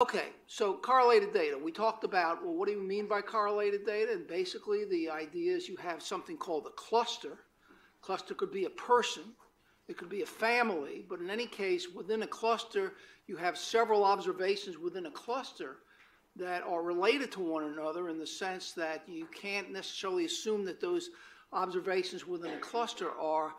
Okay, so correlated data. We talked about, well, what do you mean by correlated data? And basically the idea is you have something called a cluster. Cluster could be a person, it could be a family, but in any case, within a cluster, you have several observations within a cluster that are related to one another in the sense that you can't necessarily assume that those observations within a cluster are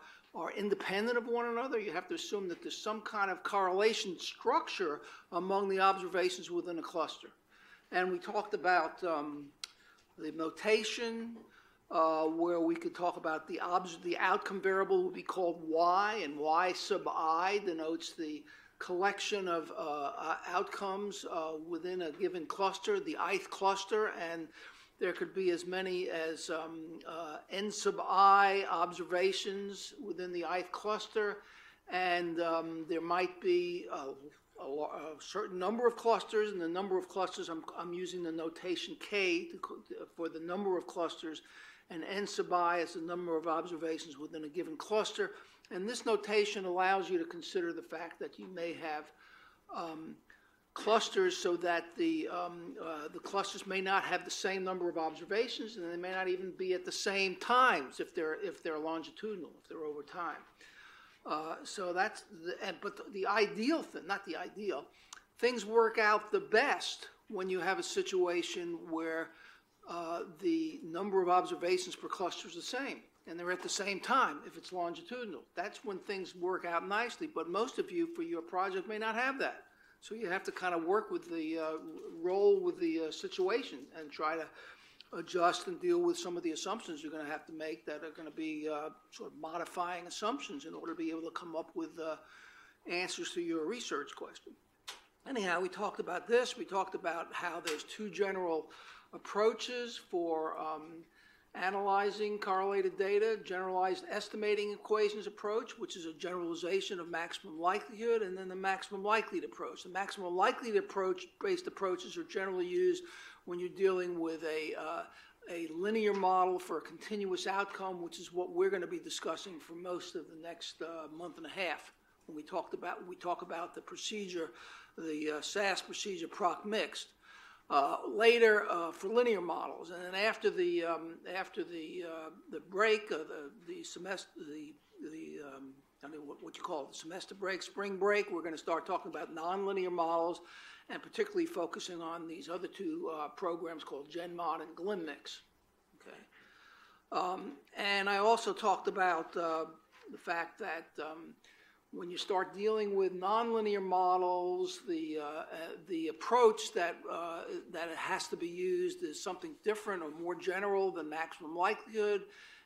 independent of one another. You have to assume that there's some kind of correlation structure among the observations within a cluster. And we talked about the notation, where we could talk about the outcome variable would be called y, and y sub I denotes the collection of outcomes within a given cluster, the ith cluster, and there could be as many as n sub I observations within the ith cluster, and there might be a certain number of clusters, and the number of clusters, I'm using the notation k for the number of clusters, and n sub I is the number of observations within a given cluster. And this notation allows you to consider the fact that you may have clusters so that the clusters may not have the same number of observations, and they may not even be at the same times if they're longitudinal, if they're over time. So that's but the ideal thing, not the ideal, things work out the best when you have a situation where the number of observations per cluster is the same, and they're at the same time if it's longitudinal. That's when things work out nicely, but most of you for your project may not have that. So you have to kind of work with the, roll with the situation and try to adjust and deal with some of the assumptions you're going to have to make that are going to be sort of modifying assumptions in order to be able to come up with answers to your research question. Anyhow, we talked about this. We talked about how there's two general approaches for analyzing correlated data: generalized estimating equations approach, which is a generalization of maximum likelihood, and then the maximum likelihood approach. The maximum likelihood approach-based approaches are generally used when you're dealing with a linear model for a continuous outcome, which is what we're going to be discussing for most of the next month and a half. When we talk about the procedure, the SAS procedure proc mixed. Later for linear models, and then after the break, the semester, I mean what you call it, the semester break, spring break, we're going to start talking about nonlinear models, and particularly focusing on these other two programs called GenMod and GlimMix. Okay, and I also talked about the fact that when you start dealing with nonlinear models, the approach that has to be used is something different or more general than maximum likelihood,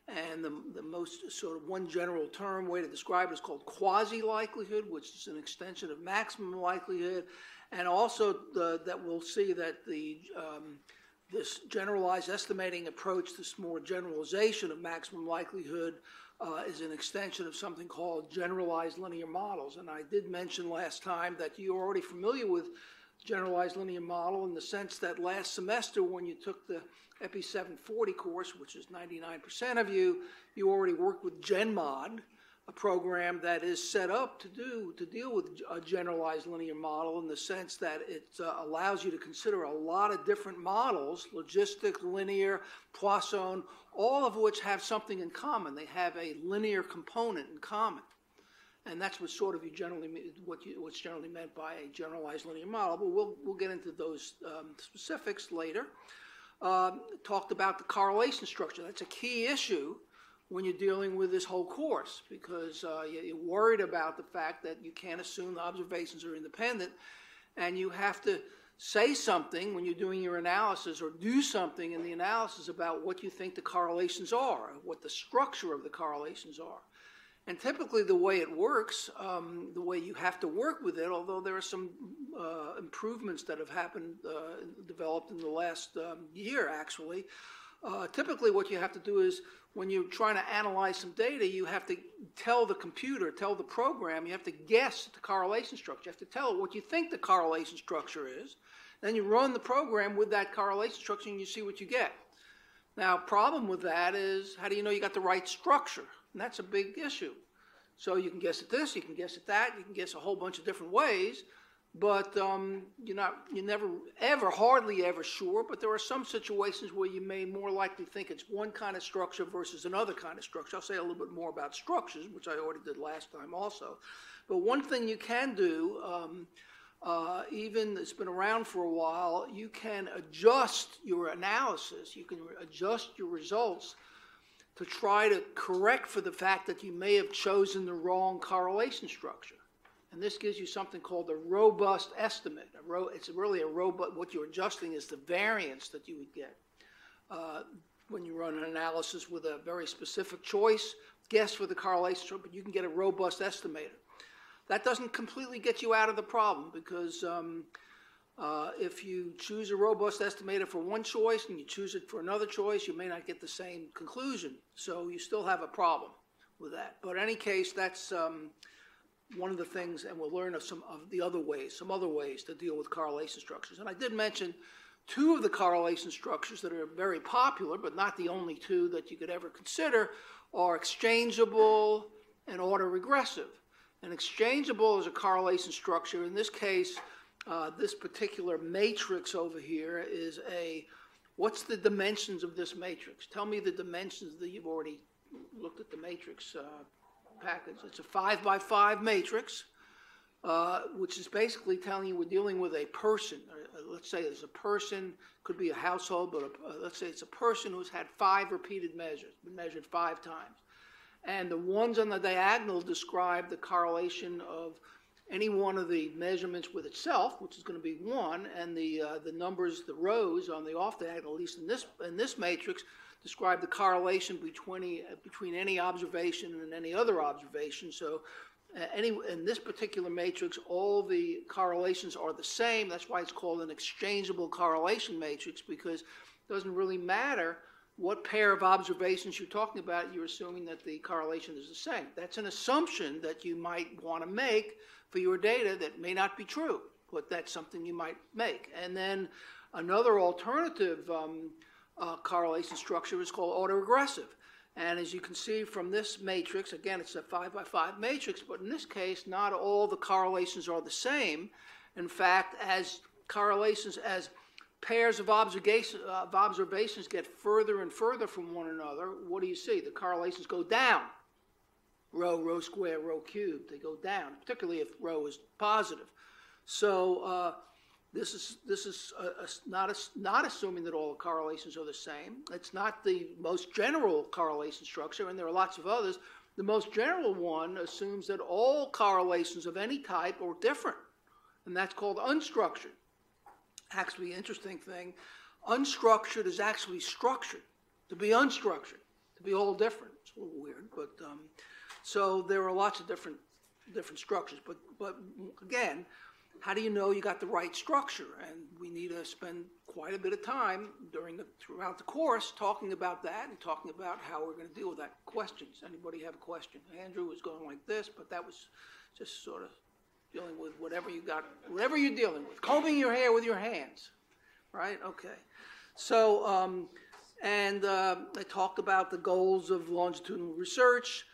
and the most sort of one general term way to describe it is called quasi-likelihood, which is an extension of maximum likelihood, and also that we'll see that this generalized estimating approach, this more generalization of maximum likelihood, is an extension of something called generalized linear models. And I did mention last time that you're already familiar with generalized linear model in the sense that last semester when you took the EPI 740 course, which is 99% of you, you already worked with GenMod, a program that is set up to deal with a generalized linear model in the sense that it allows you to consider a lot of different models, logistic, linear, Poisson, all of which have something in common. They have a linear component in common. And that's what sort of what's generally meant by a generalized linear model. But we'll get into those specifics later. Talked about the correlation structure. That's a key issue when you're dealing with this whole course, because you're worried about the fact that you can't assume the observations are independent, and you have to say something when you're doing your analysis, or do something in the analysis about what you think the correlations are, what the structure of the correlations are. And typically the way it works, the way you have to work with it, although there are some improvements that have happened, developed in the last year actually, typically what you have to do is when you're trying to analyze some data, you have to tell the computer, tell the program, you have to guess the correlation structure. You have to tell it what you think the correlation structure is. Then you run the program with that correlation structure and you see what you get. Now, problem with that is, how do you know you got the right structure? And that's a big issue. So you can guess at this, you can guess at that, you can guess a whole bunch of different ways, but you're never ever, hardly ever sure, but there are some situations where you may more likely think it's one kind of structure versus another kind of structure. I'll say a little bit more about structures, which I already did last time also. But one thing you can do, even it's been around for a while, you can adjust your analysis, you can adjust your results to try to correct for the fact that you may have chosen the wrong correlation structure. And this gives you something called a robust estimate. It's really a robust, what you're adjusting is the variance that you would get when you run an analysis with a very specific choice, guess for the correlation structure, but you can get a robust estimator. That doesn't completely get you out of the problem because if you choose a robust estimator for one choice and you choose it for another choice, you may not get the same conclusion. So you still have a problem with that. But in any case, that's one of the things, and we'll learn of some other ways to deal with correlation structures. And I did mention two of the correlation structures that are very popular, but not the only two that you could ever consider, are exchangeable and autoregressive. And exchangeable is a correlation structure. In this case, this particular matrix over here is what's the dimensions of this matrix? Tell me the dimensions that you've already looked at the matrix package. It's a 5 by 5 matrix, which is basically telling you we're dealing with a person. Let's say there's a person, could be a household, but let's say it's a person who's had 5 repeated measures, been measured 5 times. And the ones on the diagonal describe the correlation of any one of the measurements with itself, which is going to be 1, and the numbers, the rows on the off diagonal, at least in this matrix, describe the correlation between any observation and any other observation. So in this particular matrix, all the correlations are the same. That's why it's called an exchangeable correlation matrix, because it doesn't really matter what pair of observations you're talking about, you're assuming that the correlation is the same. That's an assumption that you might want to make for your data that may not be true, but that's something you might make. And then another alternative correlation structure is called autoregressive. And as you can see from this matrix, again, it's a 5 by 5 matrix, but in this case, not all the correlations are the same. In fact, as pairs of observations get further and further from one another, what do you see? The correlations go down. Rho square, rho cubed, they go down, particularly if rho is positive. So this is not assuming that all the correlations are the same. It's not the most general correlation structure, and there are lots of others. The most general one assumes that all correlations of any type are different, and that's called unstructured. Actually, interesting thing, unstructured is actually structured. To be unstructured, to be all different. It's a little weird, but so there are lots of different structures. But again, how do you know you got the right structure? And we need to spend quite a bit of time throughout the course talking about that and talking about how we're going to deal with that. Questions? Anybody have a question? Andrew was going like this, but that was just sort of dealing with whatever you got, whatever you're dealing with. Combing your hair with your hands, right? Okay. So, I talked about the goals of longitudinal research.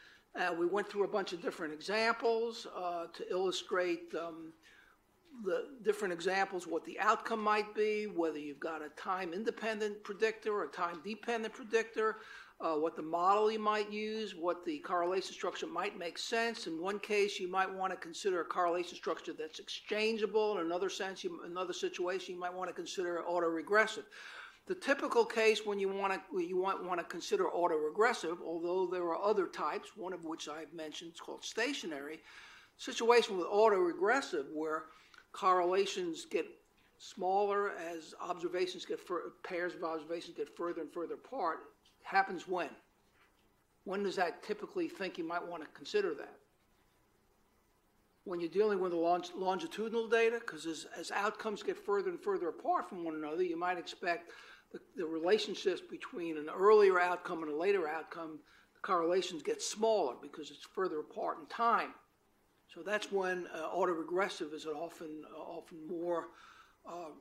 We went through a bunch of different examples to illustrate the different examples, what the outcome might be, whether you've got a time-independent predictor or a time-dependent predictor, what the model you might use, what the correlation structure might make sense. In one case, you might want to consider a correlation structure that's exchangeable. In another situation, you might want to consider autoregressive. The typical case when you want to consider autoregressive, although there are other types, one of which I've mentioned, it's called stationary, situation with autoregressive where correlations get smaller as pairs of observations get further and further apart. Happens when? When does that typically think you might want to consider that? When you're dealing with longitudinal data, because as outcomes get further and further apart from one another, you might expect the relationships between an earlier outcome and a later outcome, the correlations get smaller because it's further apart in time. So that's when autoregressive is often more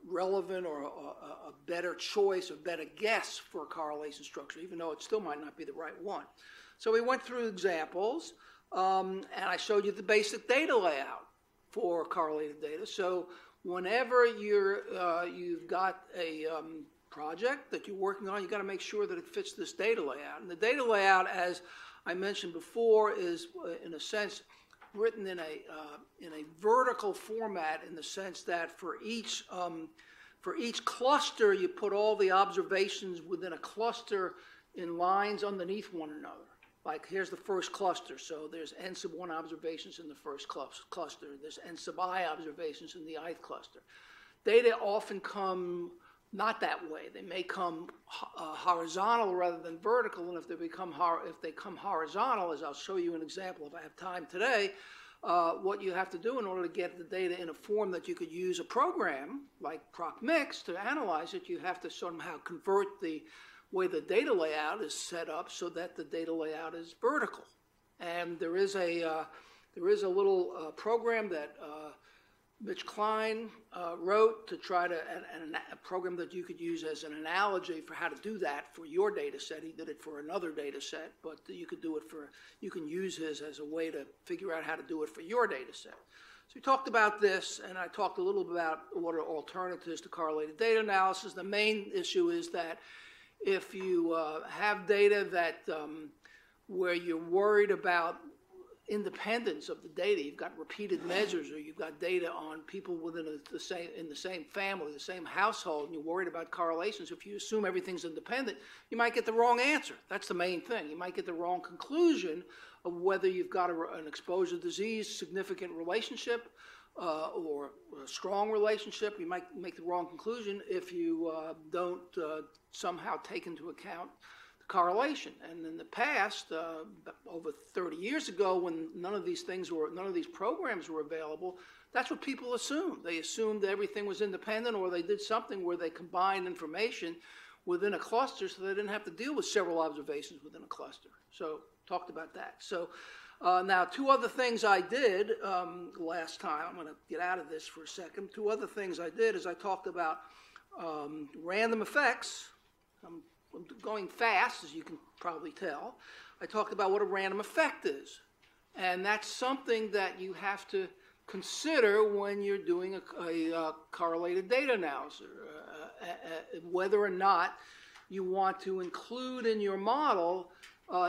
relevant or a better choice, a better guess for a correlation structure, even though it still might not be the right one. So we went through examples, and I showed you the basic data layout. for correlated data. So whenever you've got a project that you're working on, you've got to make sure that it fits this data layout. And the data layout, as I mentioned before, is in a sense written in a vertical format, in the sense that for each cluster, you put all the observations within a cluster in lines underneath one another. Like here's the first cluster, so there's n sub 1 observations in the first cluster. There's n sub I observations in the ith cluster. Data often come not that way. They may come horizontal rather than vertical, and if they come horizontal, as I'll show you an example if I have time today, what you have to do in order to get the data in a form that you could use a program like ProcMix to analyze it, you have to somehow convert the way the data layout is set up so that the data layout is vertical. And there is a little program that Mitch Klein wrote to try to, a program that you could use as an analogy for how to do that for your data set. He did it for another data set, but you could do it you can use his as a way to figure out how to do it for your data set. So we talked about this, and I talked a little bit about what are alternatives to correlated data analysis. The main issue is that if you have data that where you're worried about independence of the data, you've got repeated measures, or you've got data on people within in the same family, the same household, and you're worried about correlations. If you assume everything's independent, you might get the wrong answer. That's the main thing. You might get the wrong conclusion of whether you've got an exposure disease significant relationship or a strong relationship. You might make the wrong conclusion if you don't somehow take into account the correlation. And in the past, over 30 years ago, when none of these programs were available, that's what people assumed. They assumed that everything was independent, or they did something where they combined information within a cluster so they didn't have to deal with several observations within a cluster. So talked about that. So now, two other things I did last time. I'm going to get out of this for a second. Two other things I did is I talked about random effects. I'm going fast, as you can probably tell. I talked about what a random effect is. And that's something that you have to consider when you're doing a correlated data analysis, whether or not you want to include in your model,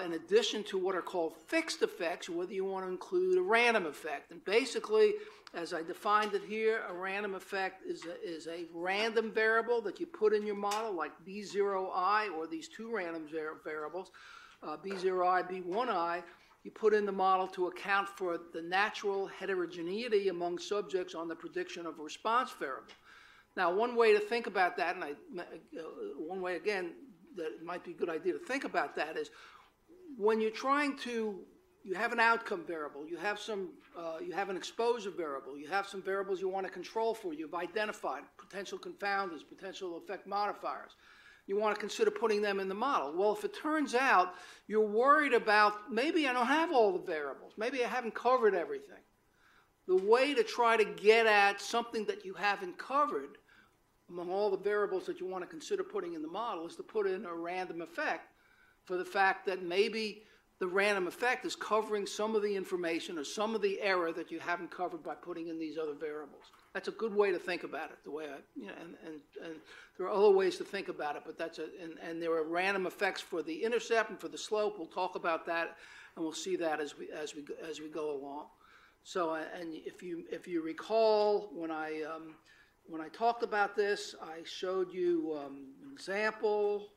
in addition to what are called fixed effects, whether you want to include a random effect. And basically, as I defined it here, a random effect is a random variable that you put in your model, like B0i, or these two random variables, B0i, B1i, you put in the model to account for the natural heterogeneity among subjects on the prediction of a response variable. Now, one way to think about that, and one way, again, that it might be a good idea to think about that is, when you're trying to, you have an outcome variable, you have an exposure variable, you have some variables you want to control for, you've identified potential confounders, potential effect modifiers. You want to consider putting them in the model. Well, if it turns out you're worried about, maybe I don't have all the variables, maybe I haven't covered everything. The way to try to get at something that you haven't covered among all the variables that you want to consider putting in the model is to put in a random effect, for the fact that maybe the random effect is covering some of the information or some of the error that you haven't covered by putting in these other variables. That's a good way to think about it. The way and there are other ways to think about it, but and there are random effects for the intercept and for the slope. We'll talk about that, and we'll see that as we go along. So, and if you recall, when I talked about this, I showed you an example.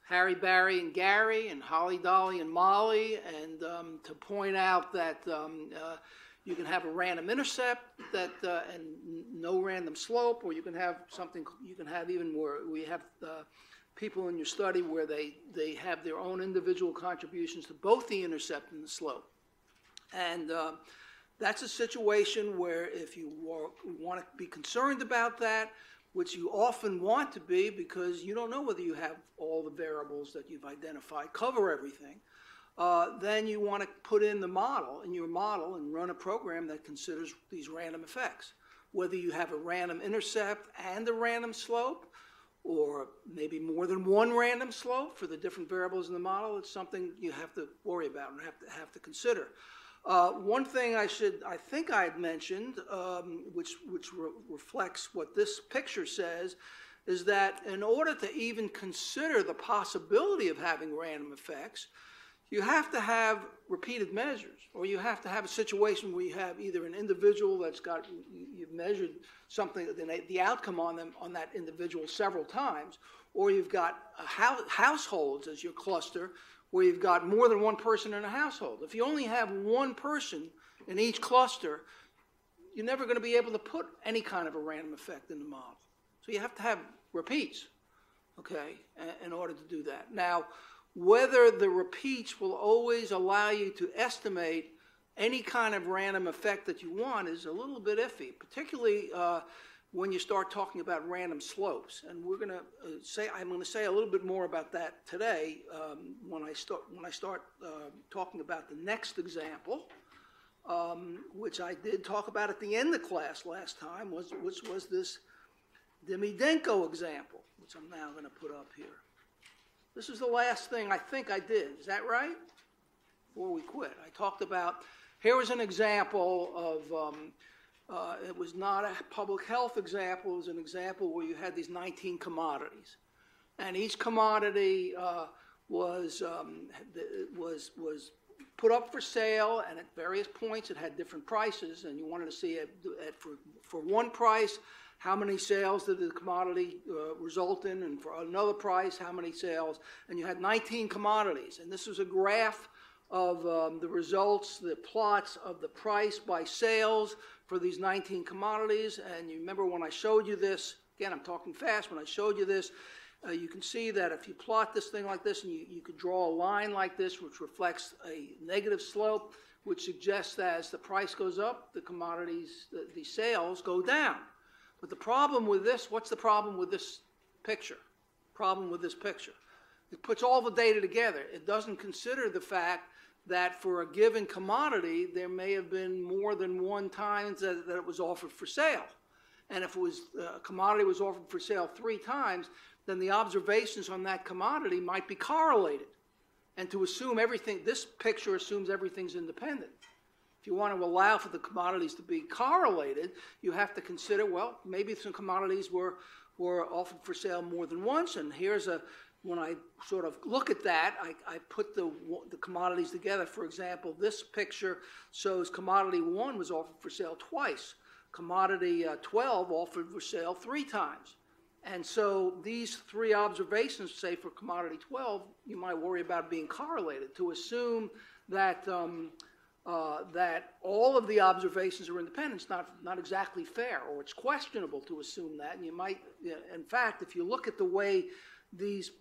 Harry, Barry, and Gary, and Holly, Dolly, and Molly, and to point out that you can have a random intercept and no random slope, or you can have something. You can have even where we have people in your study where they have their own individual contributions to both the intercept and the slope, and that's a situation where if you want to be concerned about that, which you often want to be because you don't know whether you have all the variables that you've identified, cover everything, then you want to put in your model and run a program that considers these random effects. Whether you have a random intercept and a random slope, or maybe more than one random slope for the different variables in the model, it's something you have to worry about and have to consider. One thing I think I had mentioned, which reflects what this picture says, is that in order to even consider the possibility of having random effects, you have to have repeated measures, or you have to have a situation where you have either an individual that's got, you've measured something, the outcome on that individual several times, or you've got households as your cluster, where you've got more than one person in a household. If you only have one person in each cluster, you're never going to be able to put any kind of a random effect in the model. So you have to have repeats, okay, in order to do that. Now, whether the repeats will always allow you to estimate any kind of random effect that you want is a little bit iffy, particularly when you start talking about random slopes. And we're going to I'm going to say a little bit more about that today when I start talking about the next example, which I did talk about at the end of class last time, which was this Demidenko example, which I'm now going to put up here. This is the last thing I think I did. Is that right? Before we quit, I talked about, here was an example of, it was not a public health example, it was an example where you had these 19 commodities. And each commodity was put up for sale, and at various points it had different prices, and you wanted to see for one price, how many sales did the commodity result in, and for another price, how many sales, and you had 19 commodities. And this was a graph of the results, the plots of the price by sales for these 19 commodities. And you remember when I showed you this, again, I'm talking fast, when I showed you this, you can see that if you plot this thing like this, and you could draw a line like this, which reflects a negative slope, which suggests that as the price goes up, the commodities, the sales go down. But the problem with this, what's the problem with this picture? Problem with this picture. It puts all the data together. It doesn't consider the fact that for a given commodity, there may have been more than one time that it was offered for sale. And if it was, a commodity was offered for sale 3 times, then the observations on that commodity might be correlated. And to assume everything, this picture assumes everything's independent. If you want to allow for the commodities to be correlated, you have to consider, well, maybe some commodities were offered for sale more than once, and here's when I sort of look at that, I put the commodities together. For example, this picture shows commodity 1 was offered for sale twice. Commodity 12 offered for sale 3 times. And so these 3 observations, say for commodity 12, you might worry about being correlated. To assume that that all of the observations are independent is not exactly fair, or it's questionable to assume that. And you might, in fact, if you look at the way these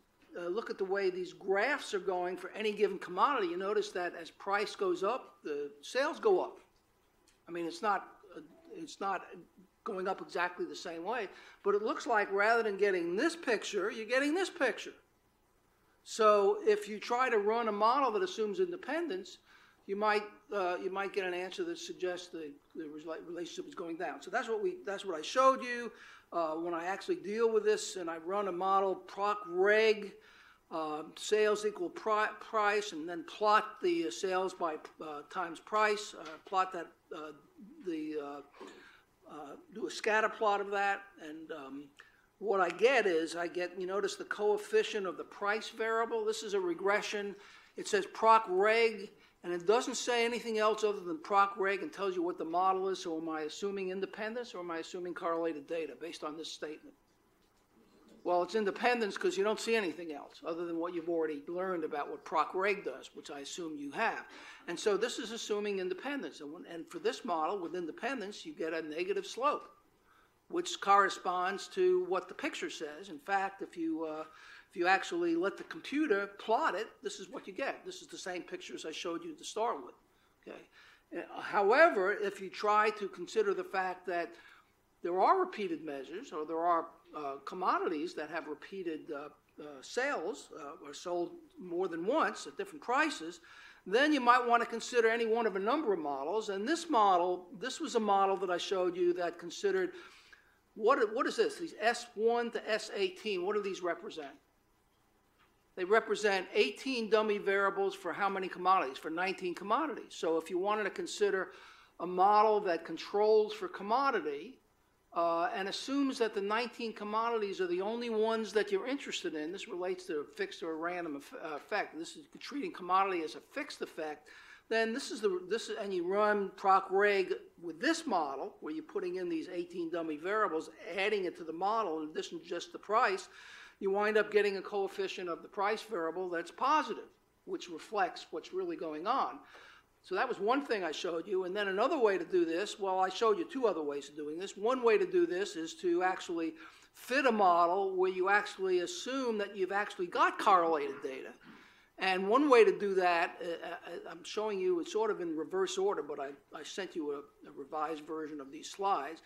graphs are going for any given commodity, you notice that as price goes up, the sales go up. I mean, it's not going up exactly the same way, but it looks like rather than getting this picture, you're getting this picture. So if you try to run a model that assumes independence, you might get an answer that suggests the relationship is going down. So that's what I showed you when I actually deal with this, and I run a model proc reg sales equal price, and then plot the sales by times price. Plot that do a scatter plot of that, and what I get is you notice the coefficient of the price variable. This is a regression. It says proc reg. And it doesn't say anything else other than proc reg and tells you what the model is. So am I assuming independence, or am I assuming correlated data based on this statement? Well, it's independence because you don't see anything else other than what you've already learned about what proc reg does, which I assume you have. And so this is assuming independence. And for this model, with independence, you get a negative slope, which corresponds to what the picture says. In fact, if you actually let the computer plot it, this is what you get. This is the same pictures I showed you to start with. Okay. However, if you try to consider the fact that there are repeated measures, or there are commodities that have repeated sales or sold more than once at different prices, then you might want to consider any one of a number of models. And this was a model that I showed you that considered, what is this? These S1 to S18, what do these represent? They represent 18 dummy variables for how many commodities? For 19 commodities. So if you wanted to consider a model that controls for commodity and assumes that the 19 commodities are the only ones that you're interested in, this relates to a fixed or a random effect. This is treating commodity as a fixed effect. Then and you run proc reg with this model, where you're putting in these 18 dummy variables, adding it to the model in addition to just the price, you wind up getting a coefficient of the price variable that's positive, which reflects what's really going on. So that was one thing I showed you. And then another way to do this, well, I showed you two other ways of doing this. One way to do this is to actually fit a model where you actually assume that you've actually got correlated data. And one way to do that, I'm showing you, it's sort of in reverse order, but I sent you a revised version of these slides.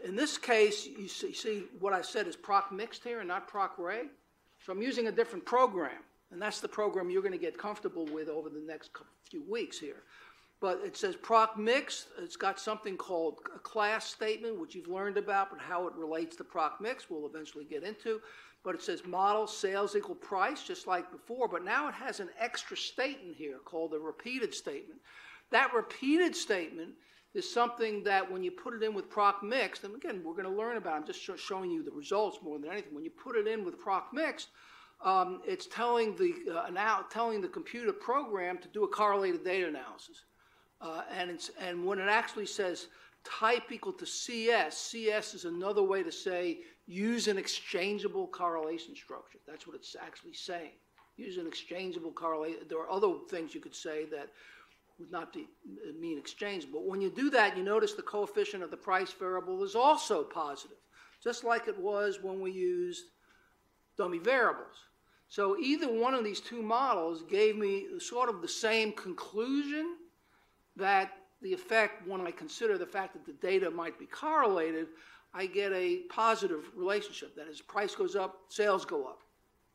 In this case, you see what I said is proc mixed here and not proc reg. So I'm using a different program, and that's the program you're going to get comfortable with over the next few weeks here. But it says proc mixed. It's got something called a class statement, which you've learned about, but how it relates to proc mixed we'll eventually get into. But it says model sales equal price, just like before, but now it has an extra statement here called a repeated statement. That repeated statement is something that when you put it in with proc mixed, and again, we're going to learn about it, I'm just showing you the results more than anything. When you put it in with proc mixed, it's telling the computer program to do a correlated data analysis. And when it actually says type equal to CS, CS is another way to say use an exchangeable correlation structure. That's what it's actually saying. Use an exchangeable correlation. There are other things you could say that would not mean exchangeable. When you do that, you notice the coefficient of the price variable is also positive, just like it was when we used dummy variables. So either one of these two models gave me sort of the same conclusion, that the effect, when I consider the fact that the data might be correlated, I get a positive relationship. That is, price goes up, sales go up.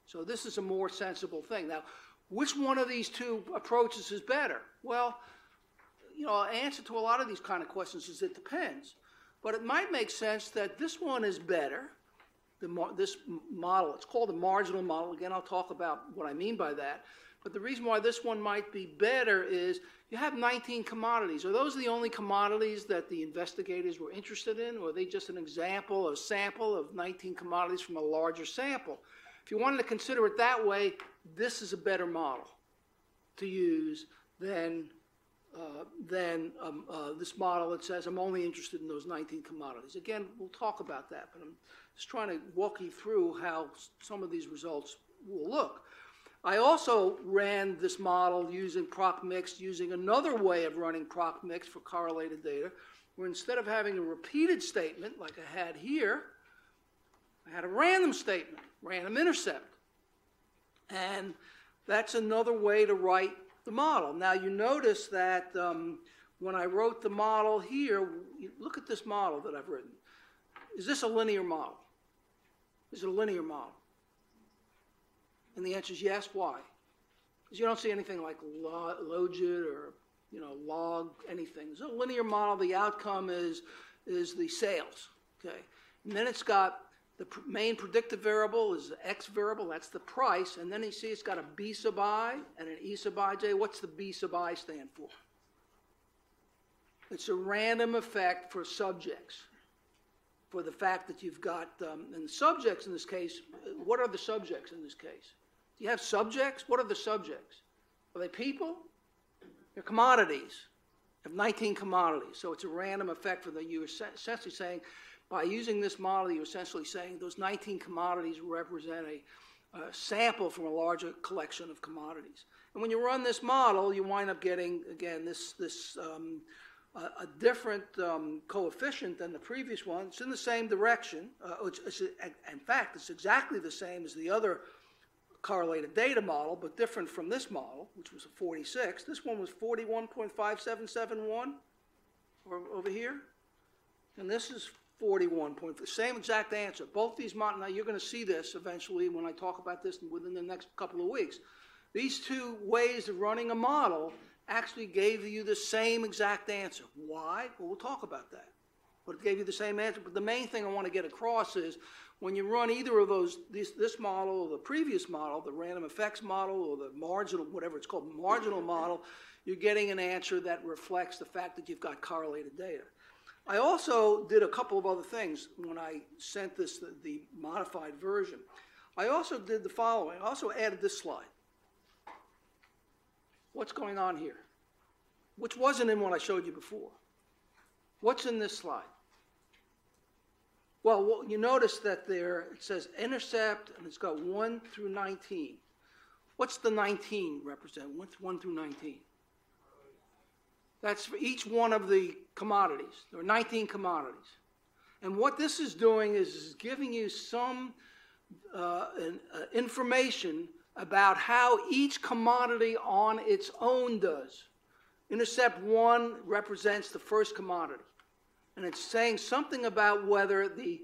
So this is a more sensible thing. Now, which one of these two approaches is better? Well, you know, answer to a lot of these kind of questions is it depends. But it might make sense that this one is better. This model, it's called a marginal model. Again, I'll talk about what I mean by that. But the reason why this one might be better is you have 19 commodities. Are those the only commodities that the investigators were interested in, or are they just an example, a sample of 19 commodities from a larger sample? If you wanted to consider it that way, this is a better model to use than this model that says I'm only interested in those 19 commodities. Again, we'll talk about that, but I'm just trying to walk you through how some of these results will look. I also ran this model using proc mixed, using another way of running proc mixed for correlated data, where instead of having a repeated statement like I had here, I had a random statement, random intercept. And that's another way to write the model. Now you notice that when I wrote the model here, look at this model that I've written. Is this a linear model? Is it a linear model? And the answer is yes. Why? Because you don't see anything like logit or log anything. It's a linear model. The outcome is the sales. Okay, and then it's got the main predictive variable is the x variable. That's the price. And then you see it's got a b sub I and an e sub ij. What's the b sub I stand for? It's a random effect for subjects. For the fact that you've got, and subjects in this case, what are the subjects in this case? Do you have subjects? What are the subjects? Are they people? They're commodities. You have 19 commodities. So it's a random effect for you're essentially saying, by using this model, you're essentially saying those 19 commodities represent a sample from a larger collection of commodities. And when you run this model, you wind up getting, again, a different coefficient than the previous one. It's in the same direction. In fact, it's exactly the same as the other correlated data model, but different from this model, which was a 46. This one was 41.5771 over here. And this is 41. Same exact answer. Both these models, now you're going to see this eventually when I talk about this within the next couple of weeks. These two ways of running a model actually gave you the same exact answer. Why? Well, we'll talk about that. But it gave you the same answer. But the main thing I want to get across is when you run either of those, this model or the previous model, the random effects model or the marginal, whatever it's called, marginal model, you're getting an answer that reflects the fact that you've got correlated data. I also did a couple of other things when I sent this, the modified version. I also did the following. I also added this slide. What's going on here? Which wasn't in what I showed you before. What's in this slide? Well, you notice that there it says intercept, and it's got 1 through 19. What's the 19 represent? What's 1 through 19? That's for each one of the commodities. There are 19 commodities. And what this is doing is giving you some information about how each commodity on its own does. Intercept 1 represents the first commodity. And it's saying something about whether the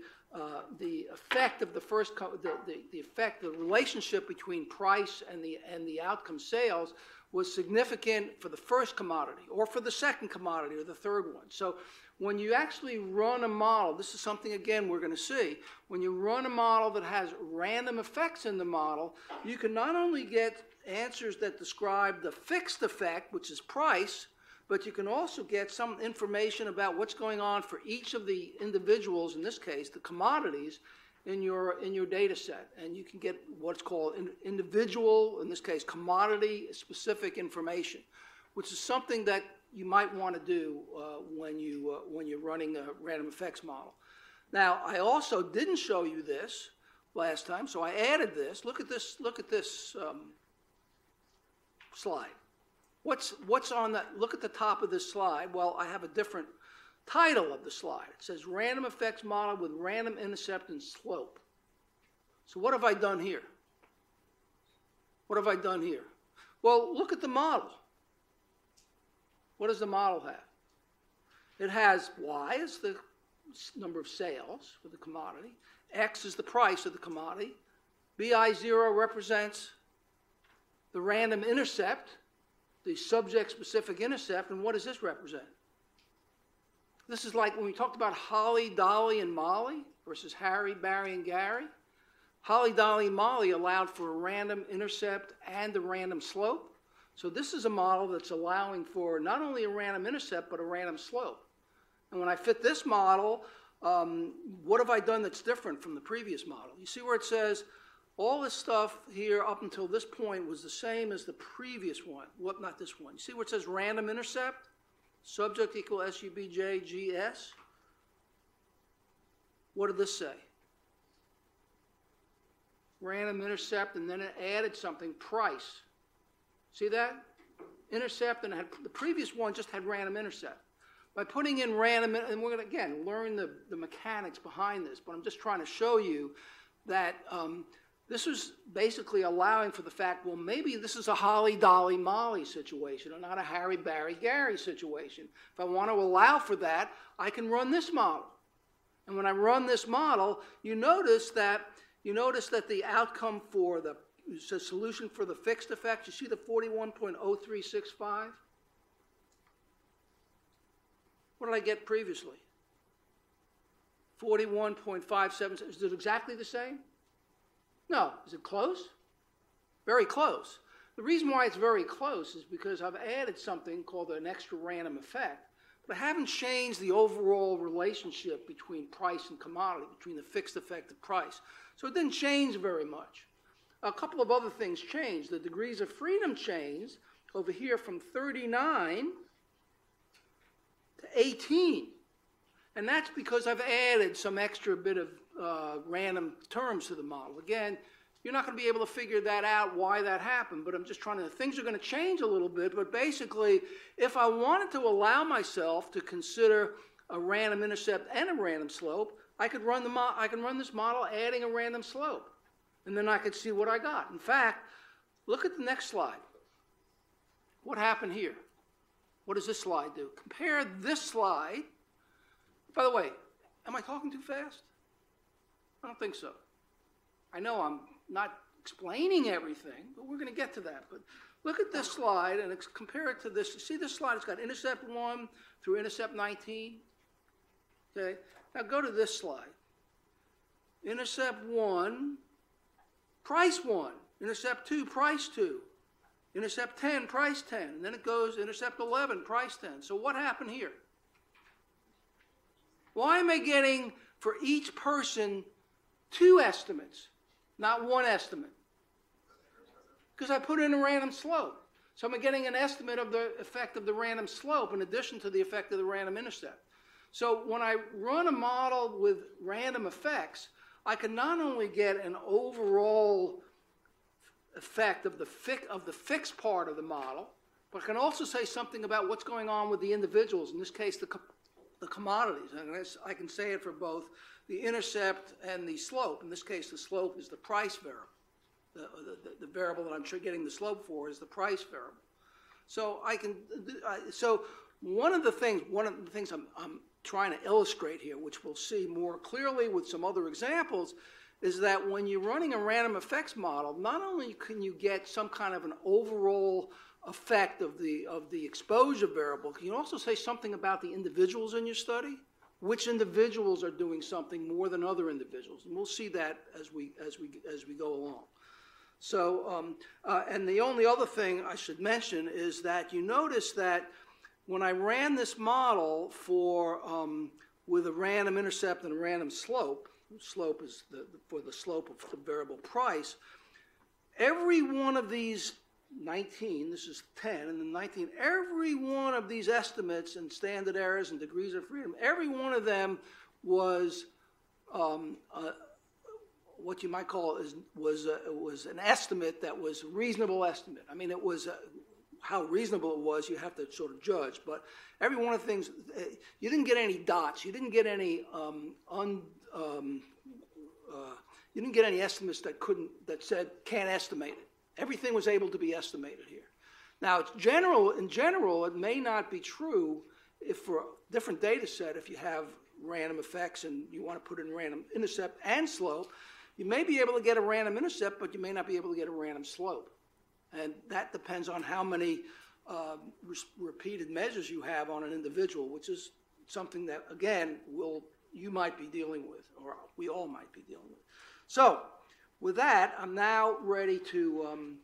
effect of the first, the effect, the relationship between price and the outcome sales was significant for the first commodity or for the second commodity or the third one. So when you actually run a model, this is something, again, we're going to see. When you run a model that has random effects in the model, you can not only get answers that describe the fixed effect, which is price, but you can also get some information about what's going on for each of the individuals, in this case, the commodities, in your data set. And you can get what's called individual, in this case, commodity-specific information, which is something that you might want to do when you're running a random effects model. Now, I also didn't show you this last time, so I added this. Look at this slide. What's on that? Look at the top of this slide. Well, I have a different title of the slide. It says random effects model with random intercept and slope. So what have I done here? What have I done here? Well, look at the model. What does the model have? It has Y as the number of sales for the commodity. X is the price of the commodity. BI0 represents the random intercept, the subject-specific intercept, and what does this represent? This is like when we talked about Holly, Dolly, and Molly versus Harry, Barry, and Gary. Holly, Dolly, and Molly allowed for a random intercept and a random slope. So this is a model that's allowing for not only a random intercept, but a random slope. And when I fit this model, what have I done that's different from the previous model? You see where it says all this stuff here up until this point was the same as the previous one. What, not this one. You see where it says random intercept? Subject equal SUBJ GS. What did this say? Random intercept, and then it added something, price. See that? Intercept, and the previous one just had random intercept. By putting in random, and we're going to, again, learn the mechanics behind this, but I'm just trying to show you that this was basically allowing for the fact, well, maybe this is a Holly, Dolly, Molly situation and not a Harry, Barry, Gary situation. If I want to allow for that, I can run this model. And when I run this model, you notice that the outcome for the solution for the fixed effect, you see the 41.0365? What did I get previously? 41.57. Is it exactly the same? No. Is it close? Very close. The reason why it's very close is because I've added something called an extra random effect, but I haven't changed the overall relationship between price and commodity, between the fixed effect of price. So it didn't change very much. A couple of other things changed. The degrees of freedom changed over here from 39 to 18. And that's because I've added some extra bit of random terms to the model. Again, you're not going to be able to figure that out, why that happened, but I'm just trying to, things are going to change a little bit, but basically, if I wanted to allow myself to consider a random intercept and a random slope, I could run this model adding a random slope, and then I could see what I got. In fact, look at the next slide. What happened here? What does this slide do? Compare this slide. By the way, am I talking too fast? I don't think so. I know I'm not explaining everything, but we're going to get to that. But look at this slide and compare it to this. You see this slide? It's got intercept 1 through intercept 19. Okay, now go to this slide. Intercept 1, price 1. Intercept 2, price 2. Intercept 10, price 10. And then it goes intercept 11, price 10. So what happened here? Why am I getting, for each person, 2 estimates, not 1 estimate? Because I put in a random slope. So I'm getting an estimate of the effect of the random slope in addition to the effect of the random intercept. So when I run a model with random effects, I can not only get an overall effect of the fixed part of the model, but I can also say something about what's going on with the individuals, in this case the commodities. And I can say it for both the intercept and the slope. In this case, the slope is the price variable. The variable that I'm getting the slope for is the price variable. So one of the things I'm trying to illustrate here, which we'll see more clearly with some other examples, is that when you're running a random effects model, not only can you get some kind of an overall effect of the exposure variable, can you also say something about the individuals in your study? Which individuals are doing something more than other individuals? And we'll see that as we go along. So, and the only other thing I should mention is that you notice that when I ran this model for with a random intercept and a random slope, slope is for the slope of the variable price, every one of these 19, this is 10, and then 19, every one of these estimates and standard errors and degrees of freedom, every one of them was what you might call was an estimate that was a reasonable estimate. I mean, it was how reasonable it was, you have to sort of judge. But every one of the things, you didn't get any dots. You didn't get any you didn't get any estimates that said can't estimate it. Everything was able to be estimated here. Now, in general, it may not be true if for a different data set, if you have random effects and you want to put in random intercept and slope, you may be able to get a random intercept, but you may not be able to get a random slope. And that depends on how many repeated measures you have on an individual, which is something that, again, you might be dealing with, or we all might be dealing with. So, with that, I'm now ready to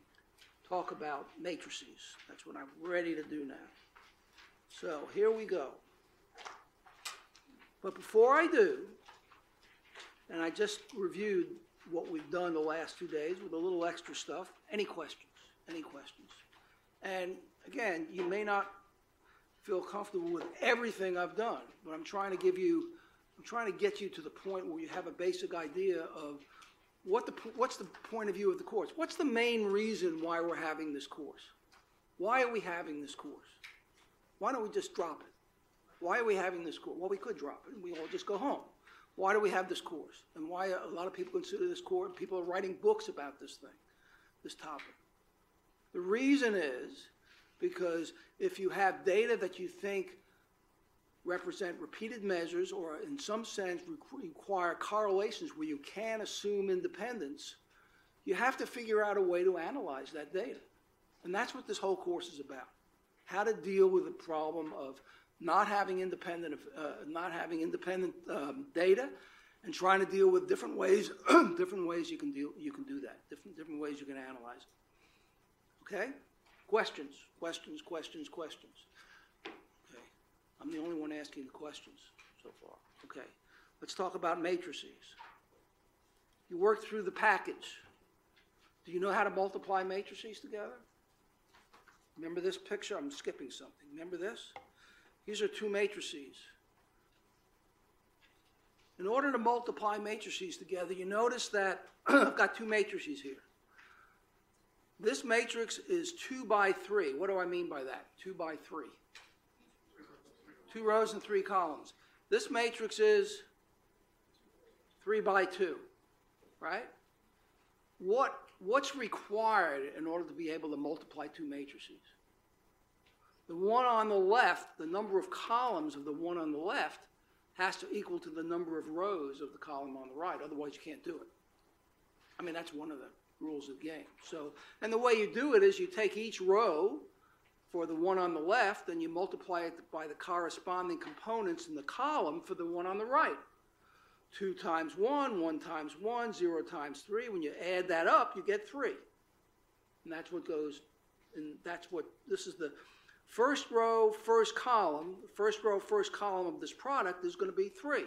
talk about matrices. That's what I'm ready to do now. So, here we go. But before I do, and I just reviewed what we've done the last 2 days with a little extra stuff, any questions? Any questions? And again, you may not feel comfortable with everything I've done, but I'm trying to get you to the point where you have a basic idea of what's the point of view of the course. What's the main reason why we're having this course? Why are we having this course? Why don't we just drop it? Why are we having this course? Well, we could drop it and we all just go home. Why do we have this course? And why a lot of people consider this course, people are writing books about this thing, this topic. The reason is because if you have data that you think represent repeated measures or in some sense require correlations where you can assume independence, you have to figure out a way to analyze that data. And that's what this whole course is about. How to deal with the problem of not having independent data and trying to deal with different ways you can do that, different ways you can analyze it. Okay? Questions, questions, questions, questions. Okay. I'm the only one asking the questions so far. Okay. Let's talk about matrices. You worked through the package. Do you know how to multiply matrices together? Remember this picture? I'm skipping something. Remember this? These are 2 matrices. In order to multiply matrices together, you notice that I've got 2 matrices here. This matrix is 2 by 3. What do I mean by that? 2 by 3. 2 rows and 3 columns. This matrix is 3 by 2, right? What's required in order to be able to multiply 2 matrices? The one on the left, the number of columns of the one on the left has to equal to the number of rows of the column on the right. Otherwise, you can't do it. I mean, that's one of the rules of the game. So, and the way you do it is you take each row for the one on the left, and you multiply it by the corresponding components in the column for the one on the right. 2 times 1, 1 times 1, 0 times 3. When you add that up, you get 3. And that's what goes, and that's what, this is the first row, first column. The first row, first column of this product is going to be 3.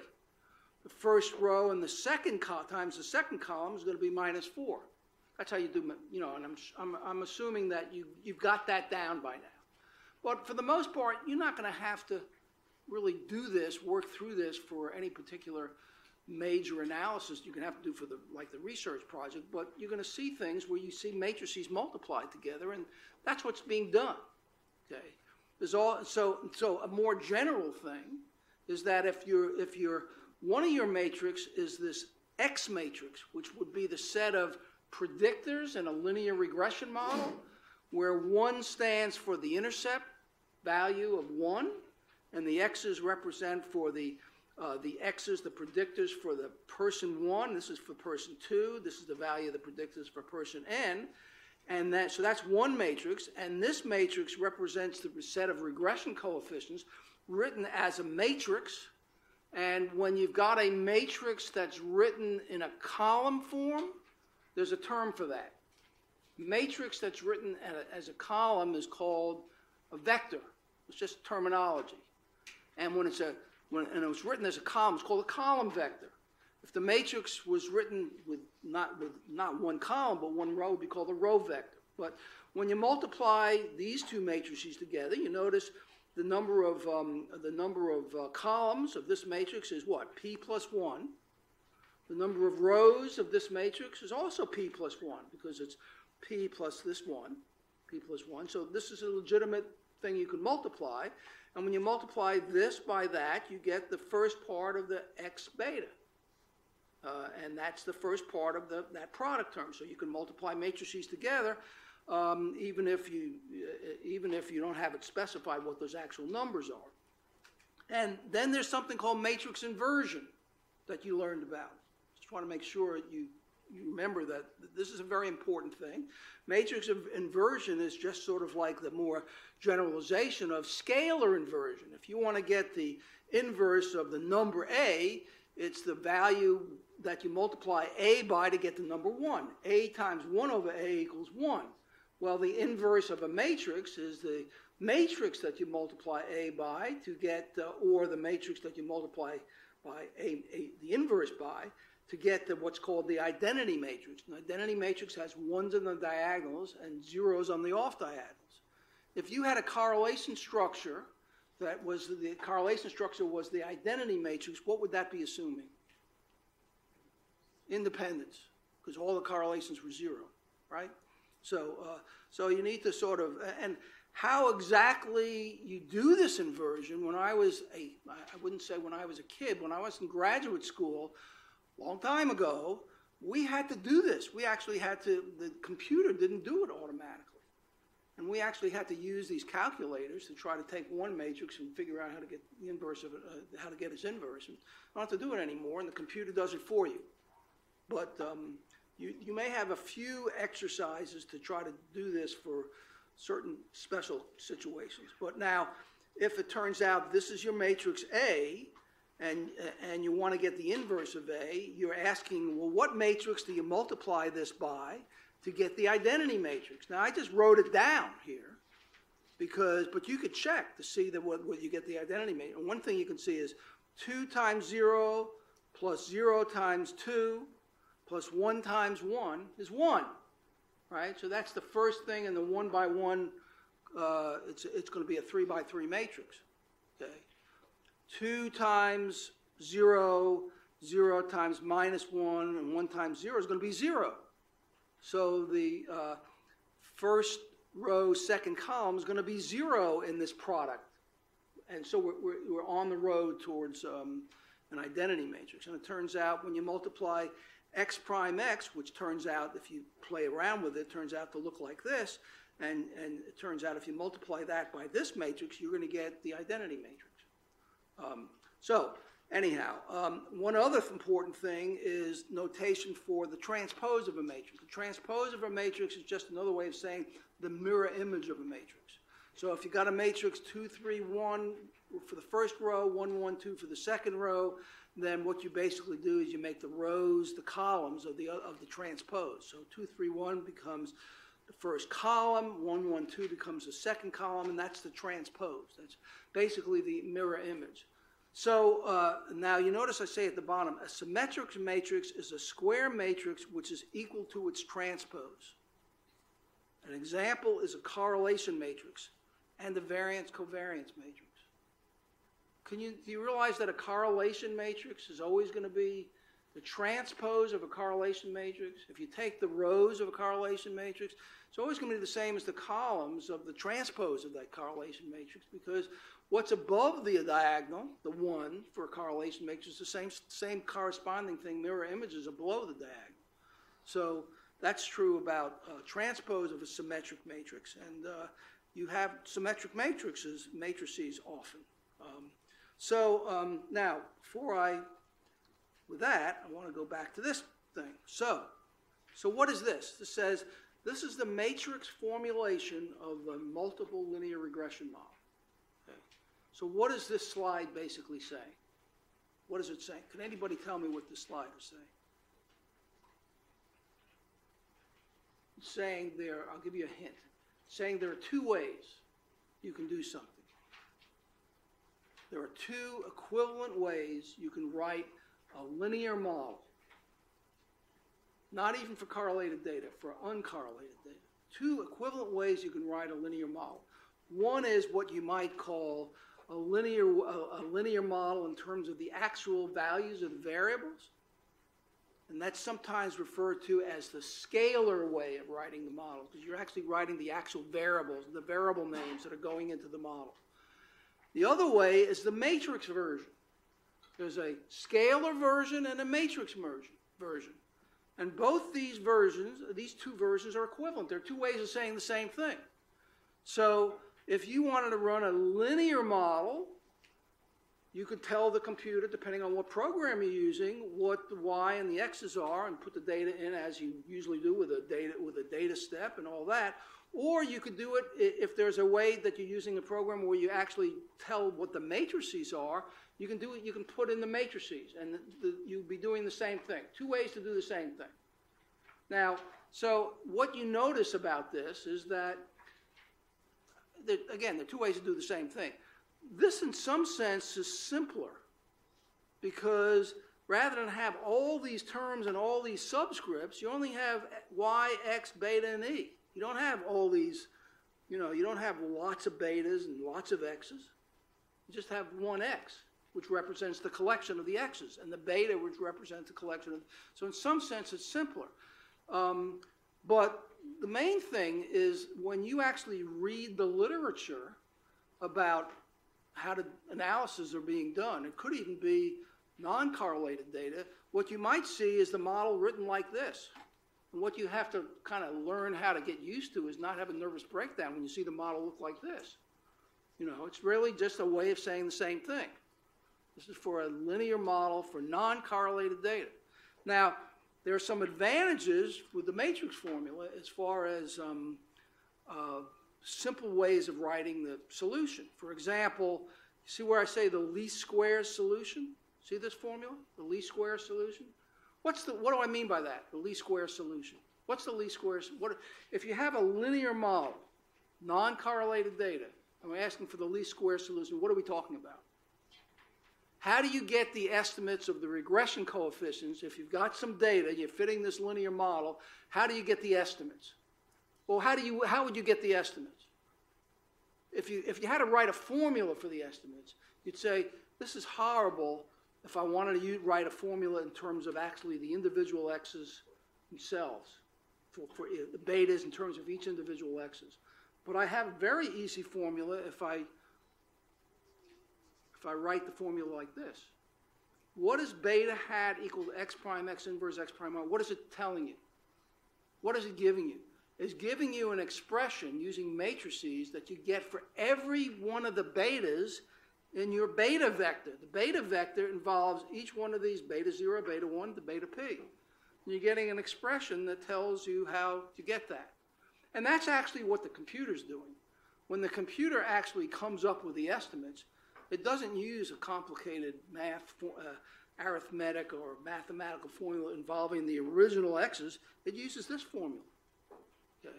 The first row and the second times the second column is going to be minus 4. That's how you do, you know, and I'm assuming that you've got that down by now. But for the most part, you're not going to have to really do this, work through this for any particular major analysis you can have to do for the research project, but you're going to see things where you see matrices multiplied together, and that's what's being done. Okay, there's so a more general thing is that if one of your matrix is this X matrix, which would be the set of predictors in a linear regression model, where 1 stands for the intercept value of 1, and the X's represent for the X's, the predictors for the person 1, this is for person 2, this is the value of the predictors for person n, and so that's one matrix, and this matrix represents the set of regression coefficients written as a matrix, and when you've got a matrix that's written in a column form, there's a term for that. Matrix that's written as a column is called a vector. It's just terminology. And when it was written as a column, it's called a column vector. If the matrix was written with not one column but one row, it would be called a row vector. But when you multiply these two matrices together, you notice the number of columns of this matrix is what? P plus 1. The number of rows of this matrix is also P plus 1 because it's P plus this 1, P plus 1. So this is a legitimate thing you can multiply. And when you multiply this by that, you get the first part of the X beta. And that's the first part of that product term. So you can multiply matrices together even if you don't have it specified what those actual numbers are. And then there's something called matrix inversion that you learned about. Just want to make sure you remember that this is a very important thing. Matrix inversion is just sort of like the more generalization of scalar inversion. If you want to get the inverse of the number A, it's the value that you multiply A by to get the number 1. A times 1 over A equals 1. Well, the inverse of a matrix is the matrix that you multiply A by to get, or the matrix that you multiply by the inverse by, to get what's called the identity matrix. An identity matrix has 1s on the diagonals and 0s on the off diagonals. If you had a correlation structure that was the correlation structure was the identity matrix, what would that be assuming? Independence, because all the correlations were 0, right? So you need to sort of, and how exactly you do this inversion, I wouldn't say when I was a kid, when I was in graduate school, a long time ago, we had to do this. We actually had to, the computer didn't do it automatically. And we actually had to use these calculators to try to take one matrix and figure out how to get the inverse of it, how to get its inverse. And I don't have to do it anymore, and the computer does it for you. But you may have a few exercises to try to do this for certain special situations. But now, if it turns out this is your matrix A, and you want to get the inverse of A, you're asking, well, what matrix do you multiply this by to get the identity matrix? Now, I just wrote it down here, but you could check to see that what you get the identity matrix. And one thing you can see is 2 times 0 plus 0 times 2 plus 1 times 1 is 1, right? So that's the first thing in the 1 by 1, it's going to be a 3 by 3 matrix, okay? 2 times 0, 0 times minus 1, and 1 times 0 is going to be 0. So the first row, second column is going to be 0 in this product. And so we're on the road towards an identity matrix. And it turns out when you multiply x prime x, which turns out, if you play around with it, turns out to look like this. And it turns out if you multiply that by this matrix, you're going to get the identity matrix. So anyhow, one other important thing is notation for the transpose of a matrix. The transpose of a matrix is just another way of saying the mirror image of a matrix. So if you got a matrix 2, 3, 1 for the first row, 1, 1, 2 for the second row, then what you basically do is you make the rows the columns of the transpose. So 2, 3, 1 becomes the first column, 1, 1, 2 becomes the second column, and that's the transpose. That's basically the mirror image. So now you notice I say at the bottom, a symmetric matrix is a square matrix which is equal to its transpose. An example is a correlation matrix and the variance covariance matrix. Do you realize that a correlation matrix is always going to be the transpose of a correlation matrix? If you take the rows of a correlation matrix, it's always going to be the same as the columns of the transpose of that correlation matrix, because what's above the diagonal, the 1 for a correlation matrix, is the same corresponding thing, mirror images are below the diagonal. So that's true about transpose of a symmetric matrix, and you have symmetric matrices often. Now, with that, I want to go back to this thing. So what is this? This says this is the matrix formulation of a multiple linear regression model. Okay. So what does this slide basically say? What is it saying? Can anybody tell me what this slide is saying? It's saying there, I'll give you a hint, it's saying there are two ways you can do something. There are two equivalent ways you can write a linear model. Not even for correlated data, for uncorrelated data. Two equivalent ways you can write a linear model. One is what you might call a linear model in terms of the actual values of the variables. And that's sometimes referred to as the scalar way of writing the model, because you're actually writing the actual variables, the variable names that are going into the model. The other way is the matrix version. There's a scalar version and a matrix version. And both these versions, these two versions are equivalent. They're two ways of saying the same thing. So if you wanted to run a linear model, you could tell the computer, depending on what program you're using, what the y and the x's are, and put the data in as you usually do with a data step and all that. Or you could do it if there's a way that you're using a program where you actually tell what the matrices are. You can do it. You can put in the matrices, and you'll be doing the same thing. Two ways to do the same thing. Now, so what you notice about this is that, again, there are two ways to do the same thing. This, in some sense, is simpler, because rather than have all these terms and all these subscripts, you only have y, x, beta, and e. You don't have all these, you don't have lots of betas and lots of x's. You just have one x, which represents the collection of the x's, and the beta, which represents the collection of. So in some sense, it's simpler. But the main thing is when you actually read the literature about how analyses are being done, it could even be non-correlated data, what you might see is the model written like this. And what you have to kind of learn how to get used to is not have a nervous breakdown when you see the model look like this. It's really just a way of saying the same thing. This is for a linear model for non-correlated data. Now, there are some advantages with the matrix formula as far as simple ways of writing the solution. For example, see where I say the least squares solution? See this formula? The least squares solution? What do I mean by that, the least squares solution? What's the least squares? If you have a linear model, non-correlated data, and we're asking for the least squares solution, what are we talking about? How do you get the estimates of the regression coefficients? If you've got some data, you're fitting this linear model, how do you get the estimates? Well, how would you get the estimates? If you had to write a formula for the estimates, you'd say, this is horrible if I wanted to write a formula in terms of actually the individual x's themselves, for the betas in terms of each individual x's. But I have a very easy formula if I write the formula like this. What is beta hat equal to x prime, x inverse, x prime r? What is it telling you? What is it giving you? It's giving you an expression using matrices that you get for every one of the betas in your beta vector. The beta vector involves each one of these, beta 0, beta 1 to beta p. And you're getting an expression that tells you how to get that. And that's actually what the computer's doing. when the computer actually comes up with the estimates, it doesn't use a complicated arithmetic or mathematical formula involving the original x's. It uses this formula. Okay.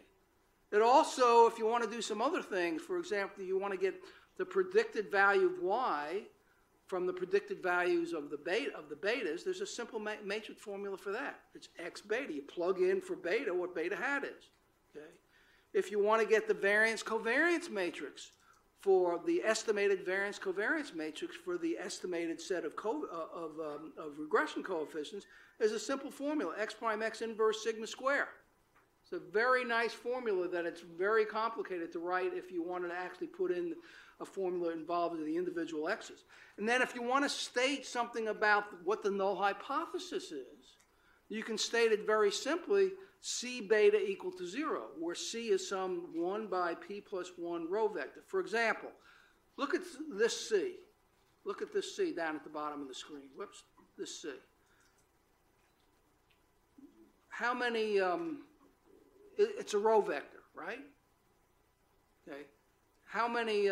It also, if you want to do some other things, for example, you want to get the predicted value of y from the predicted values of the betas, there's a simple matrix formula for that. It's x beta. You plug in for beta what beta hat is. Okay. If you want to get the variance covariance matrix for the estimated variance covariance matrix for the estimated set of regression coefficients, is a simple formula, x prime x inverse sigma square. It's a very nice formula that it's very complicated to write if you wanted to actually put in a formula involving the individual x's. And then if you want to state something about what the null hypothesis is, you can state it very simply, C beta equal to 0, where C is some 1 by p plus 1 row vector. For example, look at this C. Look at this C down at the bottom of the screen. Whoops, this C. How many, it's a row vector, right? Okay. How many,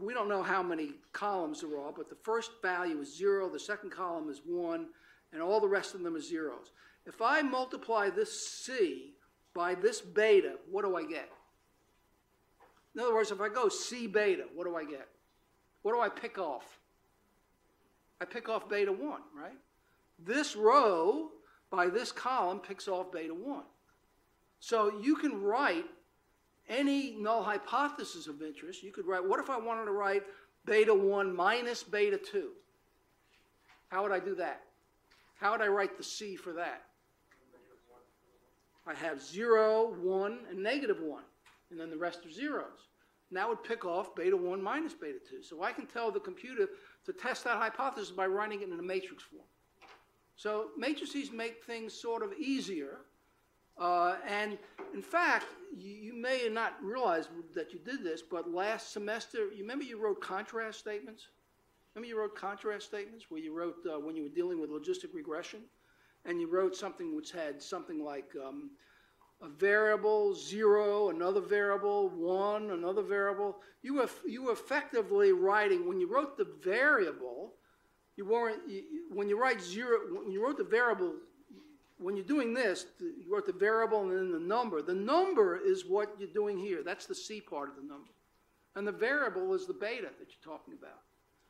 we don't know how many columns there are, but the first value is 0, the second column is 1, and all the rest of them are zeros. If I multiply this C by this beta, what do I get? In other words, if I go C beta, what do I get? What do I pick off? I pick off beta 1, right? This row by this column picks off beta 1. So you can write any null hypothesis of interest. You could write, what if I wanted to write beta 1 minus beta 2? How would I do that? How would I write the C for that? I have 0, 1, and negative 1, and then the rest are zeros. And that would pick off beta 1 minus beta 2. So I can tell the computer to test that hypothesis by writing it in a matrix form. So matrices make things sort of easier. And in fact, you may not realize that you did this, but last semester, you remember you wrote contrast statements? Remember you wrote contrast statements where you wrote when you were dealing with logistic regression? And you wrote something which had something like a variable, 0, another variable, 1, another variable. You were effectively writing, when you wrote the variable, you weren't, when you write 0, when you wrote the variable, when you're doing this, you wrote the variable and then the number. The number is what you're doing here. That's the C part of the number. And the variable is the beta that you're talking about.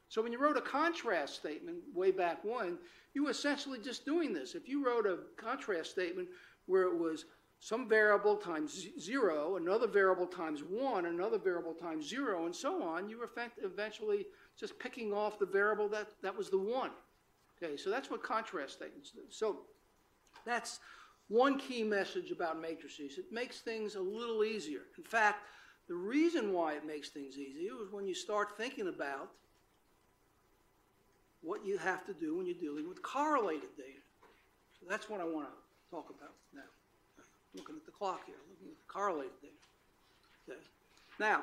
So when you wrote a contrast statement way back when, you were essentially just doing this. If you wrote a contrast statement where it was some variable times 0, another variable times 1, another variable times 0, and so on, you were eventually just picking off the variable that was the 1. Okay, so that's what contrast statements do. So that's one key message about matrices. It makes things a little easier. In fact, the reason why it makes things easier is when you start thinking about what you have to do when you're dealing with correlated data. So that's what I want to talk about now. Looking at the clock here, looking at the correlated data. Okay. Now,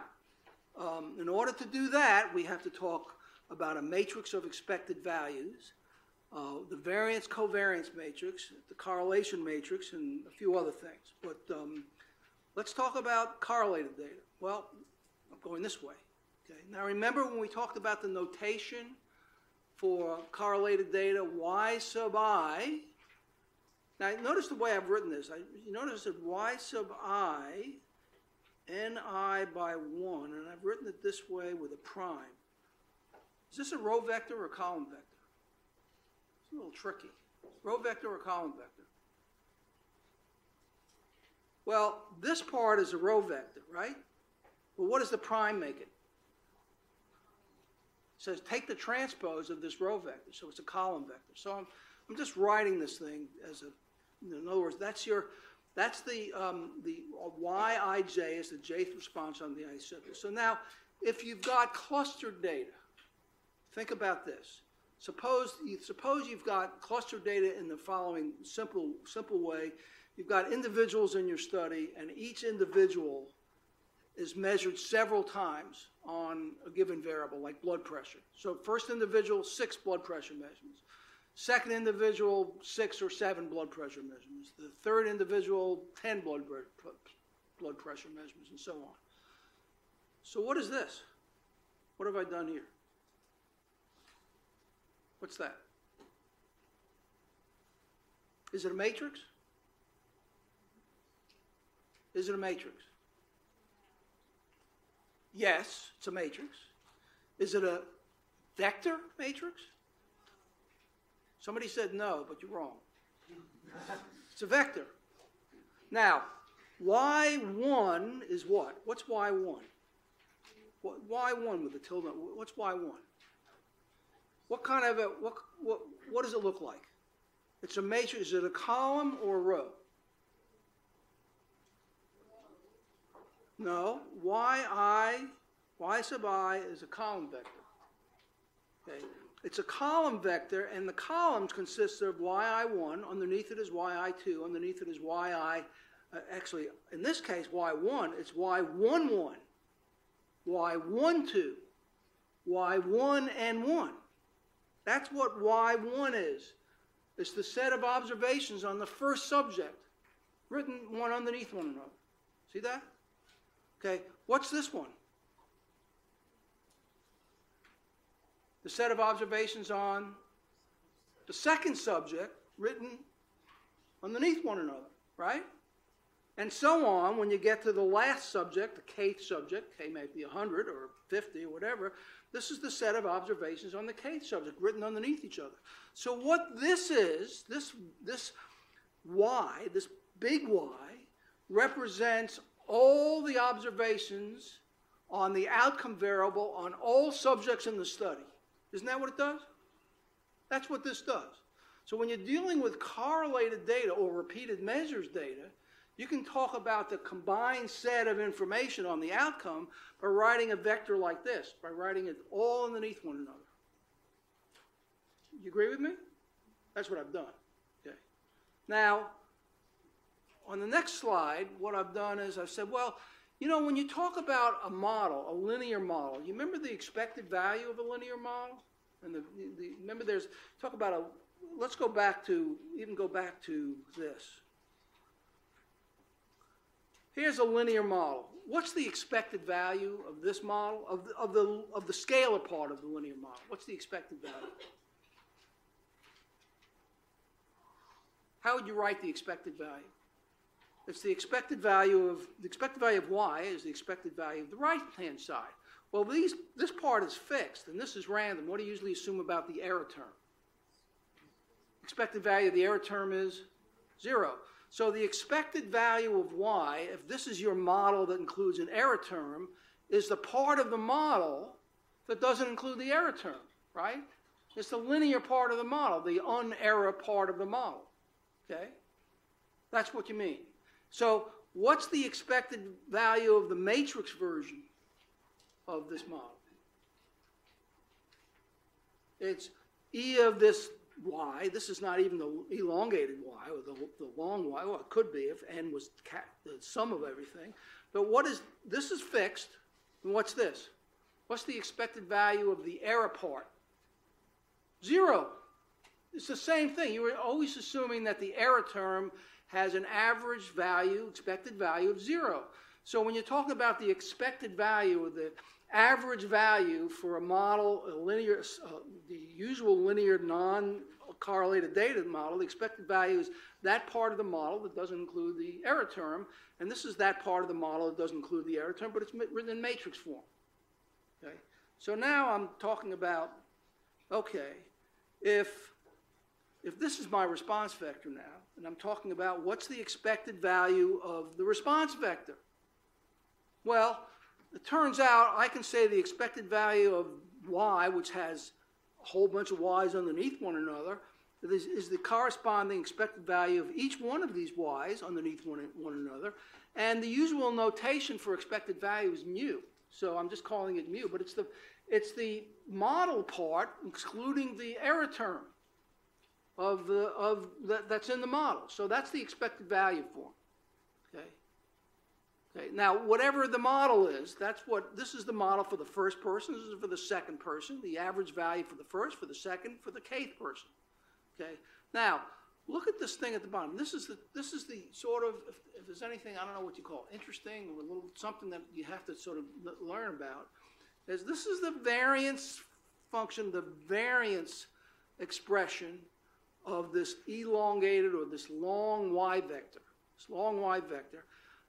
in order to do that, we have to talk about a matrix of expected values, the variance covariance matrix, the correlation matrix, and a few other things. But let's talk about correlated data. Well, I'm going this way. Okay. Now remember when we talked about the notation for correlated data, y sub I. Now notice the way I've written this. You notice that y sub I, ni by 1, and I've written it this way with a prime. Is this a row vector or a column vector? It's a little tricky. Row vector or column vector? Well, this part is a row vector, right? Well, what does the prime make it? It says take the transpose of this row vector, so it's a column vector. So I'm just writing this thing as a, in other words, that's the Yij is the jth response on the isomorphism. So now, if you've got clustered data, think about this. Suppose you've got clustered data in the following simple way. You've got individuals in your study, and each individual is measured several times on a given variable, like blood pressure. So first individual, 6 blood pressure measurements. Second individual, 6 or 7 blood pressure measurements. The third individual, 10 blood pressure measurements, and so on. So what is this? What have I done here? What's that? Is it a matrix? Is it a matrix? Yes, it's a matrix. Is it a vector matrix? Somebody said no, but you're wrong. It's a vector. Now, y1 is what? What's y1? Y1 with the tilde. What's y1? What kind of a, what does it look like? It's a matrix. Is it a column or a row? No. Y sub I is a column vector. Okay. It's a column vector, and the columns consist of yi1. Underneath it is yi2. Underneath it is yi. Actually, in this case, y1. It's y11, y12, y1 and 1. That's what y1 is. It's the set of observations on the first subject, written one underneath one another. See that? Okay, what's this one? The set of observations on the second subject, written underneath one another, right? And so on when you get to the last subject, the kth subject, k may be 100 or 50 or whatever, this is the set of observations on the kth subject, written underneath each other. So what this is, this y, this big Y, represents all the observations on the outcome variable on all subjects in the study. Isn't that what it does? That's what this does. So when you're dealing with correlated data or repeated measures data, you can talk about the combined set of information on the outcome by writing a vector like this, by writing it all underneath one another. You agree with me? That's what I've done. Okay. Now, on the next slide, what I've done is I've said, well, you know, when you talk about a model, a linear model, you remember the expected value of a linear model? And remember there's, talk about a, let's go back to, even go back to this. Here's a linear model. What's the expected value of this model, of the scalar part of the linear model? What's the expected value? How would you write the expected value? It's the expected value of y is the expected value of the right-hand side. Well, this part is fixed, and this is random. What do you usually assume about the error term? Expected value of the error term is 0. So the expected value of y, if this is your model that includes an error term, is the part of the model that doesn't include the error term, right? It's the linear part of the model, the unerror part of the model, okay? That's what you mean. So what's the expected value of the matrix version of this model? It's E of this y. This is not even the elongated y or the long y. Well, it could be if n was the sum of everything. But what is, this is fixed. And what's this? What's the expected value of the error part? 0. It's the same thing. You were always assuming that the error term has an average value, expected value of 0. So when you're talking about the expected value or the average value for a model, a linear, the usual linear non-correlated data model, the expected value is that part of the model that doesn't include the error term, and this is that part of the model that doesn't include the error term, but it's written in matrix form. Okay? So now I'm talking about, okay, if this is my response vector now, and I'm talking about what's the expected value of the response vector. Well, it turns out I can say the expected value of y, which has a whole bunch of y's underneath one another, is the corresponding expected value of each one of these y's underneath one another. And the usual notation for expected value is mu. So I'm just calling it mu, but it's the model part, excluding the error term that's in the model. So that's the expected value form. Okay. Okay. Now, whatever the model is, this is the model for the first person. This is for the second person. The average value for the first, for the second, for the kth person. Okay. Now, look at this thing at the bottom. This is the sort of, if there's anything, I don't know what you call it, interesting, or a little something that you have to sort of learn about, is this is the variance function, the variance expression of this elongated or this long y vector. This long y vector.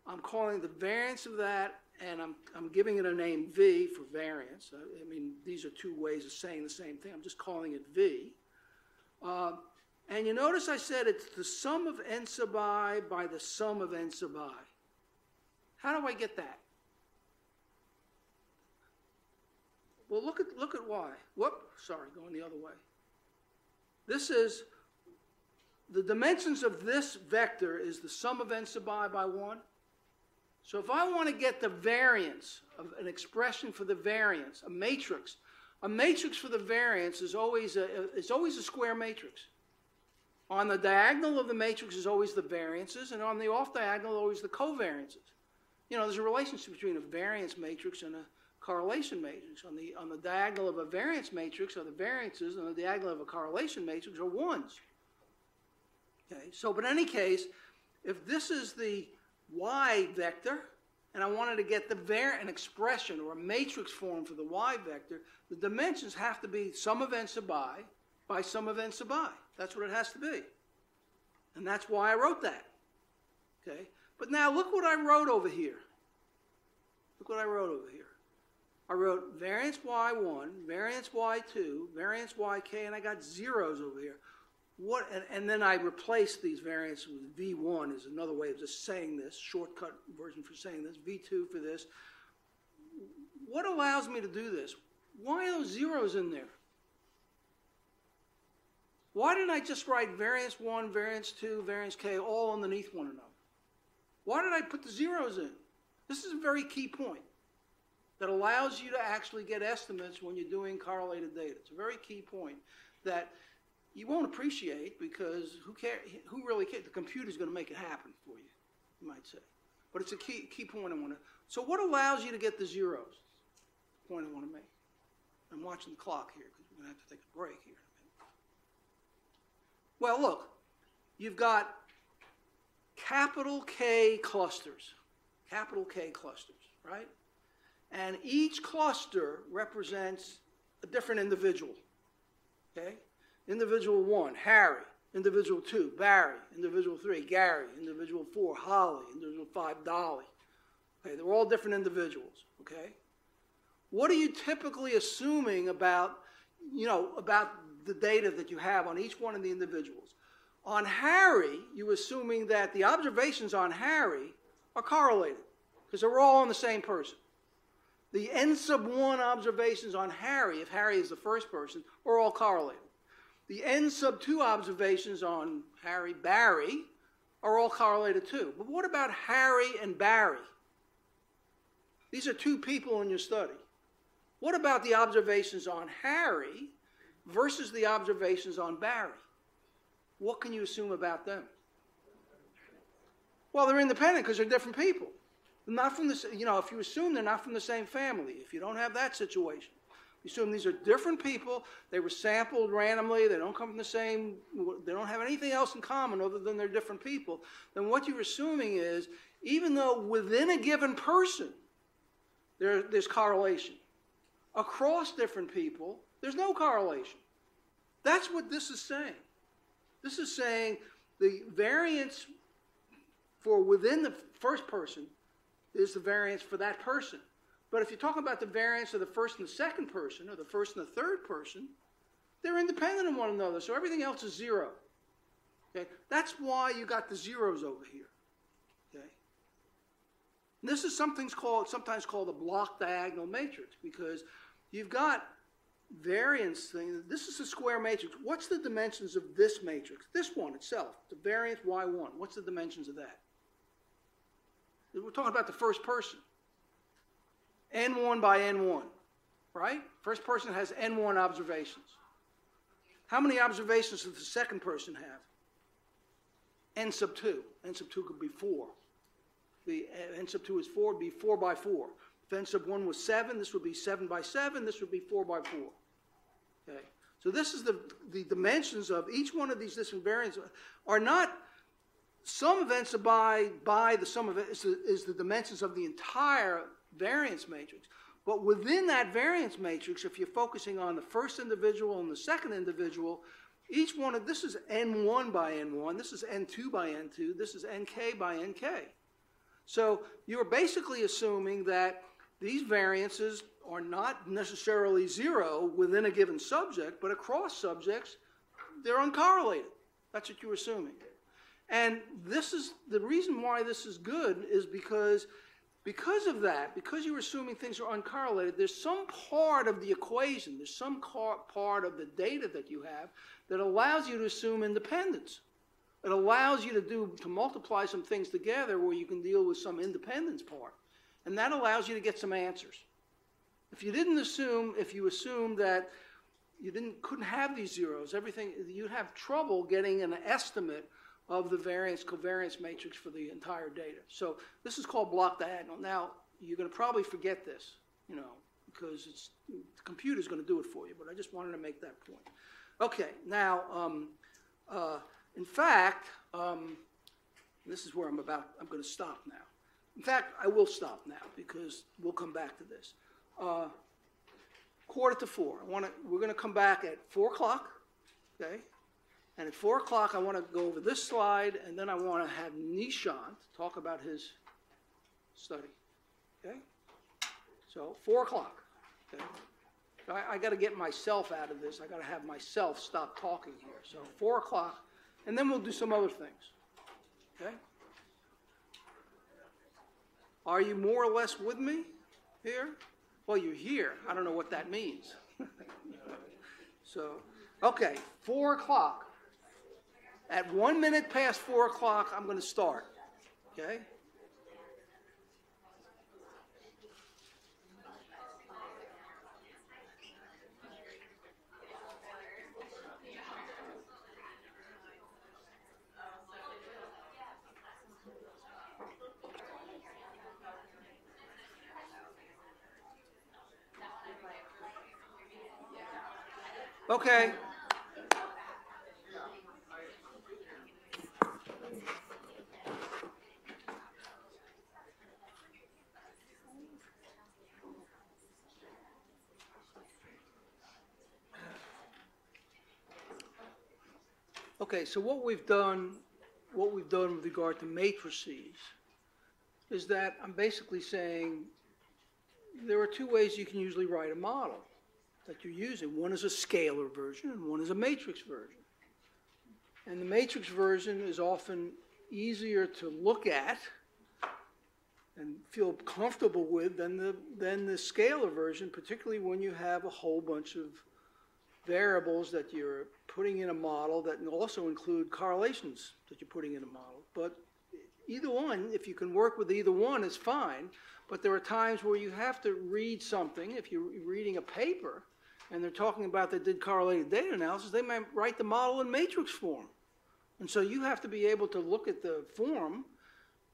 I'm calling the variance of that, and I'm giving it a name v for variance. I mean, these are two ways of saying the same thing. I'm just calling it v. And you notice I said it's the sum of n sub I by the sum of n sub I. How do I get that? Well, look at y. Whoop, sorry, going the other way. This is, the dimensions of this vector is the sum of n sub I by 1. So if I want to get the variance of an expression for the variance, a matrix for the variance is always a square matrix. On the diagonal of the matrix is always the variances, and on the off diagonal always the covariances. You know, there's a relationship between a variance matrix and a correlation matrix. On the diagonal of a variance matrix are the variances, and on the diagonal of a correlation matrix are 1s. Okay, so but in any case, if this is the y vector, and I wanted to get an expression or a matrix form for the y vector, the dimensions have to be sum of n sub I by sum of n sub I. That's what it has to be. And that's why I wrote that. Okay? But now look what I wrote over here. Look what I wrote over here. I wrote variance y1, variance y2, variance yk, and I got zeros over here. And then I replaced these variances with v1 is another way of just saying this, shortcut version for saying this, v2 for this. What allows me to do this? Why are those zeros in there? Why didn't I just write variance 1, variance 2, variance k all underneath one another? Why did I put the zeros in? This is a very key point that allows you to actually get estimates when you're doing correlated data. It's a very key point that you won't appreciate because who really cares? The computer's going to make it happen for you, you might say. But it's a key point I want to. So what allows you to get the zeros? The point I want to make. I'm watching the clock here because we're going to have to take a break here. Well, look, you've got capital K clusters, right? And each cluster represents a different individual, okay? Individual 1, Harry. Individual 2, Barry. Individual 3, Gary. Individual 4, Holly. Individual 5, Dolly. Okay, they're all different individuals, okay? What are you typically assuming about the data that you have on each one of the individuals? On Harry, you're assuming that the observations on Harry are correlated because they're all on the same person. The n sub 1 observations on Harry, if Harry is the first person, are all correlated. The n sub 2 observations on Harry, Barry, are all correlated too. But what about Harry and Barry? These are two people in your study. What about the observations on Harry versus the observations on Barry? What can you assume about them? Well, they're independent because they're different people. They're not from the, if you assume they're not from the same family, if you don't have that situation, you assume these are different people, they were sampled randomly, they don't come from the same, they don't have anything else in common other than they're different people, then what you're assuming is, even though within a given person there's correlation, across different people, there's no correlation. That's what this is saying. This is saying the variance for within the first person is the variance for that person. But if you're talking about the variance of the first and the second person, or the first and the third person, they're independent of one another, so everything else is zero. Okay? That's why you got the zeros over here. Okay? And this is sometimes called a block diagonal matrix, because you've got variance thing. This is a square matrix. What's the dimensions of this matrix? This one itself, the variance y1. What's the dimensions of that? We're talking about the first person. N1 by N1, right? First person has N1 observations. How many observations does the second person have? N sub 2. N sub 2 could be 4. The N sub 2 is 4, it'd be 4 by 4. If N sub 1 was 7, this would be 7 by 7, this would be 4 by 4. Okay. So this is the dimensions of each one of these different variants are not sum events by the sum of it is the dimensions of the entire variance matrix. But within that variance matrix, if you're focusing on the first individual and the second individual, each one of this is N1 by N1, this is N2 by N2, this is NK by NK. So you're basically assuming that these variances are not necessarily zero within a given subject, but across subjects, they're uncorrelated. That's what you're assuming. And this is the reason why this is good is because of that, because you're assuming things are uncorrelated, there's some part of the equation, there's some part of the data that you have that allows you to assume independence. It allows you to multiply some things together where you can deal with some independence part. And that allows you to get some answers. If you assume that you couldn't have these zeros, you'd have trouble getting an estimate of the variance covariance matrix for the entire data. So this is called block diagonal. Now, you're going to probably forget this, because the computer's going to do it for you, but I just wanted to make that point. Okay, now, in fact, this is where I'm going to stop now. In fact, I will stop now because we'll come back to this. 3:45. We're going to come back at 4 o'clock, okay? And at 4 o'clock, I want to go over this slide, and then I want to have Nishant talk about his study, okay? So 4 o'clock, okay? I got to get myself out of this. I got to have myself stop talking here. So 4 o'clock, and then we'll do some other things, okay? Are you more or less with me here? Well, you're here. I don't know what that means. So, okay, 4 o'clock. At 1 minute past 4 o'clock, I'm going to start, okay? Okay. Okay, so what we've done with regard to matrices is that I'm basically saying there are two ways you can usually write a model that you're using. One is a scalar version and one is a matrix version. And the matrix version is often easier to look at and feel comfortable with than the scalar version, particularly when you have a whole bunch of variables that you're putting in a model that also include correlations that you're putting in a model. But either one, if you can work with either one, is fine. But there are times where you have to read something. If you're reading a paper and they're talking about they did correlated data analysis, they might write the model in matrix form. And so you have to be able to look at the form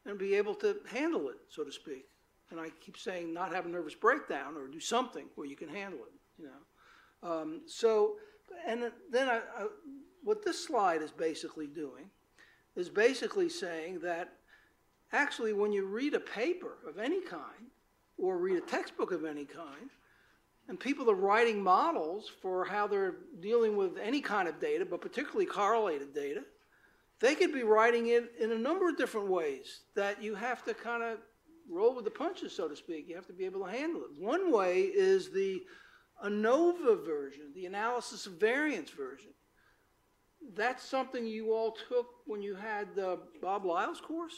and be able to handle it, so to speak. And I keep saying not have a nervous breakdown or do something where you can handle it, what this slide is basically doing is basically saying that actually when you read a paper of any kind or read a textbook of any kind, and people are writing models for how they're dealing with any kind of data, but particularly correlated data, they could be writing it in a number of different ways that you have to kind of roll with the punches, so to speak. You have to be able to handle it. One way is the ANOVA version, the analysis of variance version. That's something you all took when you had the Bob Lyle's course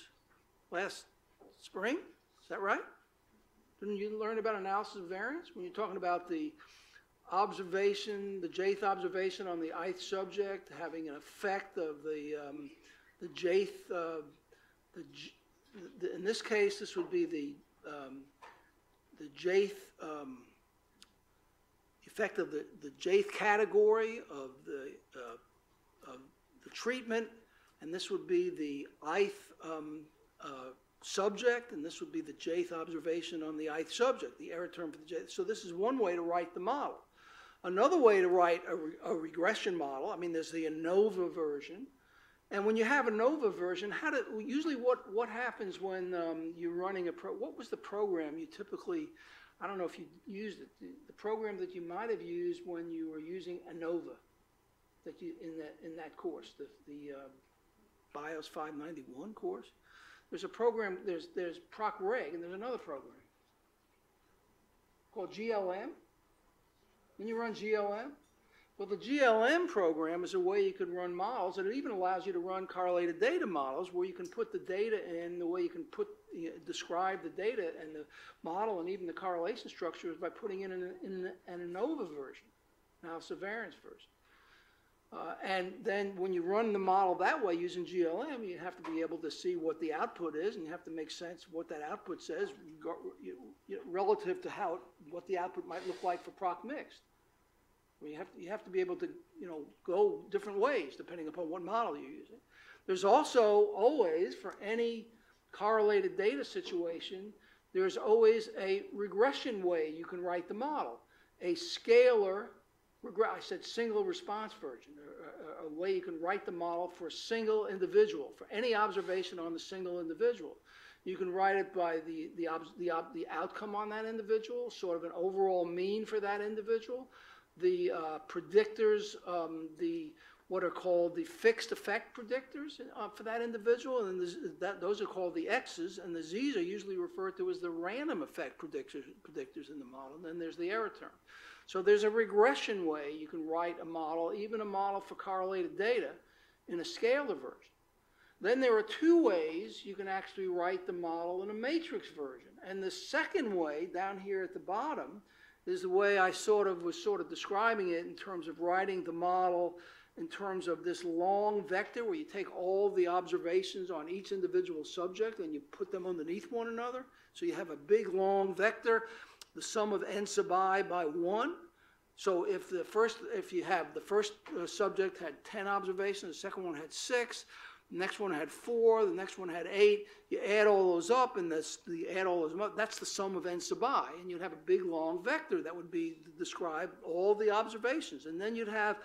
last spring. Is that right? Didn't you learn about analysis of variance when you're talking about the observation, the jth observation on the ith subject having an effect of the jth, in this case, this would be the jth effect of the jth category of the treatment, and this would be the ith subject, and this would be the jth observation on the ith subject, the error term for the jth. So this is one way to write the model. Another way to write a regression model, I mean, there's the ANOVA version. And when you have ANOVA version, usually what happens when you're running what was the program you typically, I don't know if you used it, the program that you might have used when you were using ANOVA that you in that course, the BIOS 591 course. There's a program, there's PROC-REG, and there's another program called GLM. When you run GLM, well, the GLM program is a way you can run models, and it even allows you to run correlated data models where you can put the data in the way you can describe the data and the model and even the correlation structures by putting in an ANOVA version. Now it's a variance version. And then when you run the model that way using GLM, you have to be able to see what the output is, and you have to make sense of what that output says relative to what the output might look like for PROC mixed. I mean, you have to be able to go different ways depending upon what model you're using. There's also always, for any correlated data situation, there's always a regression way you can write the model. A scalar, I said single response version, a way you can write the model for a single individual, for any observation on the single individual. You can write it by the outcome on that individual, sort of an overall mean for that individual. The predictors, what are called the fixed effect predictors for that individual, and those are called the X's, and the Z's are usually referred to as the random effect predictors in the model, and then there's the error term. So there's a regression way you can write a model, even a model for correlated data, in a scalar version. Then there are two ways you can actually write the model in a matrix version, and the second way, down here at the bottom, is the way I was describing it in terms of writing the model in terms of this long vector where you take all the observations on each individual subject and you put them underneath one another. So you have a big long vector, the sum of n sub I by 1. So if you have the first subject had 10 observations, the second one had 6, the next one had 4, the next one had 8. You add all those up, and that's the sum of n sub I, and you'd have a big long vector that would be to describe all the observations. And then you'd have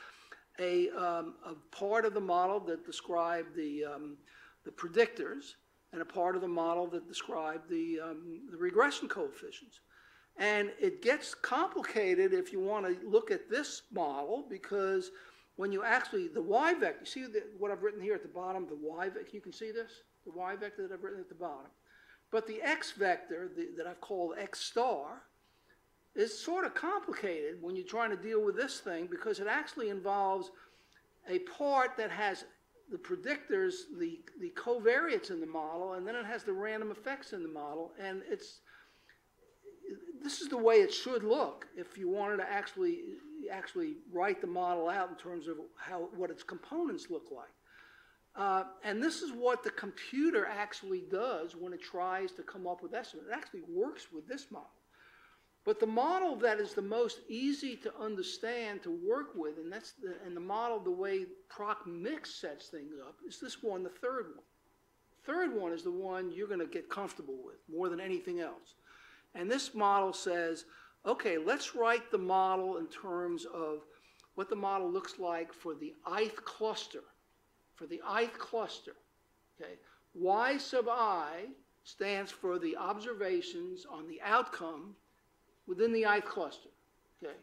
a part of the model that described the predictors, and a part of the model that described the regression coefficients. And it gets complicated if you want to look at this model, because when you actually, the y vector, you see what I've written here at the bottom, the y vector, you can see this? The y vector that I've written at the bottom. But the x vector that I've called x star is sort of complicated when you're trying to deal with this thing, because it actually involves a part that has the predictors, the covariance in the model, and then it has the random effects in the model, and this is the way it should look if you wanted to actually write the model out in terms of what its components look like. And this is what the computer actually does when it tries to come up with estimates. It actually works with this model. But the model that is the most easy to understand, to work with, and the model, the way PROC mix sets things up, is this one, the third one. Third one is the one you're going to get comfortable with more than anything else. And this model says, okay, let's write the model in terms of what the model looks like for the ith cluster. For the ith cluster, okay? Y sub I stands for the observations on the outcome within the ith cluster, okay?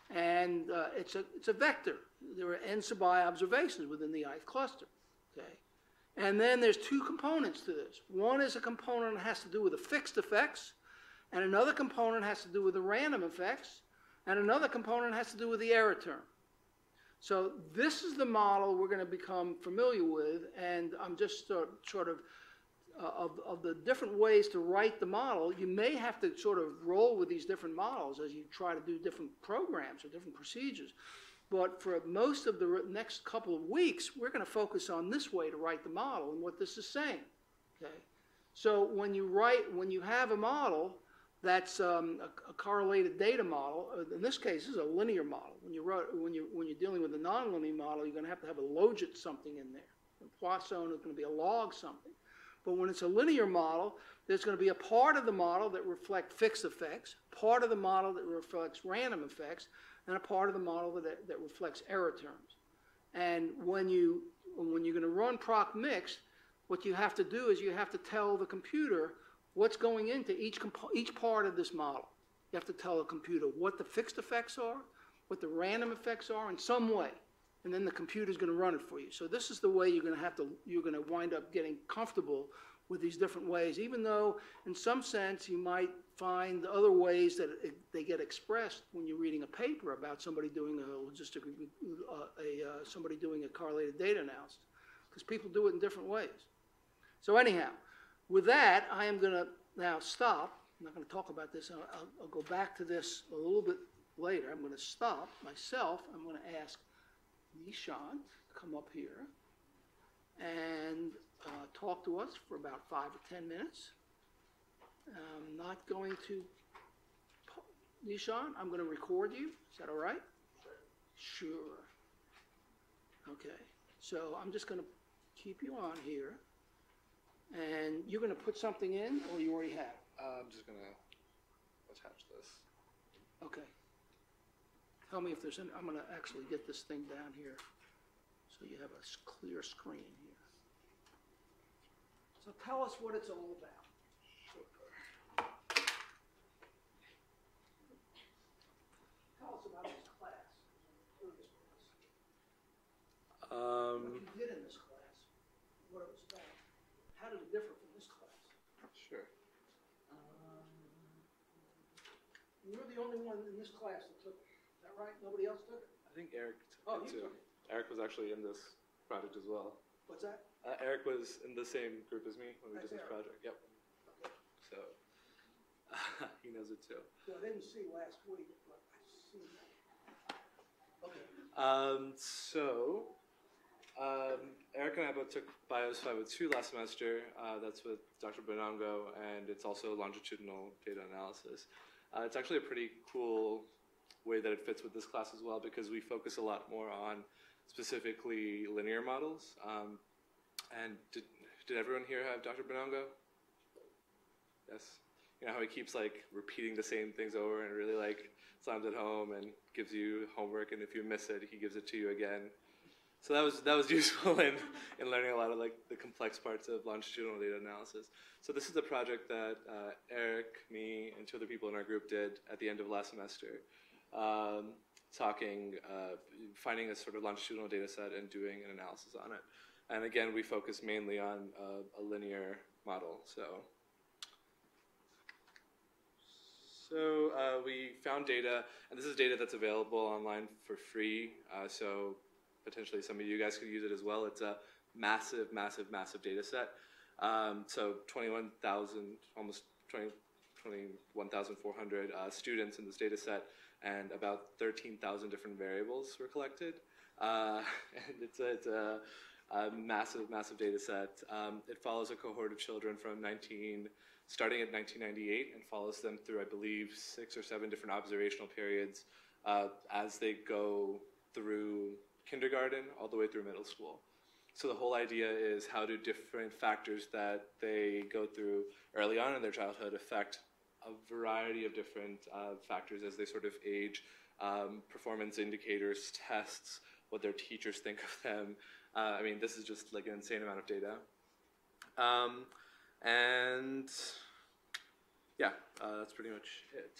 And it's a vector. There are n sub I observations within the ith cluster, okay? And then there's two components to this. One is a component that has to do with the fixed effects, and another component has to do with the random effects, and another component has to do with the error term. So this is the model we're going to become familiar with, and I'm just sort of the different ways to write the model. You may have to sort of roll with these different models as you try to do different programs or different procedures. But for most of the next couple of weeks, we're going to focus on this way to write the model and what this is saying. Okay? So when you have a model that's a correlated data model. In this case, this is a linear model. When you're dealing with a nonlinear model, you're going to have a logit something in there. And Poisson is going to be a log something. But when it's a linear model, there's going to be a part of the model that reflects fixed effects, part of the model that reflects random effects, and a part of the model that reflects error terms. And when you're going to run proc mixed, what you have to do is you have to tell the computer what's going into each part of this model. You have to tell the computer what the fixed effects are, what the random effects are in some way, and then the computer's going to run it for you. So this is the way you're going to wind up getting comfortable with these different ways, even though in some sense you might find other ways that they get expressed when you're reading a paper about somebody doing somebody doing a correlated data analysis, because people do it in different ways. So anyhow, with that, I am going to now stop. I'm not going to talk about this. I'll go back to this a little bit later. I'm going to stop myself. I'm going to ask Nishant to come up here and talk to us for about 5 or 10 minutes. I'm not going to, Nishant, I'm going to record you. Is that all right? Sure. Okay. So I'm just going to keep you on here. And you're going to put something in, or you already have? I'm just going to attach this. Okay. Tell me if there's any, I'm going to actually get this thing down here so you have a clear screen here. So tell us what it's all about. Tell us about this class. What you did in this class, what it was about. How did it differ from this class? Sure. You're the only one in this class that took it. Is that right? Nobody else took it? I think Eric took it too. Eric was actually in this project as well. What's that? Eric was in the same group as me when we did this project. Yep. Okay. So he knows it too. So I didn't see last week, but I've seen that. Okay. Eric and I both took Bios 502 last semester. That's with Dr. Bonango, and it's also longitudinal data analysis. It's actually a pretty cool way that it fits with this class as well, because we focus a lot more on specifically linear models. And did everyone here have Dr. Bonango? Yes. You know how he keeps like repeating the same things over and really like slams it home and gives you homework, and if you miss it, he gives it to you again. So that was useful in learning a lot of like the complex parts of longitudinal data analysis. So this is a project that Eric, me, and 2 other people in our group did at the end of last semester, finding a sort of longitudinal data set and doing an analysis on it. And again, we focus mainly on a linear model. So we found data, and this is data that's available online for free. So potentially some of you guys could use it as well. It's a massive, massive, massive data set. So 21,400 students in this data set, and about 13,000 different variables were collected. And it's a massive, massive data set. It follows a cohort of children from starting at 1998 and follows them through, I believe, 6 or 7 different observational periods as they go through kindergarten all the way through middle school. So the whole idea is how do different factors that they go through early on in their childhood affect a variety of different factors as they sort of age, performance indicators, tests, what their teachers think of them. I mean, this is just like an insane amount of data. And yeah, that's pretty much it.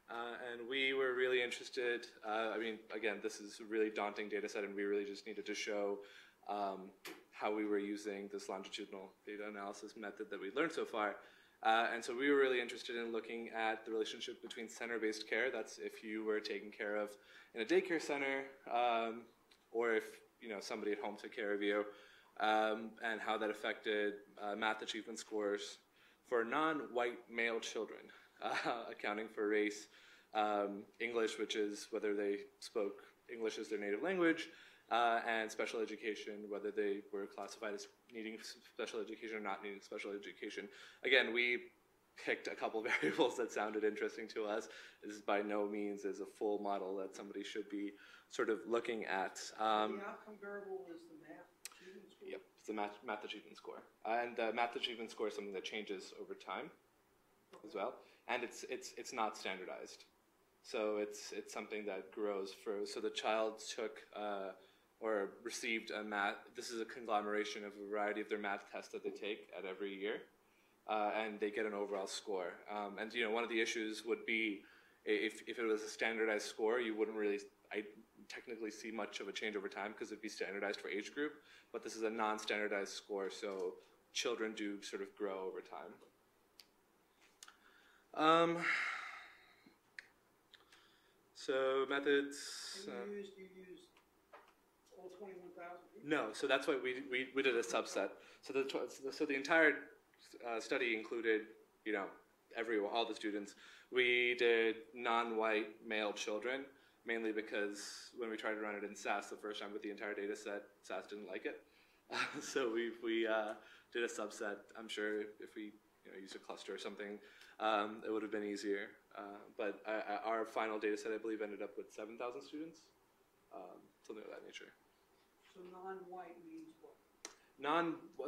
And we were really interested, I mean, again, this is a really daunting data set, and we really just needed to show how we were using this longitudinal data analysis method that we learned so far. And so we were really interested in looking at the relationship between center-based care, that's if you were taken care of in a daycare center, or if somebody at home took care of you, and how that affected math achievement scores for non-white male children, accounting for race, English, which is whether they spoke English as their native language, and special education, whether they were classified as needing special education or not needing special education. Again, we picked a couple variables that sounded interesting to us. This by no means is a full model that somebody should be sort of looking at. The outcome variable is the math achievement score? Yep, it's the math achievement score. And the math achievement score is something that changes over time as well. And it's not standardized. So it's something that grows for, so the child took or received a math, this is a conglomeration of a variety of their math tests that they take at every year, and they get an overall score. And one of the issues would be if it was a standardized score, you wouldn't really technically see much of a change over time because it'd be standardized for age group, but this is a non-standardized score, so children do sort of grow over time. So methods. You used all 21,000 people? No, so that's why we did a subset. So the entire study included, all the students. We did non-white male children, mainly because when we tried to run it in SAS the first time with the entire data set, SAS didn't like it. So we did a subset. I'm sure if we used a cluster or something, it would have been easier. But our final data set, I believe, ended up with 7,000 students, something of that nature. So non-white means what?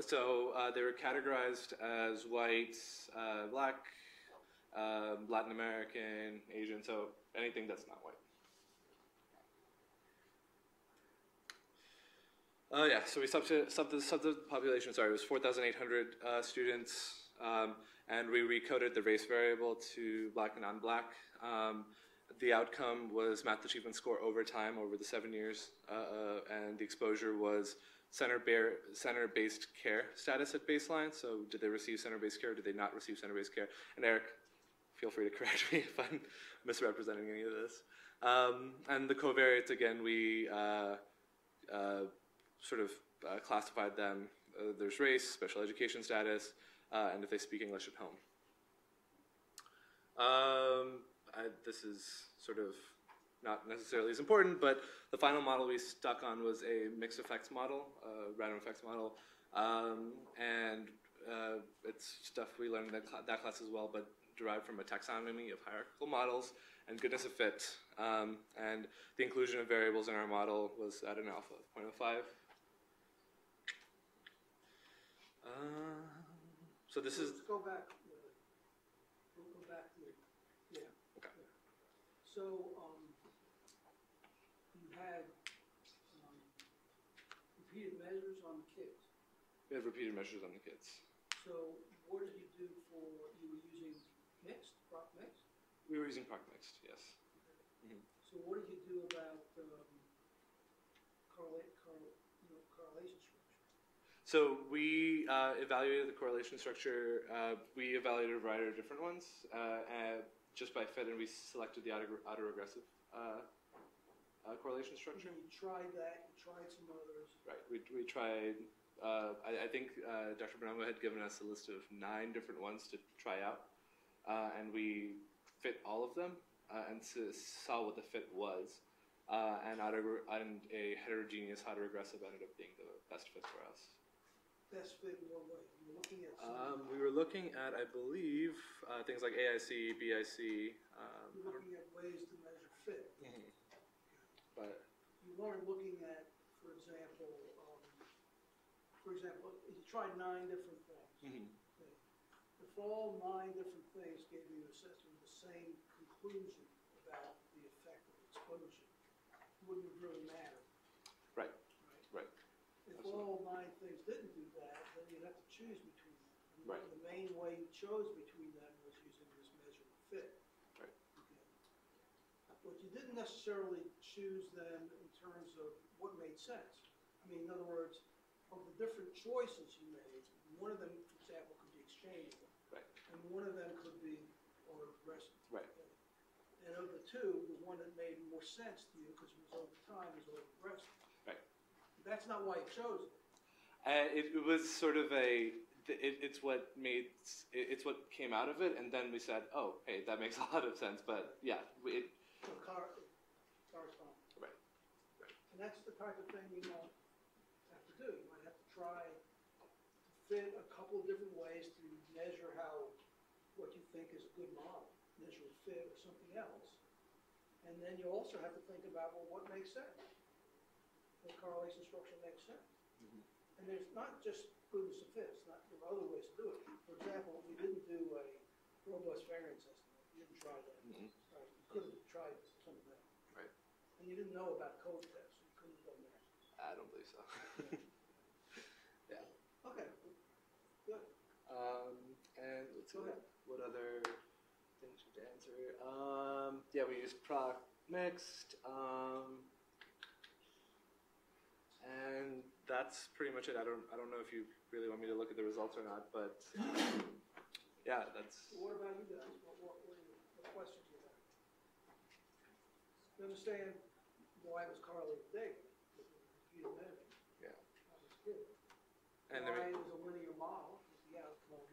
So they were categorized as white, black, Latin American, Asian, so anything that's not white. So we subbed the population, it was 4,800 students, and we recoded the race variable to black and non-black. The outcome was math achievement score over time, over the 7 years, and the exposure was center-based care status at baseline. So did they receive center-based care, or did they not receive center-based care? And Eric, feel free to correct me if I'm misrepresenting any of this. And the covariates, again, we classified them. There's race, special education status, and if they speak English at home. This is sort of not necessarily as important, but the final model we stuck on was a mixed effects model, random effects model, and it's stuff we learned in that class as well, but derived from a taxonomy of hierarchical models and goodness of fit. And the inclusion of variables in our model was at an alpha of 0.05. So this is... Let's go back. We'll go back to Okay. So you had repeated measures on the kids. We have repeated measures on the kids. So what did you do for, you were using mixed, proc mixed? We were using proc mixed, yes. Okay. Mm-hmm. So what did you do about correlation structure? So we evaluated the correlation structure. We evaluated a variety of different ones just by fit, and we selected the autoregressive correlation structure. You tried that, you tried some others. Right, we tried, I think Dr. Bonango had given us a list of 9 different ones to try out, and we fit all of them and saw what the fit was, and a heterogeneous autoregressive ended up being the best fit for us. Best fit in what way? You were looking at we were looking at, I believe, things like AIC, BIC. you were looking at ways to measure fit. Mm-hmm. But you weren't looking at, for example, you tried 9 different things. Mm-hmm. Okay. If all 9 different things gave you essentially the same conclusion about the effect of exposure, it wouldn't have really mattered. Right. If all 9 things didn't do that, then you'd have to choose between them. And Right. The main way you chose between them was using this measure of fit. Right. Okay. But you didn't necessarily choose them in terms of what made sense. I mean, in other words, of the different choices you made, one of them, for example, could be exchangeable. Right. And one of them could be regressive. Right. Okay. And of the 2, the one that made more sense to you, because it was over time, was regressive. Right. That's not why you chose it. It was sort of it's what came out of it, and then we said, oh, hey, that makes a lot of sense. But yeah, So correspond. Right. And that's the type of thing you might have to do. You might have to try to fit a couple of different ways to measure what you think is a good model, measure a fit or something else. And then you also have to think about, well, what makes sense? What correlation structure makes sense? Mm-hmm. And there's not just goodness of fit. There are other ways to do it. For example, we didn't do a robust variance estimate. You didn't try that. Mm-hmm. Right. You could have tried you didn't know about code tests, you couldn't have done that. I don't believe so. Yeah. Okay, good. And let's see, Go ahead. what other things to answer? Yeah, we used product mixed. And that's pretty much it. I don't know if you really want me to look at the results or not, but yeah, that's. What about you guys? What questions do you have? You understand why it was correlated data? You imagine. Yeah. That was good. And why it was a linear model? Because the outcome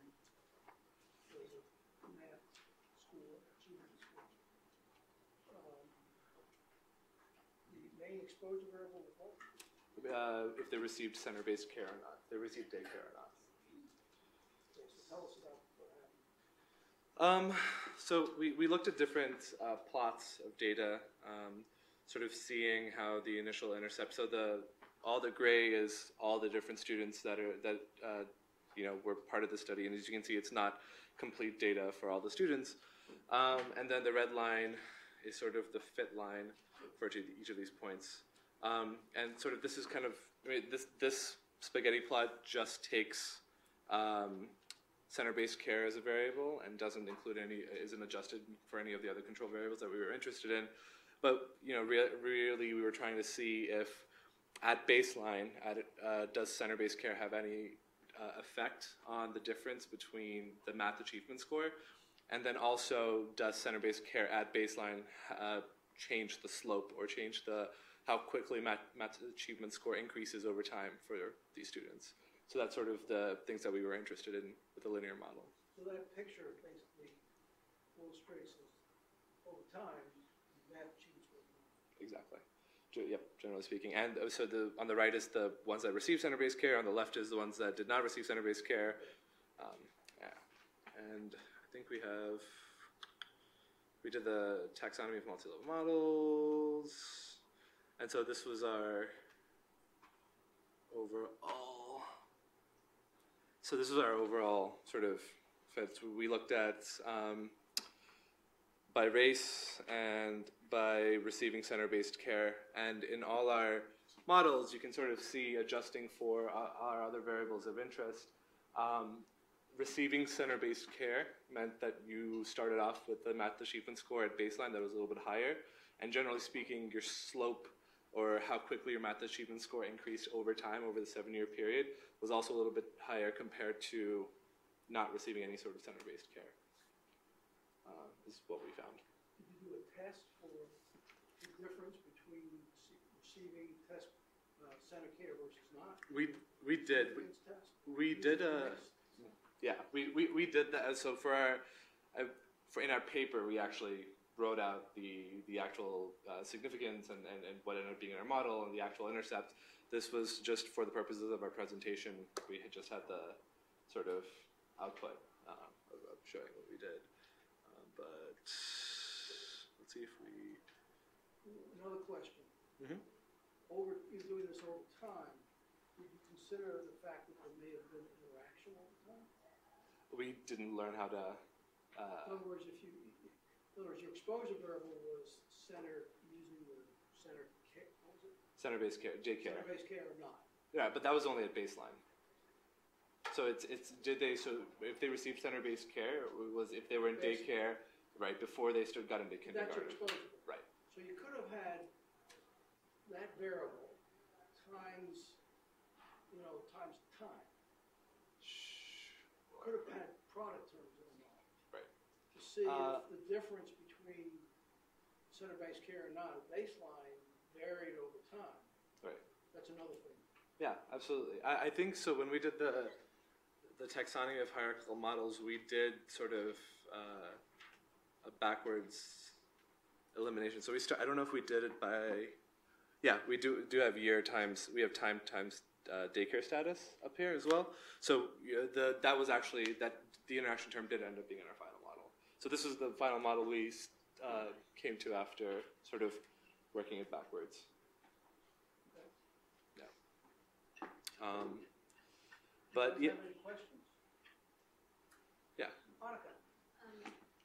was a math score, achievement score. The main exposure variable was what? If they received center-based care or not, if they received daycare or not. Okay, so tell us about what happened. So we looked at different plots of data, sort of seeing how the initial intercept. So all the gray is all the different students that were part of the study, and as you can see, it's not complete data for all the students. And then the red line is sort of the fit line for each of these points. And sort of this is kind of, this spaghetti plot just takes center-based care as a variable and doesn't include isn't adjusted for any of the other control variables that we were interested in. But really we were trying to see if at baseline, does center-based care have any effect on the difference between the math achievement score? And then also, does center-based care at baseline change the slope or change how quickly math achievement score increases over time for these students? So that's sort of the things that we were interested in with the linear model. So that picture basically illustrates over time math achievement score. Exactly. Yep, generally speaking. And so on the right is the ones that received center-based care. On the left is the ones that did not receive center-based care. Yeah. And I think we did the taxonomy of multi-level models. And so this was our overall. So this was our overall sort of fit. We looked at by race and by receiving center-based care. And in all our models, you can sort of see adjusting for our other variables of interest. Receiving center-based care meant that you started off with the math achievement score at baseline that was a little bit higher. And generally speaking, your slope or how quickly your math achievement score increased over time, over the 7-year period, was also a little bit higher compared to not receiving any sort of center-based care, is what we found. Did you do a test for the difference between receiving center care versus not? We did. We did we did that. So in our paper, we actually wrote out the actual significance and what ended up being in our model and the actual intercept. This was just for the purposes of our presentation. We had just had the sort of output of showing what we did. But let's see if we... Another question. Mm-hmm. You're doing this over time. Did you consider the fact that there may have been interaction over time? We didn't learn how to... in other words, your exposure variable was using the center care, what was it? Center-based care, daycare. Center-based care or not? Yeah, but that was only at baseline. So so if they received center-based care, it was if they were in daycare, right, before they got into kindergarten. That's your exposure. Right. So you could have had that variable times, times time. Could have had product terms in mind. Right. To see if the difference between center-based care and not at baseline varied over time. Right. That's another thing. Yeah, absolutely. I think so. When we did the taxonomy of hierarchical models, we did sort of a backwards elimination. So I don't know if we did it by, yeah, we do have year times, we have time times daycare status up here as well. So that was actually, the interaction term did end up being in our final model. So this is the final model we came to after sort of working it backwards. But Do you yeah. have any questions? Yeah. Monica?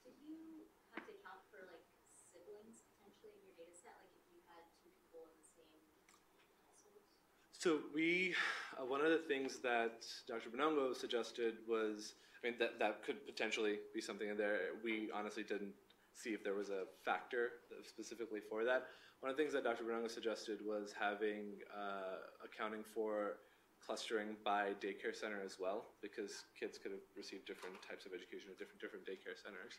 Did you have to account for like siblings potentially in your data set? Like if you had 2 So we, one of the things that Dr. Bonongo suggested was, I mean, that could potentially be something in there. We honestly didn't see if there was a factor specifically for that. One of the things that Dr. Bonongo suggested was having accounting for clustering by daycare center as well, because kids could have received different types of education at different daycare centers.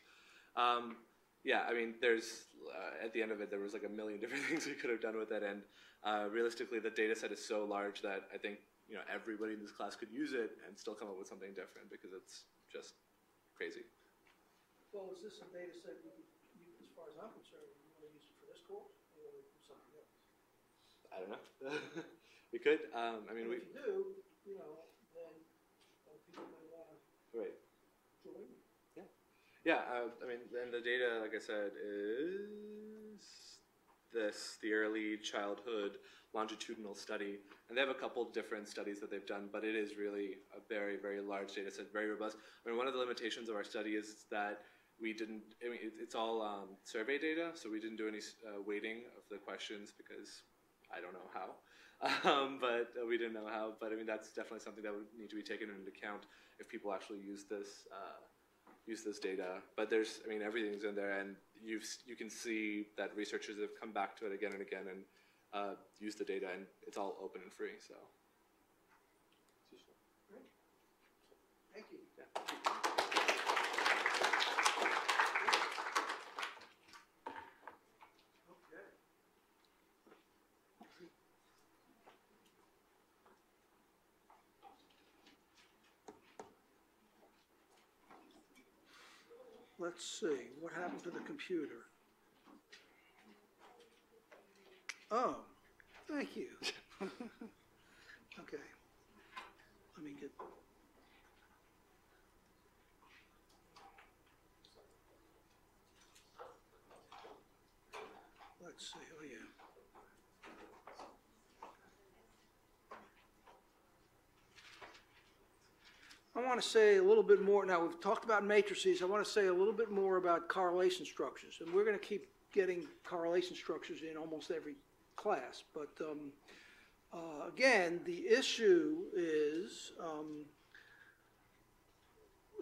Yeah, I mean, there's, at the end of it, there was like a million different things we could have done with it, and realistically, the data set is so large that I think, you know, everybody in this class could use it and still come up with something different, because it's just crazy. Well, is this a data set you could use, as far as I'm concerned, you want to use it for this course or something else? I don't know. We could. I mean, if you do, you know, then people may want to join. Yeah. Yeah. I mean, and the data, like I said, is the early childhood longitudinal study, and they have a couple different studies that they've done, but it is really a very, very large data set, very robust. I mean, one of the limitations of our study is that we didn't, I mean, it's all survey data, so we didn't do any weighting of the questions because I don't know how, but we didn't know how, but I mean, that's definitely something that would need to be taken into account if people actually use this data. But there's, I mean, everything's in there, and you can see that researchers have come back to it again and again and use the data, and it's all open and free, so. Great. Thank you. Yeah. Let's see, what happened to the computer? Oh, thank you. Okay, let me get, let's see, oh yeah. I want to say a little bit more, now we've talked about matrices, I want to say a little bit more about correlation structures. And we're going to keep getting correlation structures in almost every class. But again, the issue is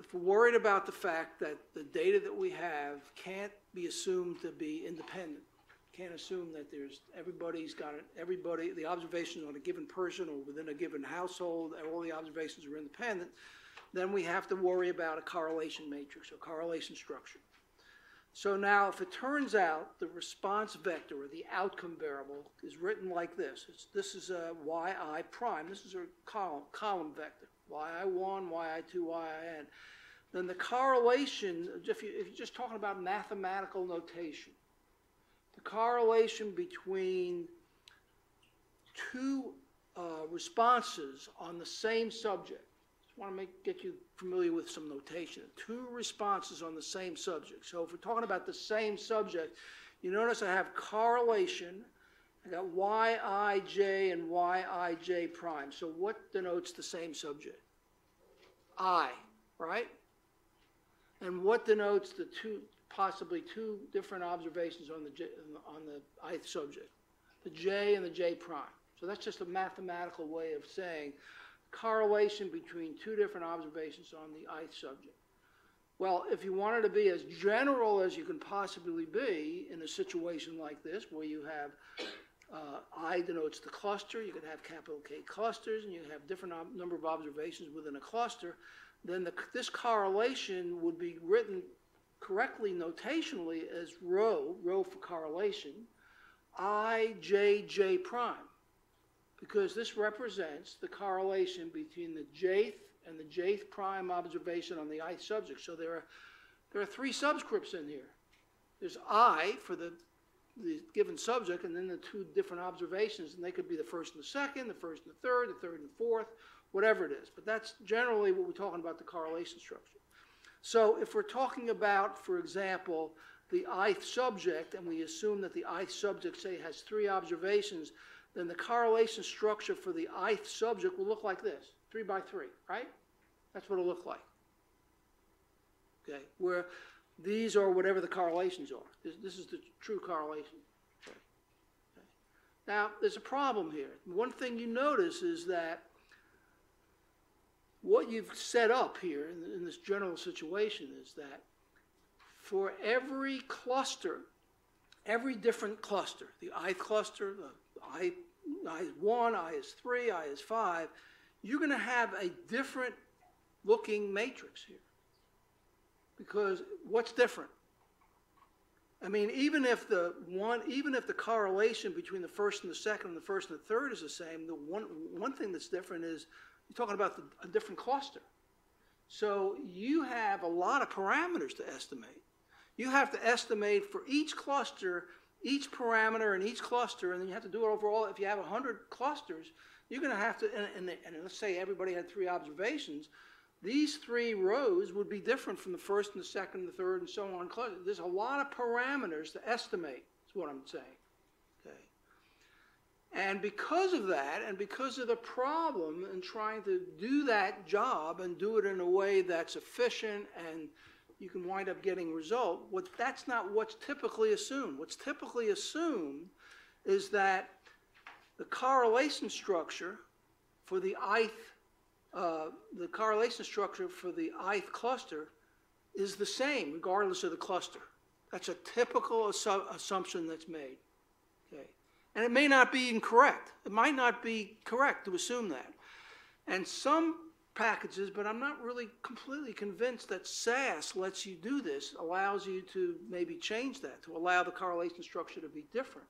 if we're worried about the fact that the data that we have can't be assumed to be independent, can't assume that there's the observations on a given person or within a given household, all the observations are independent, then we have to worry about a correlation matrix or correlation structure. So now if it turns out the response vector or the outcome variable is written like this, this is a yi prime, this is a column vector, yi1, yi2, yin, then the correlation, if you're just talking about mathematical notation, the correlation between two responses on the same subject, I want to get you familiar with some notation. Two responses on the same subject. So if we're talking about the same subject, you notice I have correlation. I got yij and yij prime. So what denotes the same subject? I, right? And what denotes the possibly two different observations on the ith subject? The j and the j prime. So that's just a mathematical way of saying correlation between two different observations on the ith subject. Well, if you wanted to be as general as you can possibly be in a situation like this, where you have I denotes the cluster, you could have capital K clusters, and you have different number of observations within a cluster, then this correlation would be written correctly notationally as rho for correlation, I, J, J prime. Because this represents the correlation between the jth and the jth prime observation on the ith subject. So there are three subscripts in here. There's I for the given subject, and then the two different observations, and they could be the first and the second, the first and the third and the fourth, whatever it is. But that's generally what we're talking about, the correlation structure. So if we're talking about, for example, the ith subject, and we assume that the ith subject, say, has three observations, then the correlation structure for the ith subject will look like this, 3 by 3, right? That's what it'll look like. Okay, where these are whatever the correlations are. This is the true correlation. Okay. Now, there's a problem here. One thing you notice is that what you've set up here in this general situation is that for every cluster, every different cluster, the I cluster, the I is 1, I is 3, I is 5, you're going to have a different looking matrix here. Because what's different? I mean, even if the correlation between the first and the second and the first and the third is the same, the one thing that's different is you're talking about a different cluster. So you have a lot of parameters to estimate. You have to estimate for each cluster, each parameter in each cluster, and then you have to do it overall. If you have 100 clusters, you're going to have to, and let's say everybody had 3 observations, these 3 rows would be different from the first and the second and the third and so on. There's a lot of parameters to estimate, is what I'm saying. Okay. And because of that, and because of the problem in trying to do that job and do it in a way that's efficient and you can wind up getting a result, that's not what's typically assumed. What's typically assumed is that the correlation structure for the ith cluster is the same regardless of the cluster. That's a typical assumption that's made. Okay. And it may not be incorrect. It might not be correct to assume that. And some packages, but I'm not really completely convinced that SAS lets you do this, allows you to maybe change that, to allow the correlation structure to be different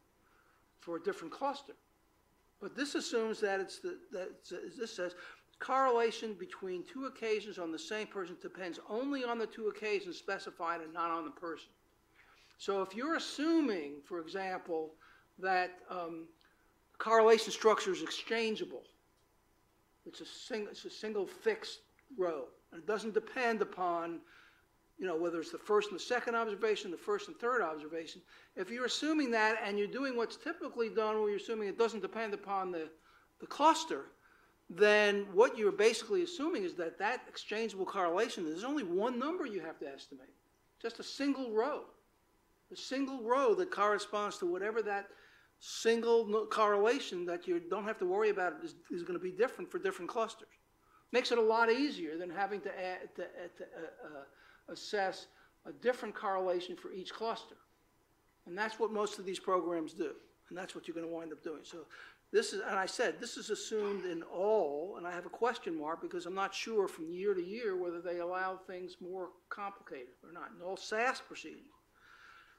for a different cluster. But this assumes that this says correlation between 2 occasions on the same person depends only on the 2 occasions specified and not on the person. So if you're assuming, for example, that correlation structure is exchangeable, it's a single fixed row, and it doesn't depend upon, whether it's the first and the second observation, the first and third observation. If you're assuming that and you're doing what's typically done where you're assuming it doesn't depend upon the cluster, then what you're basically assuming is that exchangeable correlation, there's only one number you have to estimate, just a single row that corresponds to whatever that single correlation that you don't have to worry about is going to be different for different clusters. Makes it a lot easier than having to assess a different correlation for each cluster. And that's what most of these programs do. And that's what you're going to wind up doing. So this is, and I said, this is assumed in all, and I have a question mark because I'm not sure from year to year whether they allow things more complicated or not. In all SAS procedures.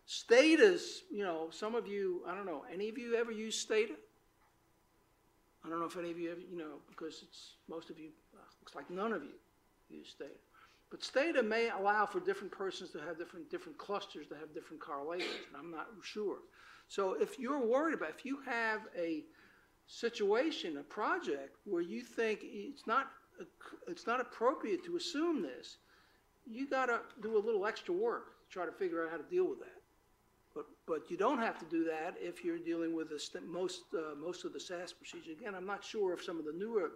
Stata's, some of you, I don't know, any of you ever use Stata? I don't know if any of you ever, because most of you, looks like none of you use Stata. But Stata may allow for different persons to have different clusters to have different correlations, and I'm not sure. So if you're worried about, if you have a situation, a project, where you think it's not appropriate to assume this, you got to do a little extra work to try to figure out how to deal with that. But you don't have to do that if you're dealing with most of the SAS procedures. Again, I'm not sure if some of the newer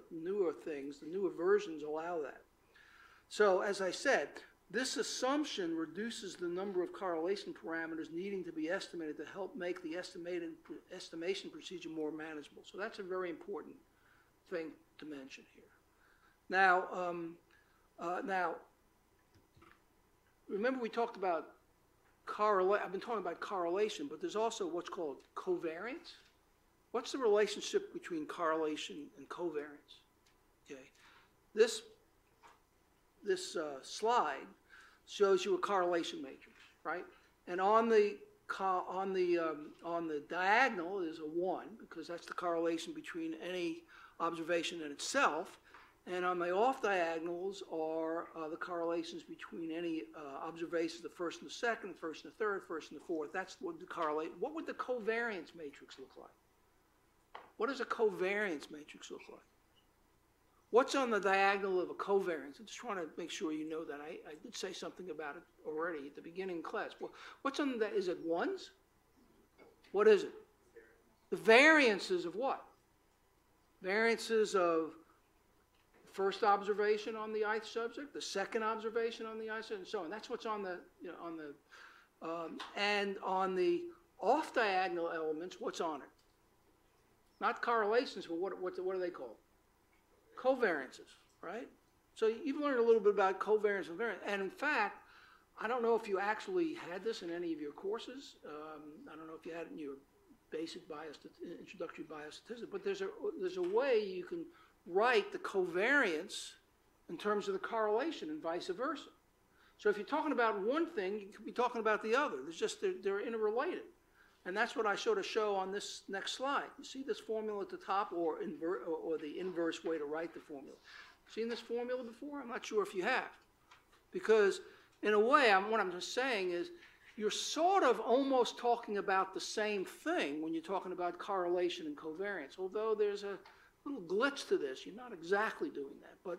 things, the newer versions allow that. So as I said, this assumption reduces the number of correlation parameters needing to be estimated to help make the estimation procedure more manageable. So that's a very important thing to mention here. Now, remember we talked about I've been talking about correlation, but there's also what's called covariance. What's the relationship between correlation and covariance? Okay, this slide shows you a correlation matrix, right? And on the diagonal is a 1 because that's the correlation between any observation and itself. And on the off diagonals are the correlations between any observations, the first and the second, the first and the third, first and the fourth. That's what the correlate. What would the covariance matrix look like? What does a covariance matrix look like? What's on the diagonal of a covariance? I just want to make sure you know that. I did say something about it already at the beginning of class. Well, what's on that? Is it ones? What is it? The variances of what? Variances of first observation on the ith subject, the second observation on the ith subject, and so on. That's what's on the, and on the off diagonal elements, what's on it? Not correlations, but what are they called? Covariances, right? So you've learned a little bit about covariance and variance. And in fact, I don't know if you actually had this in any of your courses. I don't know if you had it in your basic introductory biostatistics, but there's a way you can write the covariance in terms of the correlation and vice versa. So if you're talking about one thing, you could be talking about the other. They're interrelated. And that's what I sort of show on this next slide. You see this formula at the top, or the inverse way to write the formula. Seen this formula before? I'm not sure if you have. Because in a way, what I'm just saying is, you're sort of almost talking about the same thing when you're talking about correlation and covariance. Although there's a little glitch to this. You're not exactly doing that.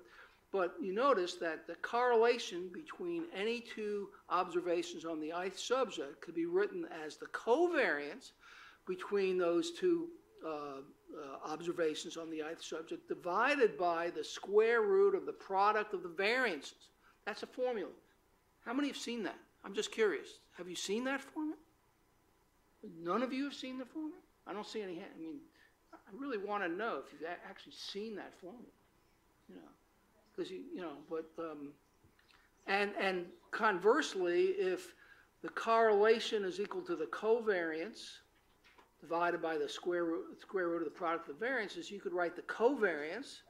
But you notice that the correlation between any two observations on the ith subject could be written as the covariance between those two observations on the ith subject divided by the square root of the product of the variances. That's a formula. How many have seen that? I'm just curious. Have you seen that formula? None of you have seen the formula? I don't see any hand. I mean, I really want to know if you've actually seen that formula. You know. Because and conversely, if the correlation is equal to the covariance divided by the square root of the product of the variances, you could write the covariance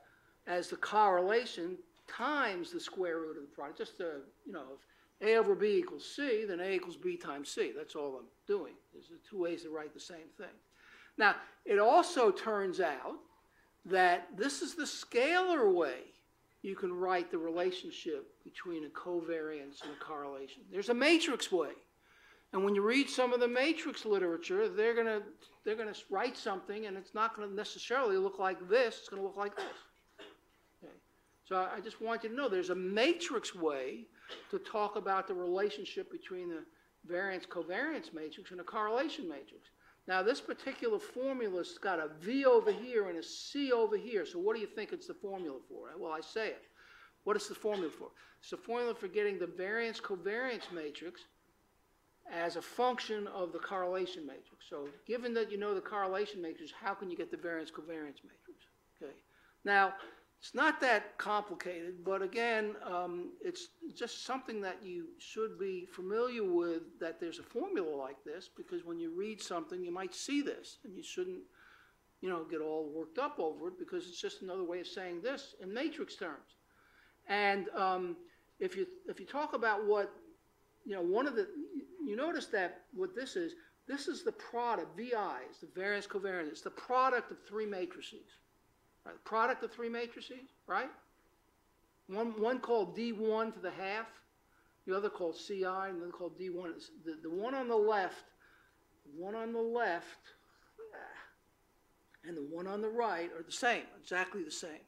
as the correlation times the square root of the product. Just if A over B equals C, then A equals B times C. That's all I'm doing. There's two ways to write the same thing. Now, it also turns out that this is the scalar way you can write the relationship between a covariance and a correlation. There's a matrix way. And when you read some of the matrix literature, they're going to write something, and it's not going to necessarily look like this. It's going to look like this. Okay. So I just want you to know there's a matrix way to talk about the relationship between the variance-covariance matrix and a correlation matrix. Now, this particular formula's got a V over here and a C over here. So what do you think it's the formula for? Well, I say it. What is the formula for? It's the formula for getting the variance-covariance matrix as a function of the correlation matrix. So given that you know the correlation matrix, how can you get the variance-covariance matrix? Okay. Now, it's not that complicated, but again, it's just something that you should be familiar with, that there's a formula like this, because when you read something, you might see this, and you shouldn't, get all worked up over it, because it's just another way of saying this in matrix terms. And if you talk about what, you notice that what this is the product, VI, is the variance covariance, it's the product of three matrices. Right, the product of three matrices, right? One called D1 to the half, the other called CI, and the other called D1. The one on the left, and the one on the right are the same, exactly the same.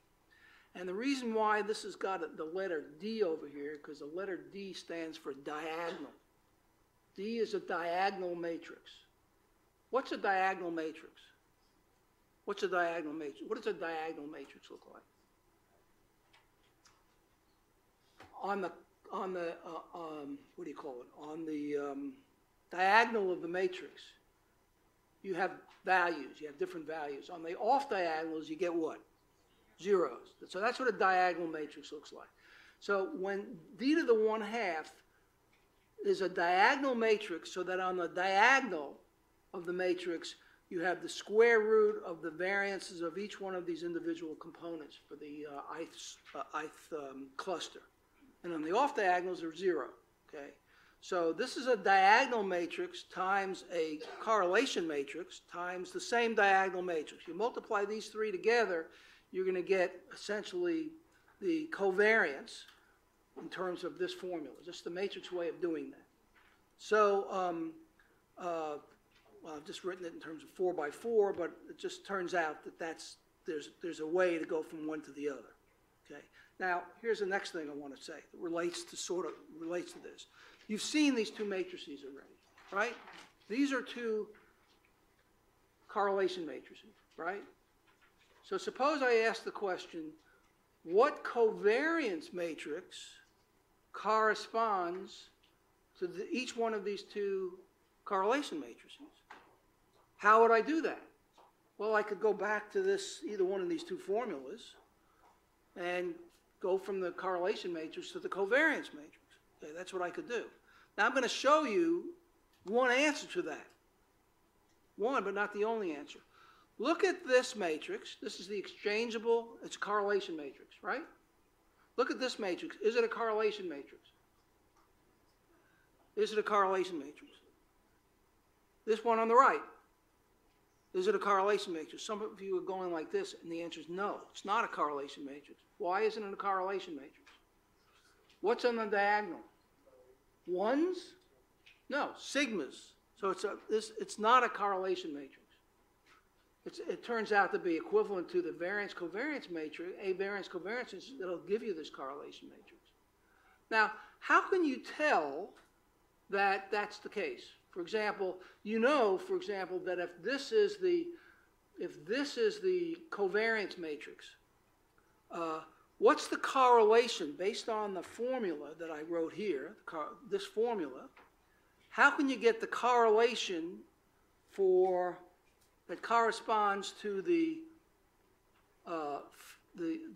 And the reason why this has got the letter D over here, because the letter D stands for diagonal. D is a diagonal matrix. What's a diagonal matrix? What's a diagonal matrix? What does a diagonal matrix look like? On the what do you call it? On the diagonal of the matrix, you have values. You have different values. On the off diagonals, you get what? Zeros. So that's what a diagonal matrix looks like. So when D to the 1/2 is a diagonal matrix, so that on the diagonal of the matrix, you have the square root of the variances of each one of these individual components for the ith cluster. And on the off diagonals, they're 0. Okay? So this is a diagonal matrix times a correlation matrix times the same diagonal matrix. You multiply these three together, you're going to get essentially the covariance in terms of this formula. Just the matrix way of doing that. So well, I've just written it in terms of 4 by 4, but it just turns out that there's a way to go from one to the other. Okay. Now, here's the next thing I want to say that relates to this. You've seen these two matrices already, right? These are two correlation matrices, right? So suppose I ask the question, what covariance matrix corresponds to each one of these two correlation matrices? How would I do that? Well, I could go back to this, either one of these two formulas, and go from the correlation matrix to the covariance matrix. Okay, that's what I could do. Now I'm going to show you one answer to that. One, but not the only answer. Look at this matrix. This is the exchangeable, it's a correlation matrix, right? Look at this matrix. Is it a correlation matrix? Is it a correlation matrix? This one on the right. Is it a correlation matrix? Some of you are going like this, and the answer is no. It's not a correlation matrix. Why isn't it a correlation matrix? What's on the diagonal? Ones? No, sigmas. So it's not a correlation matrix. It turns out to be equivalent to the variance-covariance matrix, a variance-covariance, that'll give you this correlation matrix. Now, how can you tell that that's the case? For example, you know, for example, that if this is the covariance matrix, what's the correlation based on the formula that I wrote here, this formula? How can you get the correlation that corresponds to the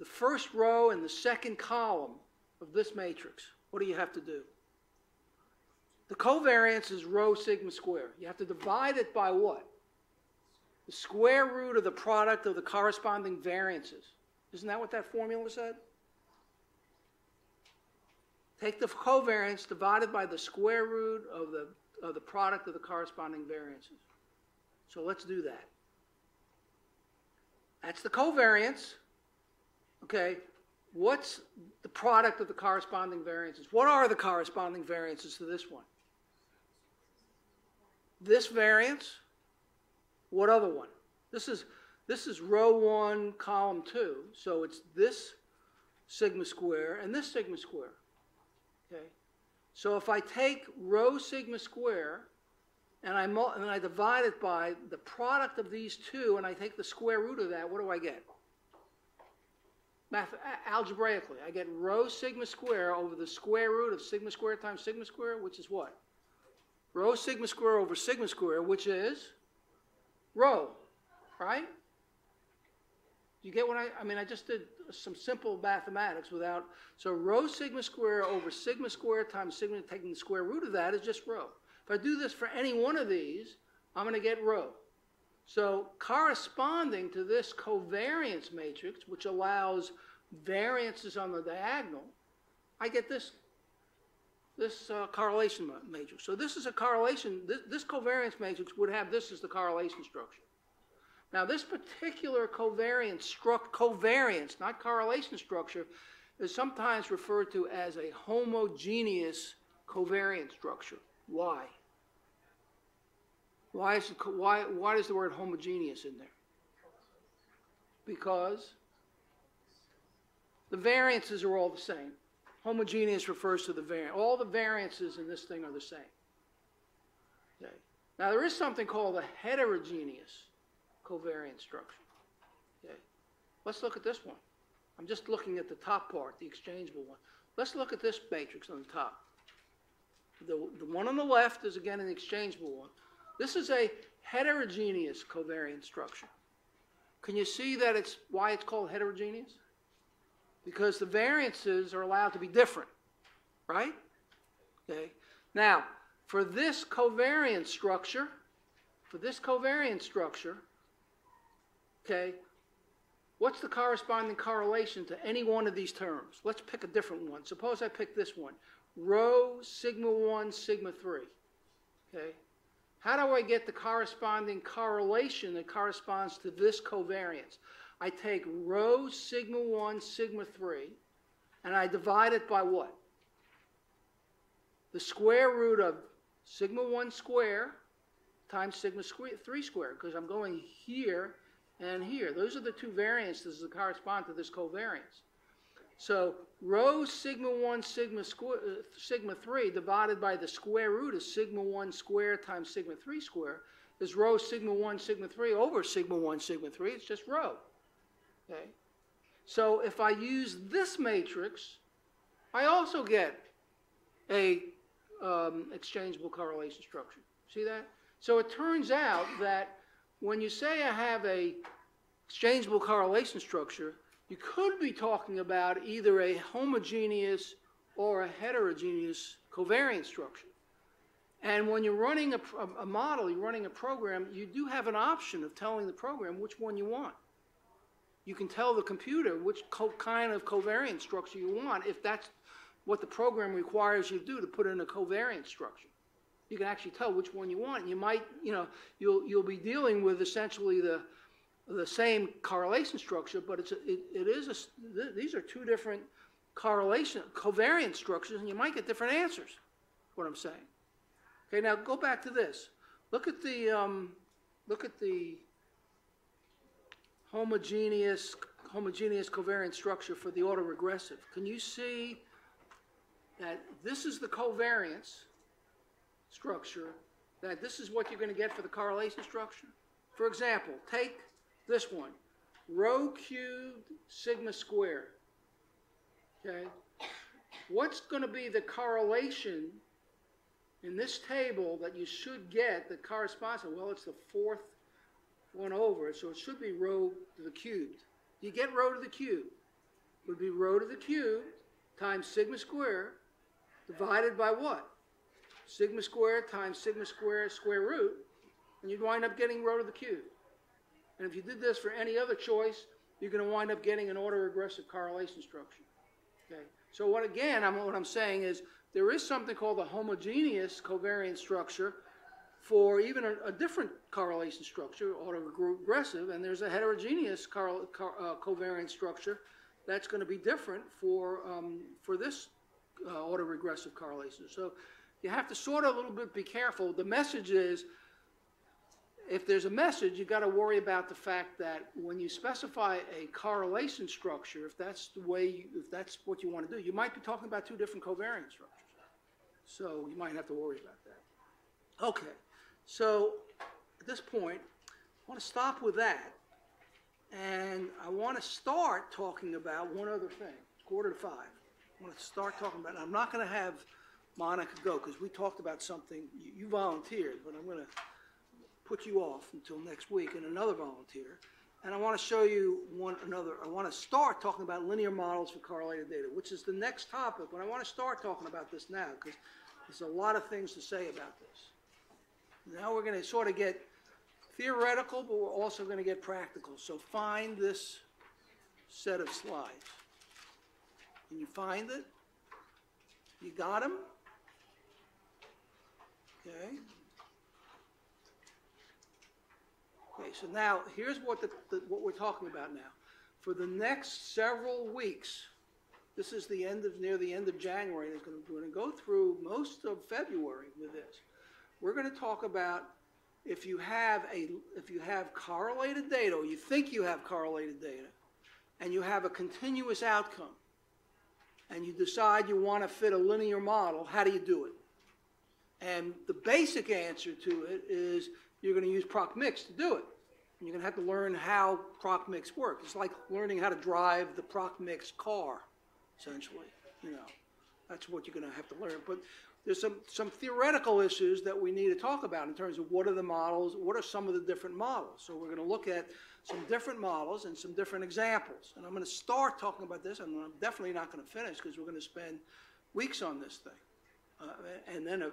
first row and the second column of this matrix? What do you have to do? The covariance is rho sigma square. You have to divide it by what? The square root of the product of the corresponding variances. Isn't that what that formula said? Take the covariance divided by the square root of the product of the corresponding variances. So let's do that. That's the covariance. Okay, what's the product of the corresponding variances? What are the corresponding variances to this one? This variance. What other one? This is row 1, column 2. So it's this sigma square and this sigma square. Okay. So if I take rho sigma square and I divide it by the product of these two, and I take the square root of that, what do I get? Algebraically, I get rho sigma square over the square root of sigma square times sigma square, which is what? Rho sigma square over sigma square, which is rho, right? You get what I mean, I just did some simple mathematics without, so rho sigma square over sigma square times sigma, taking the square root of that is just rho. If I do this for any one of these, I'm going to get rho. So corresponding to this covariance matrix, which allows variances on the diagonal, I get this correlation matrix. So this is a correlation, this covariance matrix would have this as the correlation structure. Now this particular covariance, not correlation structure, is sometimes referred to as a homogeneous covariance structure. Why? Why does the word homogeneous in there? Because the variances are all the same. Homogeneous refers to the variance. All the variances in this thing are the same. Okay. Now there is something called a heterogeneous covariance structure. Okay. Let's look at this one. I'm just looking at the top part, the exchangeable one. Let's look at this matrix on the top. The one on the left is again an exchangeable one. This is a heterogeneous covariance structure. Can you see that why it's called heterogeneous? Because the variances are allowed to be different, right? Okay. Now, for this covariance structure, okay, what's the corresponding correlation to any one of these terms? Let's pick a different one. Suppose I pick this one, rho sigma 1, sigma 3. Okay. How do I get the corresponding correlation that corresponds to this covariance? I take rho sigma 1, sigma 3, and I divide it by what? The square root of sigma 1 square times sigma 3 square, because I'm going here and here. Those are the two variances that correspond to this covariance. So rho sigma 1, sigma 3 divided by the square root of sigma 1 square times sigma 3 square is rho sigma 1, sigma 3 over sigma 1, sigma 3. It's just rho. Okay. So if I use this matrix, I also get a exchangeable correlation structure. See that? So it turns out that when you say I have a exchangeable correlation structure, you could be talking about either a homogeneous or a heterogeneous covariance structure. And when you're running a model, you're running a program, you do have an option of telling the program which one you want. You can tell the computer which kind of covariance structure you want if that's what the program requires you to do to put in a covariance structure. You can actually tell which one you want. And you might, you'll be dealing with essentially the same correlation structure, but these are two different covariance structures, and you might get different answers. What I'm saying. Okay, now go back to this. Look at the homogeneous covariance structure for the autoregressive. Can you see that this is the covariance structure, that this is what you're going to get for the correlation structure? For example, take this one, rho cubed sigma squared. Okay? What's going to be the correlation in this table that you should get that corresponds to? Well, it's the fourth one over, so it should be rho to the cubed. You get rho to the cube. It would be rho to the cube times sigma squared divided by what? Sigma squared times sigma squared square root, and you'd wind up getting rho to the cube. And if you did this for any other choice, you're going to wind up getting an autoregressive correlation structure. Okay. So what I'm saying is there is something called the homogeneous covariance structure for even a different correlation structure, autoregressive, and there's a heterogeneous covariance structure that's going to be different for this autoregressive correlation. So you have to sort of a little bit be careful. The message is, if there's a message, you've got to worry about the fact that when you specify a correlation structure, if that's what you want to do, you might be talking about two different covariance structures. So you might have to worry about that. Okay, so at this point, I want to stop with that, and I want to start talking about one other thing. It's 4:45. I want to start talking about, I'm not going to have Monica go because we talked about something, you volunteered, but I'm going to put you off until next week and another volunteer. And I want to show you I want to start talking about linear models for correlated data, which is the next topic, but I want to start talking about this now because there's a lot of things to say about this. Now we're going to sort of get theoretical, but we're also going to get practical. So find this set of slides. Can you find it? You got them? Okay. Okay, so now here's what we're talking about now. For the next several weeks, this is near the end of January, and we're going to go through most of February with this. We're going to talk about if you have correlated data, or you think you have correlated data, and you have a continuous outcome, and you decide you want to fit a linear model, how do you do it? And the basic answer to it is you're going to use proc mix to do it. And you're going to have to learn how proc mix works. It's like learning how to drive the proc mix car, essentially. That's what you're going to have to learn. But there's some theoretical issues that we need to talk about in terms of what are the models, what are some of the different models. So we're going to look at some different models and some different examples. And I'm going to start talking about this, and I'm definitely not going to finish because we're going to spend weeks on this thing. And then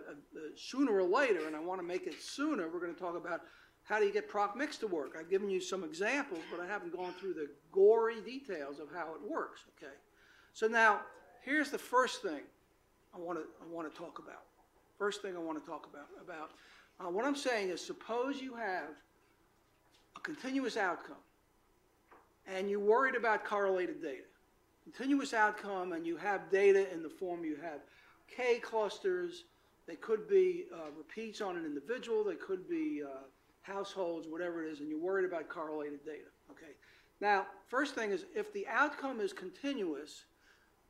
sooner or later, and I want to make it sooner, we're going to talk about how do you get proc mix to work. I've given you some examples, but I haven't gone through the gory details of how it works. Okay, so now here's the first thing I want to talk about. First thing I want to talk about what I'm saying is, suppose you have a continuous outcome, and you're worried about correlated data. Continuous outcome, and you have data in the form you have K clusters. They could be repeats on an individual. They could be households, whatever it is, and you're worried about correlated data. Okay. Now, first thing is, if the outcome is continuous,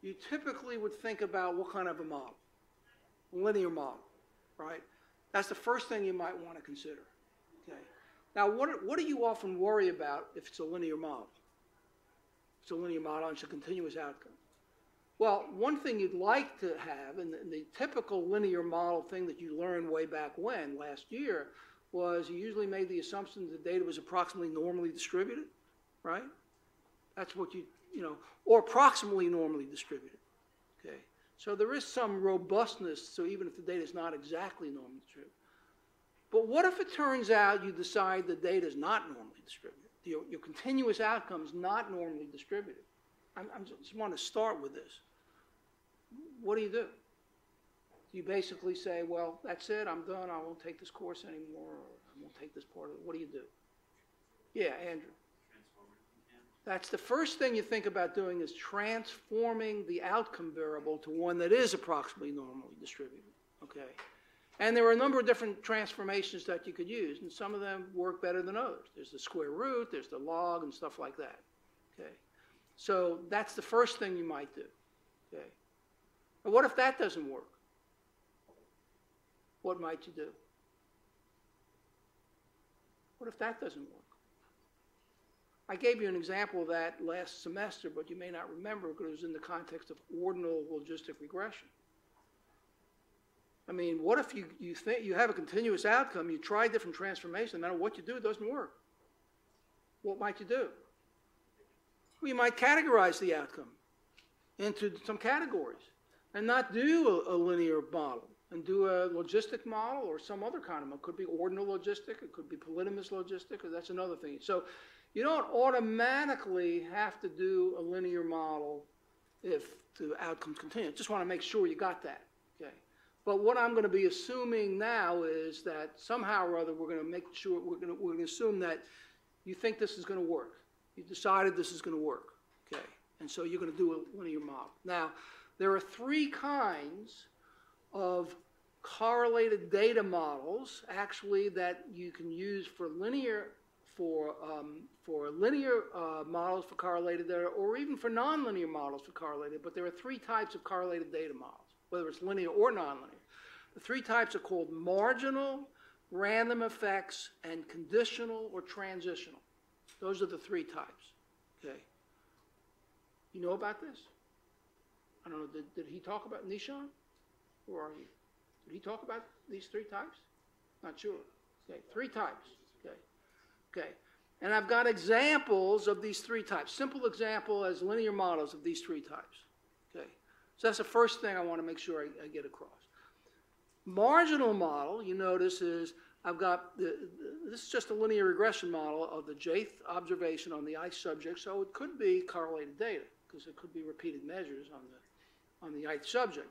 you typically would think about what kind of a model, a linear model, right? That's the first thing you might want to consider. Okay. Now, what do you often worry about if it's a linear model? It's a linear model and it's a continuous outcome. Well, one thing you'd like to have, and the typical linear model thing that you learned way back when, last year, was you usually made the assumption that the data was approximately normally distributed, right? That's what or approximately normally distributed, okay? So there is some robustness, so even if the data is not exactly normally distributed. But what if it turns out you decide the data is not normally distributed? Your continuous outcome is not normally distributed. I just want to start with this. What do? You basically say, well, that's it, I'm done, I won't take this course anymore, or I won't take this part of it. What do you do? Yeah, Andrew. That's the first thing you think about doing is transforming the outcome variable to one that is approximately normally distributed, okay? And there are a number of different transformations that you could use, and some of them work better than others. There's the square root, there's the log, and stuff like that, okay? So that's the first thing you might do, okay? But what if that doesn't work? What might you do? What if that doesn't work? I gave you an example of that last semester, but you may not remember because it was in the context of ordinal logistic regression. I mean, what if you think you have a continuous outcome, you try different transformations, no matter what you do, it doesn't work? What might you do? Well, you might categorize the outcome into some categories and not do a linear model and do a logistic model or some other kind of model. It could be ordinal logistic, it could be polynomous logistic, or that's another thing. So you don't automatically have to do a linear model if the outcome's continuous. Just want to make sure you got that, okay? But what I'm going to be assuming now is that somehow or other we're going to make sure, we're going to assume that you think this is going to work. You decided this is going to work, okay? And so you're going to do a linear model. Now, there are three kinds of correlated data models actually that you can use for linear models for correlated data, or even for nonlinear models for correlated. But there are three types of correlated data models, whether it's linear or nonlinear. The three types are called marginal, random effects, and conditional or transitional. Those are the three types. Okay. You know about this? I don't know. Did he talk about Nishan? Where are you? Did he talk about these three types? Not sure. Okay, three types. Okay. Okay. And I've got examples of these three types. Simple example as linear models of these three types. Okay. So that's the first thing I want to make sure I get across. Marginal model, you notice, is I've got, this is just a linear regression model of the jth observation on the ith subject, so it could be correlated data, because it could be repeated measures on the ith subject.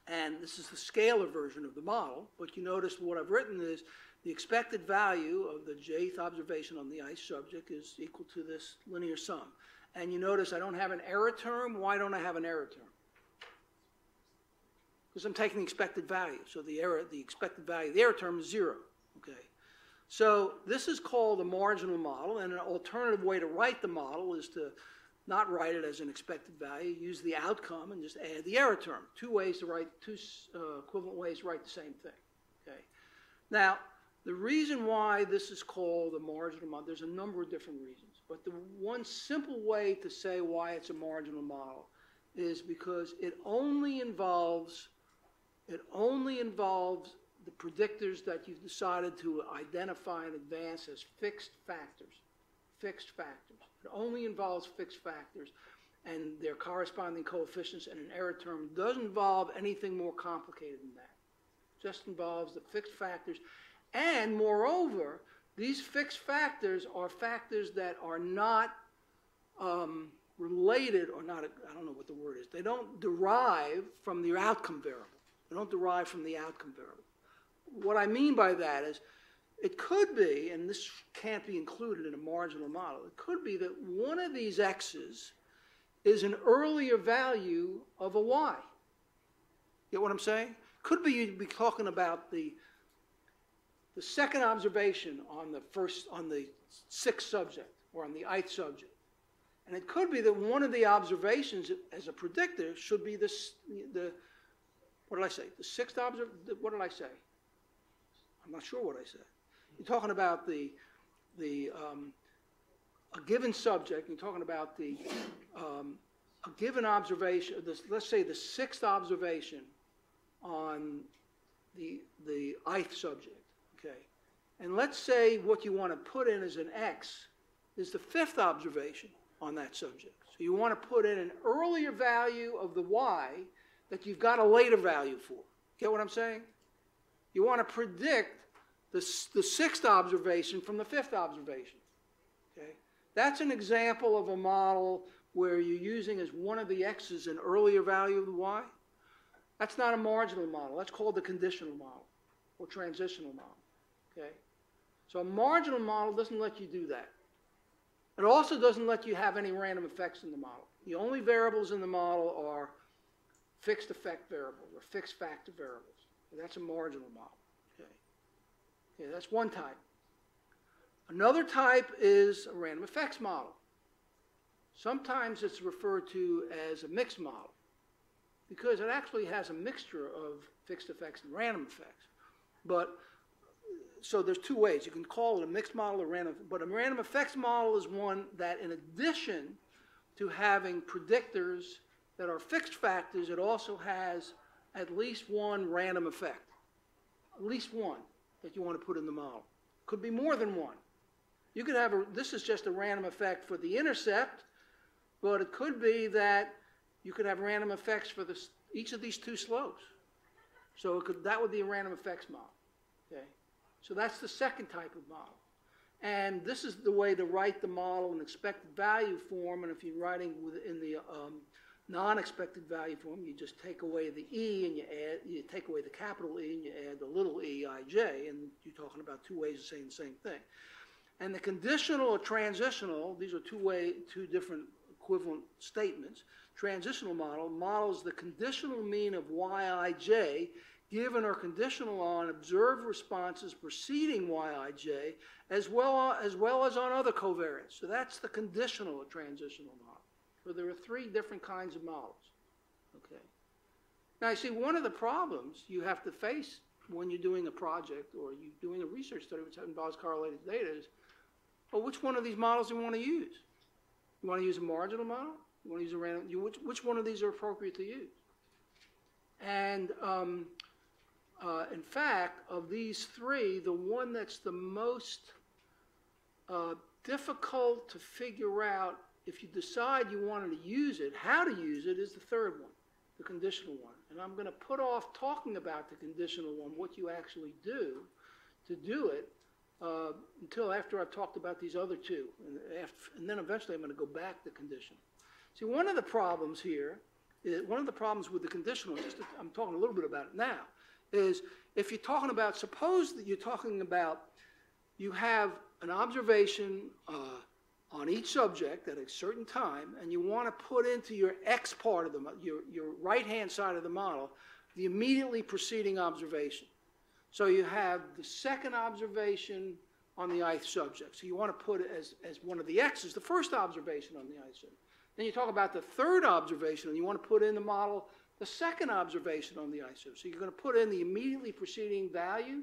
And this is the scalar version of the model, but you notice what I've written is the expected value of the jth observation on the ith subject is equal to this linear sum. And you notice I don't have an error term. Why don't I have an error term? Because I'm taking the expected value. So the expected value of the error term is 0. Okay. So this is called a marginal model, and an alternative way to write the model is to not write it as an expected value, use the outcome and just add the error term. Two equivalent ways to write the same thing. Okay. Now, the reason why this is called a marginal model, there's a number of different reasons, but the one simple way to say why it's a marginal model is because it only involves the predictors that you've decided to identify in advance as fixed factors. Fixed factors. It only involves fixed factors and their corresponding coefficients, and an error term doesn't involve anything more complicated than that. It just involves the fixed factors. And moreover, these fixed factors are factors that are not related, or not, I don't know what the word is. They don't derive from the outcome variable. They don't derive from the outcome variable. What I mean by that is, it could be, and this can't be included in a marginal model, it could be that one of these x's is an earlier value of a y. Get what I'm saying? Could be you'd be talking about the second observation on the sixth subject, or on the ith subject. And it could be that one of the observations as a predictor should be what did I say? The sixth observation, what did I say? I'm not sure what I said. You're talking about a given subject, you're talking about a given observation, let's say the sixth observation on the ith subject, okay? And let's say what you want to put in as an X is the 5th observation on that subject. So you want to put in an earlier value of the Y that you've got a later value for. Get what I'm saying? You want to predict the 6th observation from the 5th observation. Okay? That's an example of a model where you're using as one of the X's an earlier value of the Y. That's not a marginal model. That's called the conditional model or transitional model. Okay? So a marginal model doesn't let you do that. It also doesn't let you have any random effects in the model. The only variables in the model are fixed effect variables or fixed factor variables. That's a marginal model. Okay? Okay, that's one type. Another type is a random effects model. Sometimes it's referred to as a mixed model because it actually has a mixture of fixed effects and random effects. But so there's two ways. You can call it a mixed model or random, but a random effects model is one that in addition to having predictors that are fixed factors, it also has at least one random effect. At least one that you want to put in the model. Could be more than one. You could have this is just a random effect for the intercept, but it could be that you could have random effects for each of these two slopes. So that would be a random effects model. Okay? So that's the second type of model. And this is the way to write the model in expected value form. And if you're writing in the non-expected value form, you just take away the E and you take away the capital E and you add the little e, ij, and you're talking about two ways of saying the same thing. And the conditional or transitional, these are two different equivalent statements. Transitional model models the conditional mean of Yij given or conditional on observed responses preceding Yij as well as on other covariants. So that's the conditional or transitional model. So there are three different kinds of models. Okay. Now you see one of the problems you have to face when you're doing a project or you're doing a research study which involves correlated data is, well, which one of these models do you want to use? You want to use a marginal model? You want to use a random? Which one of these are appropriate to use? And in fact, of these three, the one that's the most difficult to figure out if you decide you wanted to use it, how to use it is the third one, the conditional one. And I'm going to put off talking about the conditional one, what you actually do to do it, until after I've talked about these other two. And then eventually I'm going to go back to conditional. See, one of the problems here, one of the problems with the conditional, I'm talking a little bit about it now, is if you're talking about, suppose that you're talking about, you have an observation on each subject at a certain time, and you want to put into your X part of the your right-hand side of the model the immediately preceding observation. So you have the second observation on the ith subject. So you want to put it as one of the X's, the first observation on the ith subject. Then you talk about the third observation, and you want to put in the model the second observation on the ith subject. So you're going to put in the immediately preceding value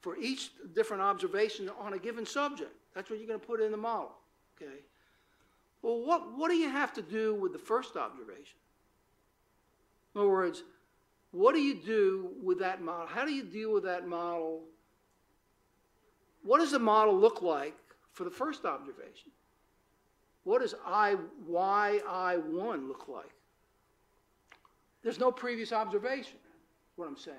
for each different observation on a given subject. That's what you're going to put in the model. Okay. Well, what do you have to do with the first observation? In other words, what do you do with that model? How do you deal with that model? What does the model look like for the first observation? What does Yi1 look like? There's no previous observation, is what I'm saying.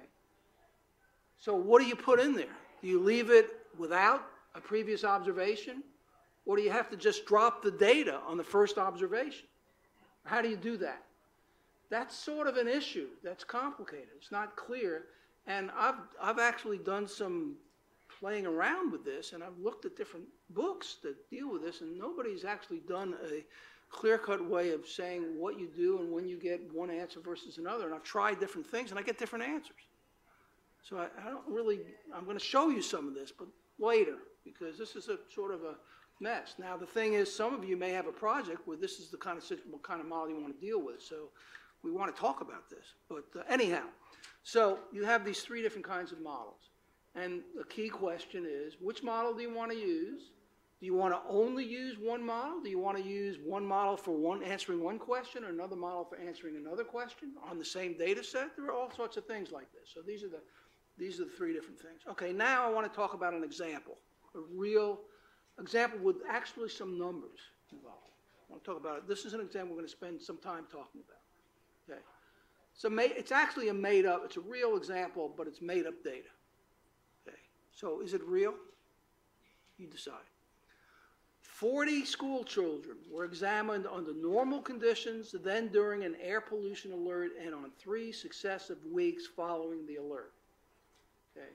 So what do you put in there? Do you leave it without a previous observation? Or do you have to just drop the data on the first observation? How do you do that? That's sort of an issue that's complicated. It's not clear. And I've actually done some playing around with this, and I've looked at different books that deal with this, and nobody's actually done a clear-cut way of saying what you do and when you get one answer versus another. And I've tried different things, and I get different answers. So I don't really, I'm going to show you some of this, but later, because this is a sort of a mess. Now, the thing is, some of you may have a project where this is the kind of model you want to deal with, so we want to talk about this. But anyhow, so you have these three different kinds of models. And the key question is, which model do you want to use? Do you want to only use one model? Do you want to use one model for answering one question or another model for answering another question on the same data set? There are all sorts of things like this. So these are These are the three different things. Okay, now I want to talk about an example, a real example with actually some numbers involved. I want to talk about it. This is an example we're going to spend some time talking about. Okay, so it's actually a made-up, it's a real example, but it's made-up data. Okay, so is it real? You decide. 40 school children were examined under normal conditions, then during an air pollution alert, and on 3 successive weeks following the alert. Okay,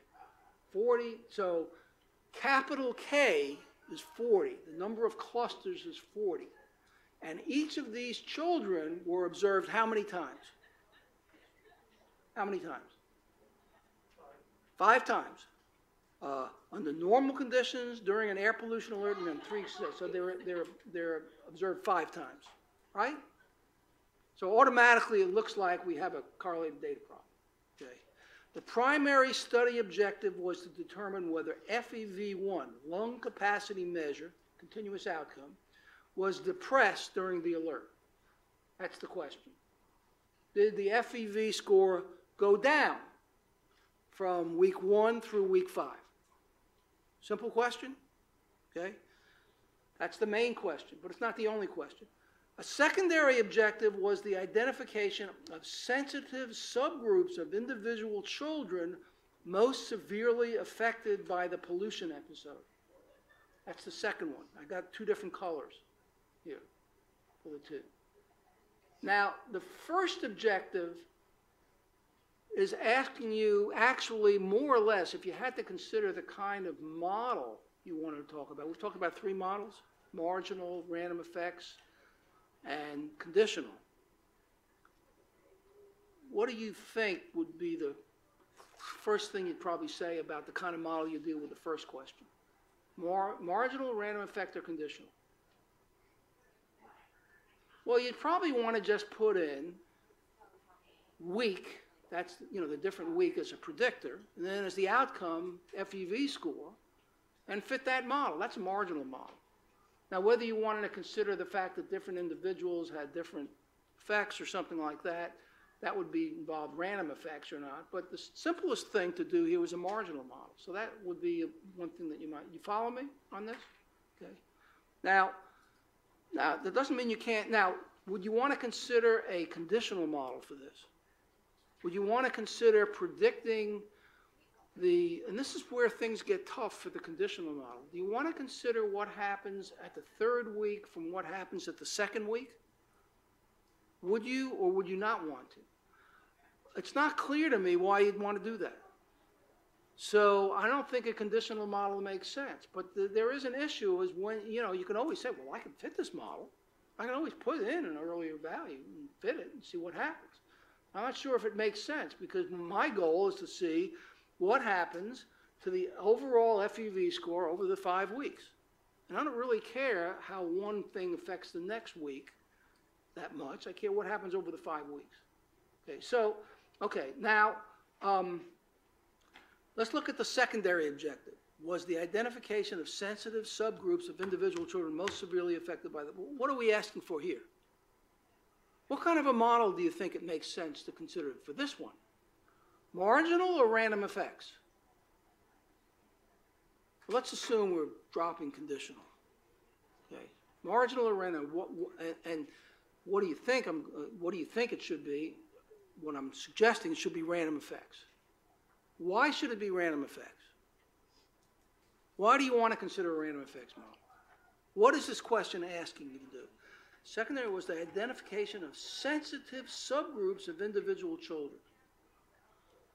40, so capital K is 40. The number of clusters is 40. And each of these children were observed how many times? How many times? 5 times. Under normal conditions, during an air pollution alert, and then 3. So they're observed 5 times, right? So automatically it looks like we have a correlated data problem. Okay. The primary study objective was to determine whether FEV1, lung capacity measure, continuous outcome, was depressed during the alert. That's the question. Did the FEV score go down from week 1 through week 5? Simple question, okay? That's the main question, but it's not the only question. A secondary objective was the identification of sensitive subgroups of individual children most severely affected by the pollution episode. That's the second one. I got 2 different colors here for the 2. Now, the first objective is asking you actually more or less, if you had to consider the kind of model you wanted to talk about. We've talked about 3 models: marginal, random effects, and conditional. What do you think would be the first thing you'd probably say about the kind of model you do with the first question? Marginal, random effect, or conditional? Well, you'd probably want to just put in week. That's, the different week as a predictor, and then as the outcome, FEV score, and fit that model. That's a marginal model. Now, whether you wanted to consider the fact that different individuals had different effects or something like that, that would be involved random effects or not. But the simplest thing to do here was a marginal model. So that would be one thing that you follow me on this? Okay. Now, that doesn't mean you can't. Now, would you want to consider a conditional model for this? Would you want to consider predicting and this is where things get tough for the conditional model. Do you want to consider what happens at the 3rd week from what happens at the 2nd week? Would you or would you not want to? It's not clear to me why you'd want to do that. So I don't think a conditional model makes sense. But there is an issue is when, you can always say, well, I can fit this model. I can always put in an earlier value and fit it and see what happens. I'm not sure if it makes sense because my goal is to see what happens to the overall FEV score over the 5 weeks. And I don't really care how one thing affects the next week that much. I care what happens over the 5 weeks. Okay, so, now let's look at the secondary objective. Was the identification of sensitive subgroups of individual children most severely affected by what are we asking for here? What kind of a model do you think it makes sense to consider for this one? Marginal or random effects? Let's assume we're dropping conditional. Okay, marginal or random? What do you think? What do you think it should be? What I'm suggesting it should be random effects. Why should it be random effects? Why do you want to consider a random effects model? What is this question asking you to do? Secondary was the identification of sensitive subgroups of individual children.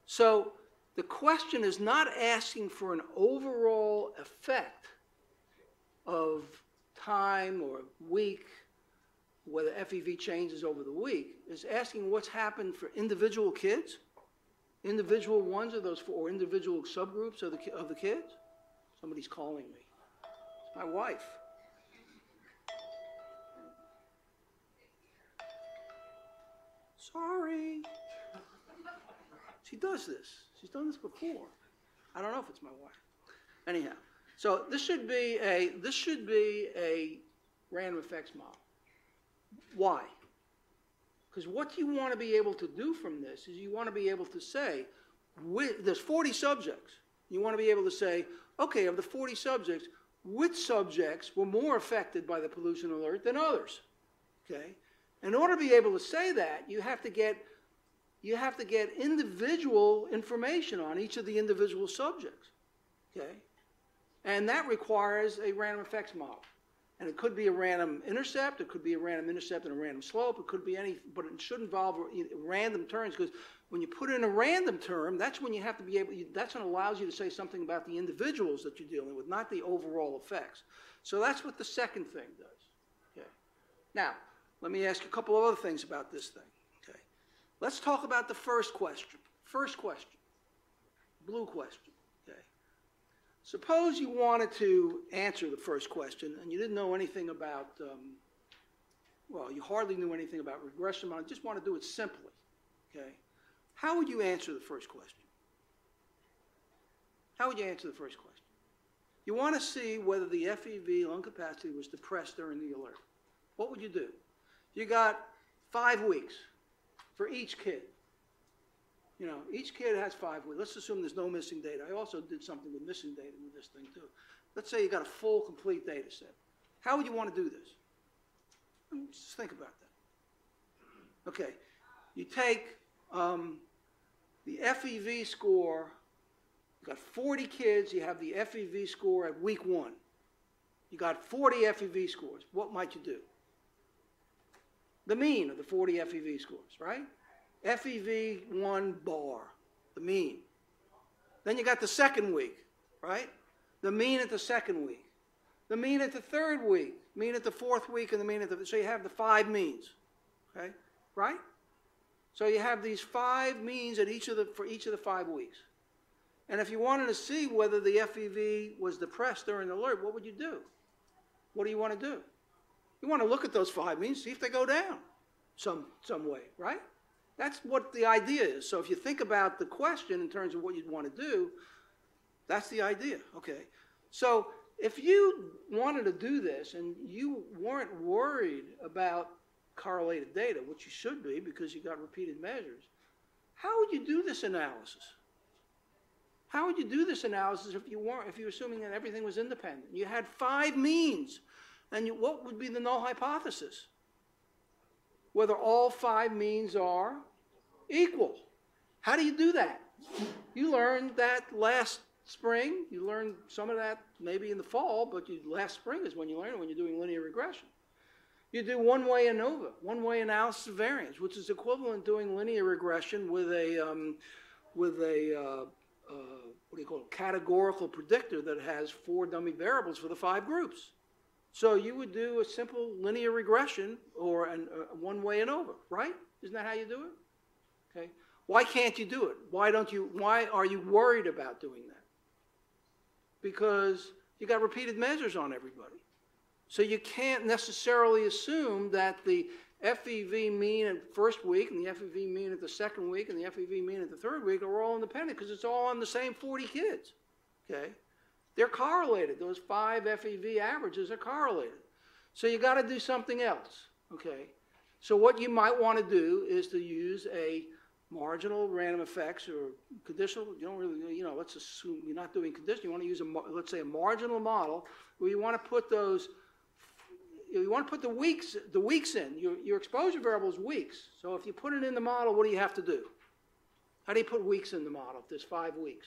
So the question is not asking for an overall effect of time or week, whether FEV changes over the week. It's asking what's happened for individual kids, individual ones of those 4, or individual subgroups of the kids. Somebody's calling me. It's my wife. Sorry. She does this. She's done this before. I don't know if it's my wife. Anyhow, so this should be a random effects model. Why? Because what you want to be able to do from this is you want to be able to say, there's 40 subjects. You want to be able to say, okay, of the 40 subjects, which subjects were more affected by the pollution alert than others? Okay? In order to be able to say that, you have to get individual information on each of the individual subjects. Okay? And that requires a random effects model. And it could be a random intercept, it could be a random intercept and a random slope, it could be any, but it should involve random terms, because when you put in a random term, that's when you have to be able, that's what allows you to say something about the individuals that you're dealing with, not the overall effects. So that's what the second thing does. Okay. Now, let me ask you a couple of other things about this thing. Okay. Let's talk about the first question. First question, blue question. Suppose you wanted to answer the first question and you didn't know anything about, well, you hardly knew anything about regression model, just want to do it simply, okay? How would you answer the first question? How would you answer the first question? You want to see whether the FEV lung capacity was depressed during the alert. What would you do? You got 5 weeks for each kid. You know, each kid has 5 weeks. Let's assume there's no missing data. I also did something with missing data with this thing too. Let's say you got a full, complete data set. How would you want to do this? Just think about that. Okay, you take the FEV score. You got 40 kids. You have the FEV score at week 1. You got 40 FEV scores. What might you do? The mean of the 40 FEV scores, right? FEV 1 bar, the mean. Then you got the second week, right? The mean at the second week. The mean at the third week, mean at the fourth week, and the mean at the, so you have the 5 means, okay? Right? So you have these 5 means at for each of the 5 weeks. And if you wanted to see whether the FEV was depressed during the alert, what would you do? What do you want to do? You want to look at those 5 means, see if they go down some way, right? That's what the idea is. So if you think about the question in terms of what you'd want to do, that's the idea. Okay. So if you wanted to do this and you weren't worried about correlated data, which you should be because you got repeated measures, how would you do this analysis? How would you do this analysis if you were assuming that everything was independent? You had 5 means, and what would be the null hypothesis? Whether all 5 means are equal. How do you do that? You learned that last spring. You learned some of that maybe in the fall, but last spring is when you learn it, when you're doing linear regression. You do one-way ANOVA, one-way analysis of variance, which is equivalent to doing linear regression with a what do you call it, categorical predictor that has 4 dummy variables for the 5 groups. So you would do a simple linear regression or a one-way ANOVA, right? Isn't that how you do it? Okay. Why can't you do it? Why are you worried about doing that? Because you got repeated measures on everybody. So you can't necessarily assume that the FEV mean at the first week and the FEV mean at the second week and the FEV mean at the third week are all independent because it's all on the same 40 kids. Okay? They're correlated. Those 5 FEV averages are correlated. So you got to do something else. Okay? So what you might want to do is to use a marginal random effects or conditional. You don't really, you know, let's assume you're not doing conditional. You want to use let's say a marginal model where you want to put those. You want to put the weeks in. Your exposure variable is weeks. So if you put it in the model, what do you have to do? How do you put weeks in the model if there's 5 weeks?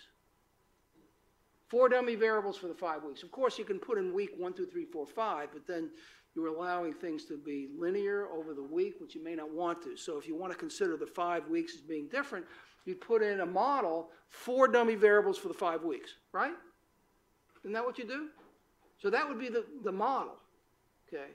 4 dummy variables for the 5 weeks. Of course, you can put in week 1, 2, 3, 4, 5, but then you're allowing things to be linear over the week, which you may not want to. So if you want to consider the 5 weeks as being different, you'd put in a model 4 dummy variables for the 5 weeks, right? Isn't that what you do? So that would be the model. Okay.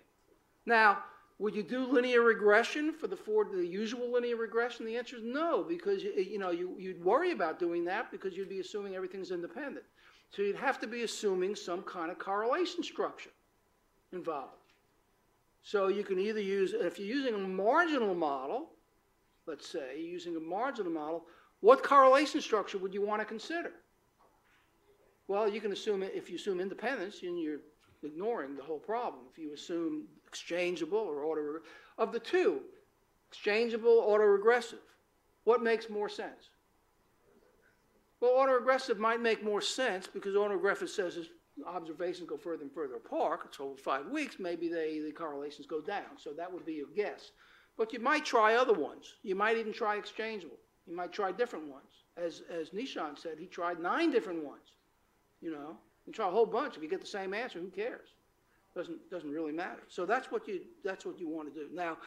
Now, would you do linear regression for the usual linear regression? The answer is no, because you'd worry about doing that because you'd be assuming everything's independent. So you'd have to be assuming some kind of correlation structure involved. So you can either use, if you're using a marginal model, let's say, you're using a marginal model, what correlation structure would you want to consider? Well, you can assume, if you assume independence, then you're ignoring the whole problem. If you assume exchangeable or auto, of the two, exchangeable, autoregressive, what makes more sense? Well, autoregressive might make more sense because autoregressive says as observations go further and further apart, it's over 5 weeks, maybe the correlations go down. So that would be your guess. But you might try other ones. You might even try exchangeable. You might try different ones. As Nishan said, he tried 9 different ones. You know, you try a whole bunch. If you get the same answer, who cares? Doesn't really matter. So that's what you want to do. Now,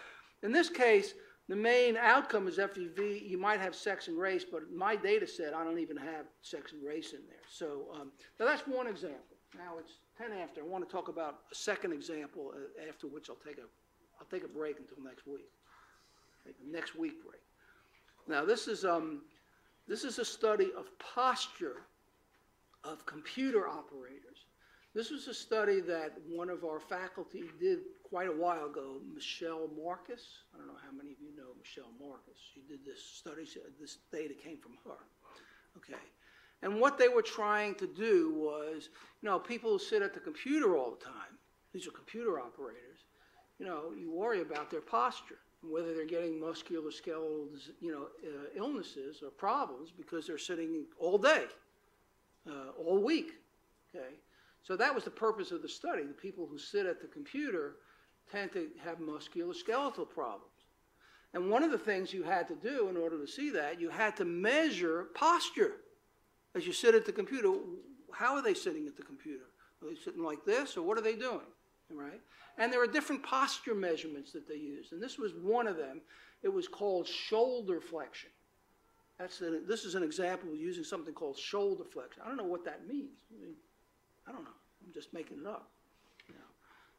in this case, the main outcome is FEV. You might have sex and race, but my data set, I don't even have sex and race in there. So now that's one example. Now it's 10 after. I want to talk about a second example, after which I'll take a break until next week. Take a next week break. Now this is a study of posture of computer operators. This was a study that one of our faculty did quite a while ago, Michelle Marcus. I don't know how many of you know Michelle Marcus. She did this study, this data came from her. Okay. And what they were trying to do was, you know, people who sit at the computer all the time, these are computer operators, you know, you worry about their posture, whether they're getting musculoskeletal, you know, illnesses or problems because they're sitting all day, all week, okay? So that was the purpose of the study. The people who sit at the computer tend to have musculoskeletal problems. And one of the things you had to do in order to see that, you had to measure posture. As you sit at the computer, how are they sitting at the computer? Are they sitting like this, or what are they doing, right? And there are different posture measurements that they use, and this was one of them. It was called shoulder flexion. This is an example of using something called shoulder flexion. I don't know what that means. I don't know. I'm just making it up. You know.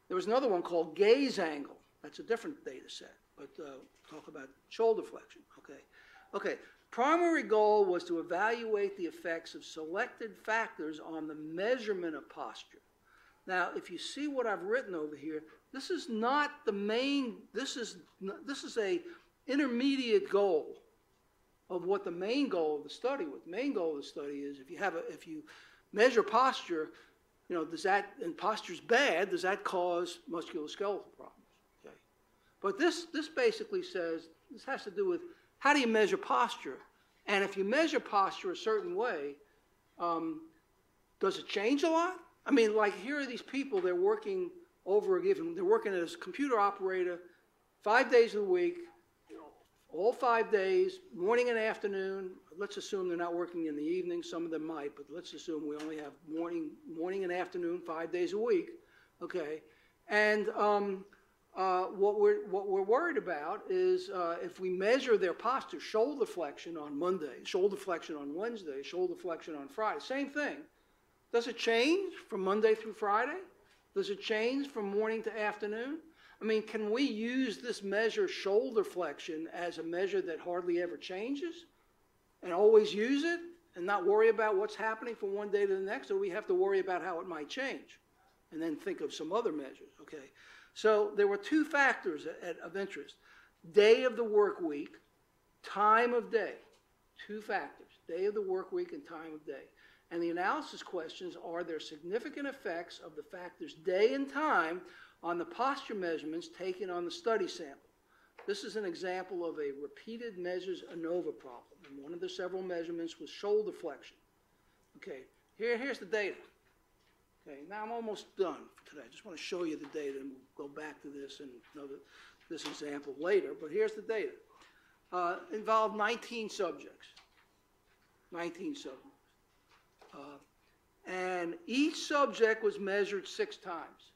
There was another one called gaze angle. That's a different data set, but talk about shoulder flexion. Okay. Okay. Primary goal was to evaluate the effects of selected factors on the measurement of posture. Now, if you see what I've written over here, this is not the main. This is a intermediate goal of what the main goal of the study was. The main goal of the study is if you measure posture, you know, and posture's bad, does that cause musculoskeletal problems? Okay. But this basically says, this has to do with how do you measure posture? And if you measure posture a certain way, does it change a lot? I mean, like here are these people, they're working they're working as a computer operator 5 days a week, you know, all 5 days, morning and afternoon. Let's assume they're not working in the evening. Some of them might, but let's assume we only have morning and afternoon, 5 days a week, okay? And what we're worried about is if we measure their posture, shoulder flexion on Monday, shoulder flexion on Wednesday, shoulder flexion on Friday, same thing. Does it change from Monday through Friday? Does it change from morning to afternoon? I mean, can we use this measure, shoulder flexion, as a measure that hardly ever changes and always use it and not worry about what's happening from one day to the next, or we have to worry about how it might change and then think of some other measures, okay? So there were 2 factors of interest. Day of the work week, time of day. 2 factors, day of the work week and time of day. And the analysis questions are there significant effects of the factors day and time on the posture measurements taken on the study sample. This is an example of a repeated measures ANOVA problem. And one of the several measurements was shoulder flexion. Okay, here's the data. Okay, now I'm almost done for today. I just want to show you the data, and we'll go back to this and know this example later. But here's the data. Involved 19 subjects. 19 subjects. And each subject was measured 6 times.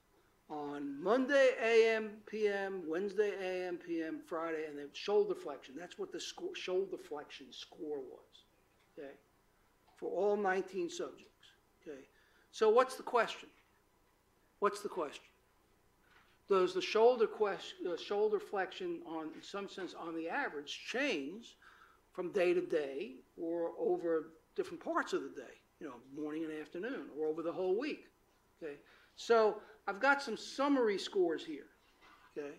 On Monday AM, PM, Wednesday AM, PM, Friday, and then shoulder flexion. That's what the shoulder flexion score was, okay, for all 19 subjects, okay. So what's the question? What's the question? Does the shoulder flexion, in some sense, on the average, change from day to day or over different parts of the day? You know, morning and afternoon, or over the whole week, okay? So I've got some summary scores here, okay?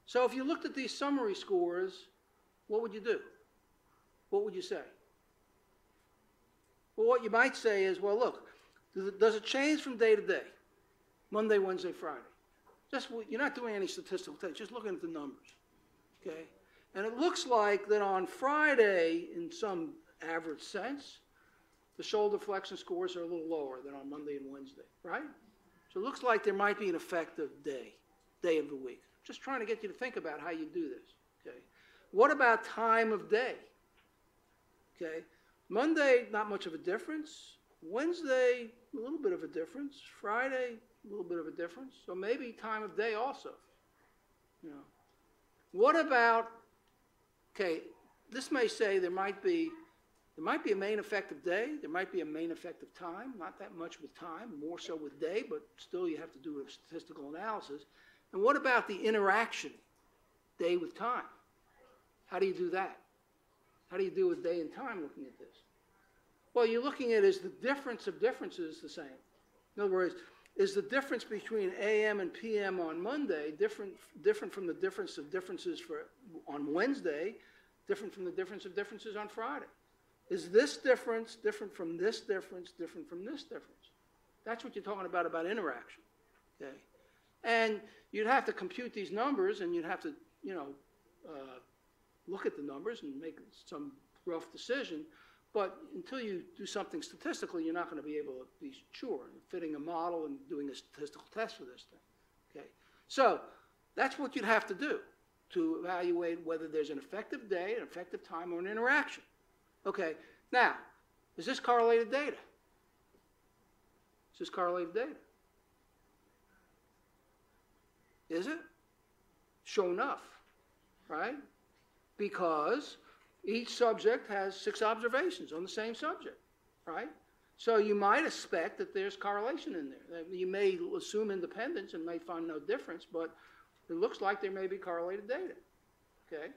So if you looked at these summary scores, what would you do? What would you say? Well, what you might say is, well, look, does it change from day to day? Monday, Wednesday, Friday. You're not doing any statistical tests, just looking at the numbers, okay? And it looks like that on Friday, in some average sense, the shoulder flexion scores are a little lower than on Monday and Wednesday, right? So it looks like there might be an effective day of the week. Just trying to get you to think about how you do this, okay? What about time of day? Okay, Monday, not much of a difference. Wednesday, a little bit of a difference. Friday, a little bit of a difference. So maybe time of day also. You know. What about, okay, this may say there might be a main effective day, there might be a main effective time, not that much with time, more so with day, but still you have to do a statistical analysis. And what about the interaction, day with time? How do you do that? How do you do with day and time looking at this? Well, you're looking at is the difference of differences the same? In other words, is the difference between AM and PM on Monday different from the difference of differences on Wednesday, different from the difference of differences on Friday? Is this difference different from this difference, different from this difference? That's what you're talking about interaction, okay? And you'd have to compute these numbers, and you'd have to, you know, look at the numbers and make some rough decision. But until you do something statistically, you're not going to be able to be sure. Fitting a model and doing a statistical test for this thing, okay? So that's what you'd have to do to evaluate whether there's an effective day, an effective time, or an interaction. Okay, now, is this correlated data? Is this correlated data? Is it? Sure enough, right? Because each subject has 6 observations on the same subject, right? So you might expect that there's correlation in there. You may assume independence and may find no difference, but it looks like there may be correlated data, okay?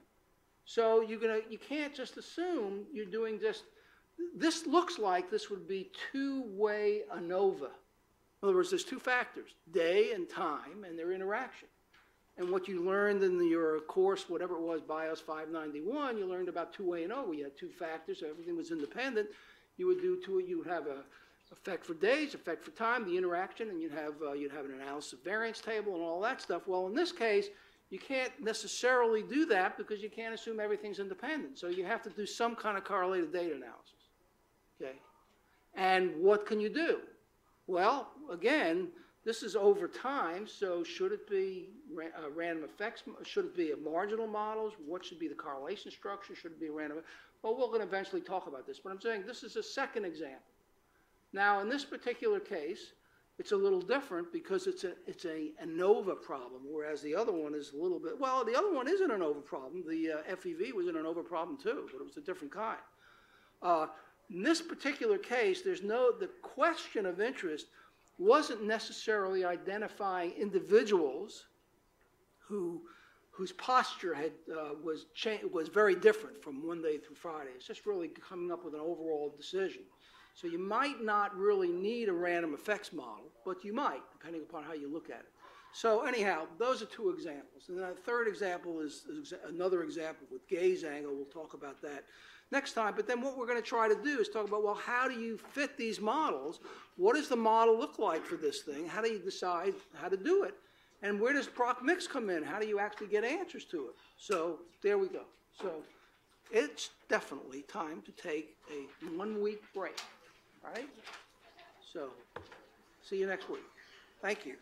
So you can't just assume you're doing just, this looks like this would be two-way ANOVA. In other words, there's 2 factors, day and time, and their interaction. And what you learned in your course, whatever it was, BIOS 591, you learned about two-way ANOVA. You had 2 factors, so everything was independent. You would you would have a effect for days, effect for time, the interaction, and you'd have an analysis of variance table and all that stuff. Well, in this case, you can't necessarily do that because you can't assume everything's independent. So you have to do some kind of correlated data analysis, okay? And what can you do? Well, again, this is over time, so should it be random effects? Should it be a marginal models? What should be the correlation structure? Should it be a random? Well, we're going to eventually talk about this, but I'm saying this is a second example. Now, in this particular case, it's a little different because it's a ANOVA problem, whereas the other one is a little bit, well, the other one is an ANOVA problem. The FEV was an ANOVA problem too, but it was a different kind. In this particular case, the question of interest wasn't necessarily identifying individuals whose posture was very different from Monday through Friday. It's just really coming up with an overall decision. So you might not really need a random effects model, but you might, depending upon how you look at it. So anyhow, those are 2 examples. And then a third example is another example with gaze angle. We'll talk about that next time. But then what we're going to try to do is talk about, well, how do you fit these models? What does the model look like for this thing? How do you decide how to do it? And where does proc mix come in? How do you actually get answers to it? So there we go. So it's definitely time to take a 1-week break, right? So see you next week. Thank you.